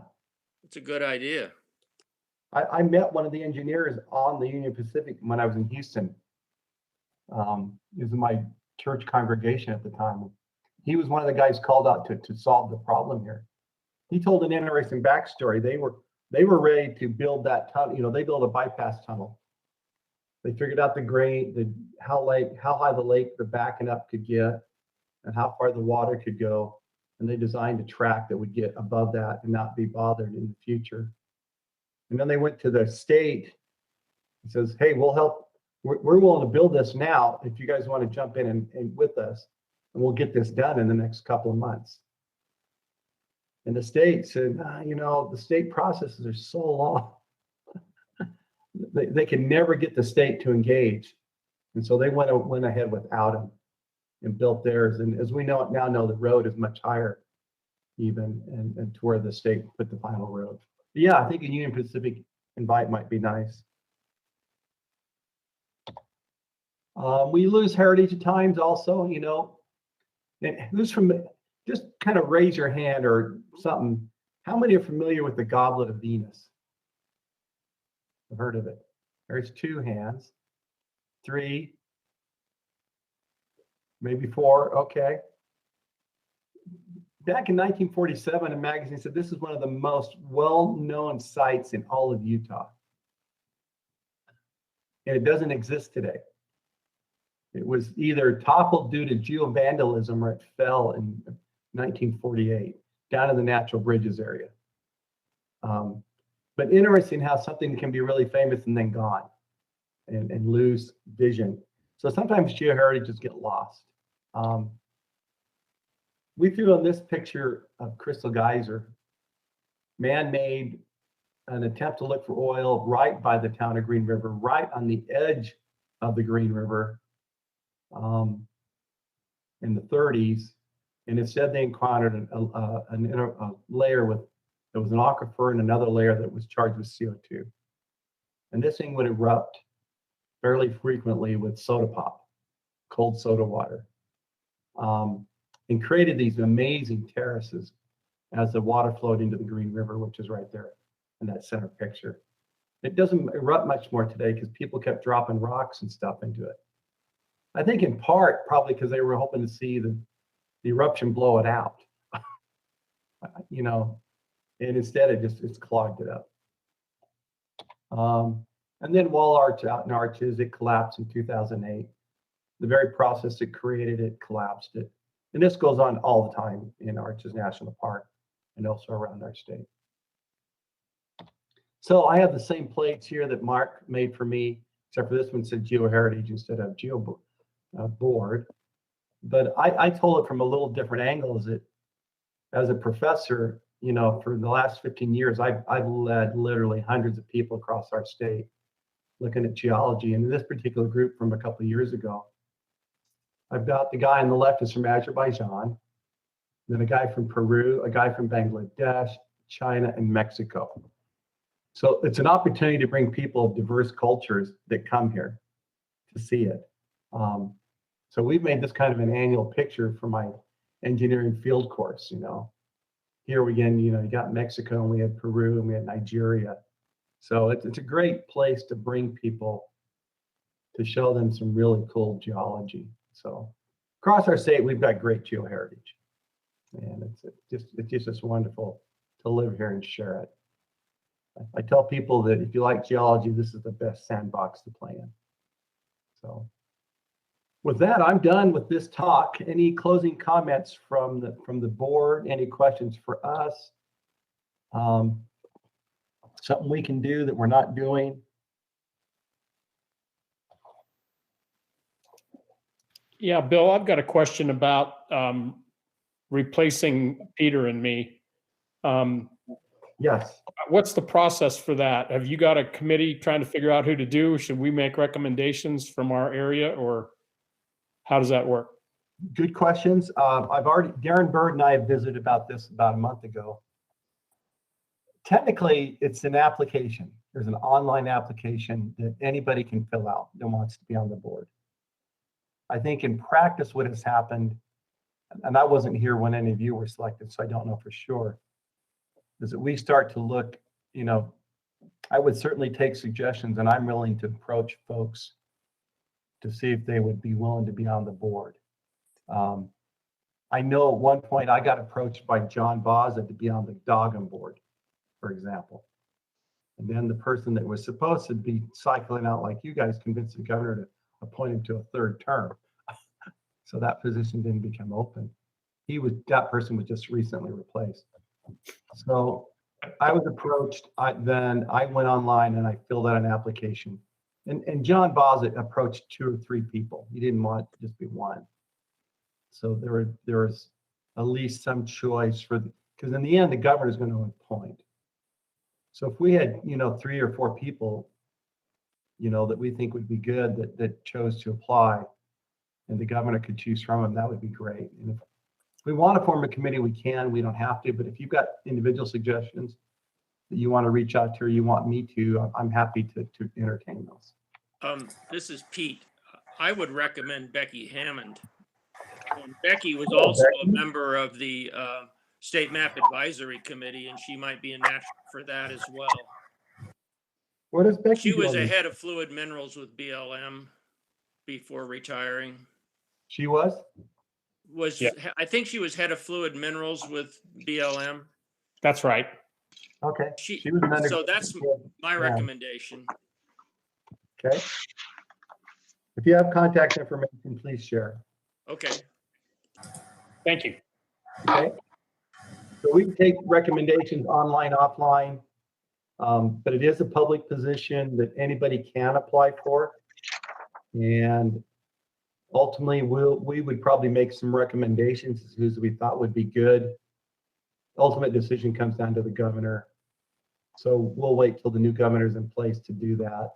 It's a good idea. I met one of the engineers on the Union Pacific when I was in Houston. He was in my church congregation at the time. He was one of the guys called out to solve the problem here. He told an interesting backstory. They were ready to build that tunnel. You know, they built a bypass tunnel. They figured out the grade, how high the lake the backing up could get, and how far the water could go. And they designed a track that would get above that and not be bothered in the future. And then they went to the state and says, hey, we'll help. We're willing to build this now if you guys want to jump in and with us, and we'll get this done in the next couple of months. And the state said, you know, the state processes are so long. they can never get the state to engage. And so they went ahead without them and built theirs. And as we now know, the road is much higher even, and to where the state put the final road. But yeah, I think a Union Pacific invite might be nice. We lose heritage at times also, you know. And who's from, just kind of raise your hand or something. How many are familiar with the Goblet of Venus? I've heard of it. There's 2 hands, 3, maybe 4, okay. Back in 1947, a magazine said this is one of the most well-known sites in all of Utah. And it doesn't exist today. It was either toppled due to geovandalism or it fell in 1948 down in the Natural Bridges area. But interesting how something can be really famous and then gone and lose vision. So sometimes geoheritages get lost. We threw on this picture of Crystal Geyser. Man made an attempt to look for oil right by the town of Green River, right on the edge of the Green River in the 30s. And instead they encountered a layer with, there was an aquifer and another layer that was charged with CO2. And this thing would erupt fairly frequently with soda pop, cold soda water. And created these amazing terraces as the water flowed into the Green River, which is right there in that center picture. It doesn't erupt much more today because people kept dropping rocks and stuff into it. I think in part, probably because they were hoping to see the eruption blow it out, you know, and instead it's clogged it up. And then Wall Arch out in Arches, it collapsed in 2008. The very process that created it collapsed it. And this goes on all the time in Arches National Park and also around our state. So I have the same plates here that Mark made for me, except for this one said Geoheritage instead of board. But I told it from a little different angle. Is that as a professor, you know, for the last 15 years, I've led literally hundreds of people across our state looking at geology. And in this particular group from a couple of years ago, I've got the guy on the left is from Azerbaijan, then a guy from Peru, a guy from Bangladesh, China, and Mexico. So it's an opportunity to bring people of diverse cultures that come here to see it. So we've made this kind of an annual picture for my engineering field course, you know. Here again, you know, you got Mexico and we had Peru and we had Nigeria. So it's a great place to bring people to show them some really cool geology. So across our state, we've got great geoheritage. And it's just wonderful to live here and share it. I tell people that if you like geology, this is the best sandbox to play in. So with that, I'm done with this talk. Any closing comments from the board? Any questions for us? Something we can do that we're not doing? Yeah, Bill, I've got a question about replacing Peter and me. Yes. What's the process for that? Have you got a committee trying to figure out who to do? Should we make recommendations from our area, or how does that work? Good questions. Darren Bird and I have visited about this about a month ago. Technically, it's an application. There's an online application that anybody can fill out that wants to be on the board. I think in practice, what has happened, and I wasn't here when any of you were selected, so I don't know for sure, is that we start to look, you know, I would certainly take suggestions, and I'm willing to approach folks to see if they would be willing to be on the board. I know at one point I got approached by John Baza to be on the Doggin board, for example. And then the person that was supposed to be cycling out like you guys convinced the governor to appoint him to a third term. So that position didn't become open. That person was just recently replaced. So I was approached, then I went online and I filled out an application. And John Baza approached 2 or 3 people. He didn't want it to just be one. So there was at least some choice because in the end, the governor is going to appoint. So if we had, you know, 3 or 4 people, you know, that we think would be good that chose to apply and the governor could choose from them, that would be great. And if we want to form a committee, we can, we don't have to, but if you've got individual suggestions that you want to reach out to or you want me to, I'm happy to entertain those. This is Pete. I would recommend Becky Hammond. And Becky was also a member of the State Map Advisory Committee, and she might be a natural for that as well. What is Becky She was doing? a head of fluid minerals with BLM before retiring. She was? Yeah. I think she was head of fluid minerals with BLM. That's right. Okay. She was so that's my recommendation. Okay. If you have contact information, please share. Okay. Thank you. Okay. So we can take recommendations online, offline, but it is a public position that anybody can apply for. And ultimately, we would probably make some recommendations as who we thought would be good. Ultimate decision comes down to the governor. So we'll wait till the new governor's in place to do that.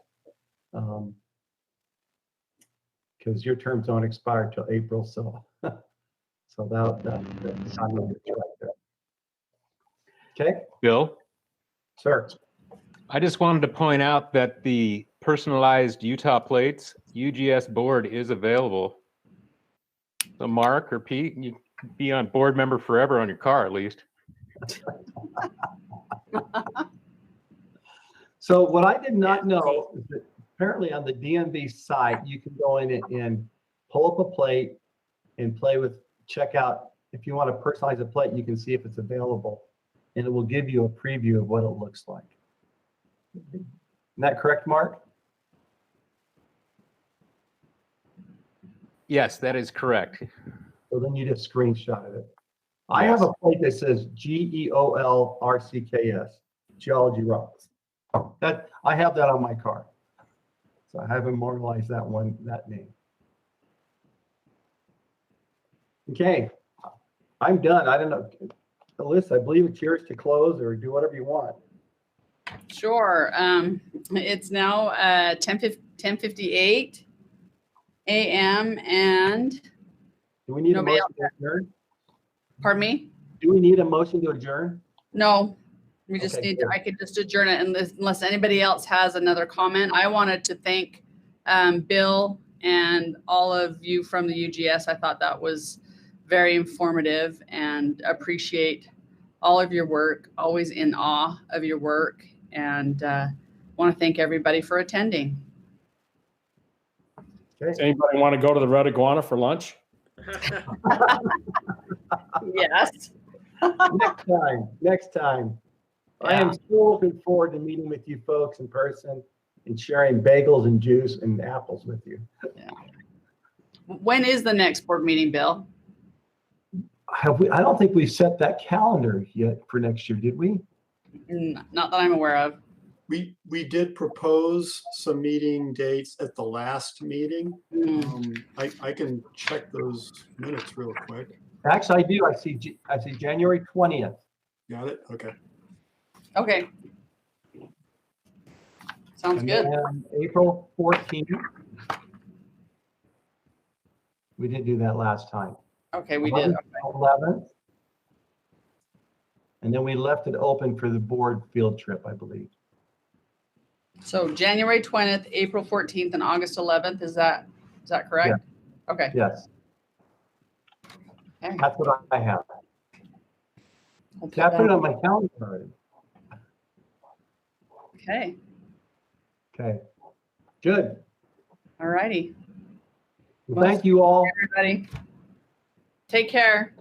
Because your terms don't expire till April, so that's right there. Okay, Bill, sir. I just wanted to point out that the personalized Utah plates UGS board is available. So Mark or Pete, you can be on board member forever on your car at least. So what I did not know is that apparently on the DMV site, you can go in and pull up a plate and check out. If you want to personalize a plate, you can see if it's available and it will give you a preview of what it looks like. Isn't that correct, Mark? Yes, that is correct. So then you just screenshot it. I have a plate that says GEOLRCKS, Geology Rocks. I have that on my car. So I have immortalized that name. Okay, I'm done. I don't know. Elissa, I believe it's yours to close or do whatever you want. Sure. It's now 10:58 a.m. and Do we need a Nobody motion to adjourn? Pardon me? Do we need a motion to adjourn? No, we just Okay, need, good. I could just adjourn it unless anybody else has another comment. I wanted to thank Bill and all of you from the UGS. I thought that was very informative and appreciate all of your work, always in awe of your work, and want to thank everybody for attending. Does anybody want to go to the Red Iguana for lunch? Yes. Next time. I am so looking forward to meeting with you folks in person and sharing bagels and juice and apples with you. Yeah. When is the next board meeting, Bill? Have we? I don't think we set that calendar yet for next year, did we? Not that I'm aware of. We did propose some meeting dates at the last meeting. I can check those minutes real quick. Actually, I do. I see January 20th. Got it? Okay. Okay. Sounds And good. then April 14th. We didn't do that last time. Okay, we did. 11th. And then we left it open for the board field trip, I believe. So January 20th, April 14th, and August 11th. Is that correct? Yeah. Okay. Yes, Okay. that's what I have. We'll put Can I put it that- on my calendar already? Okay. Okay, good. All righty. Well, thank you all. Everybody. Take care.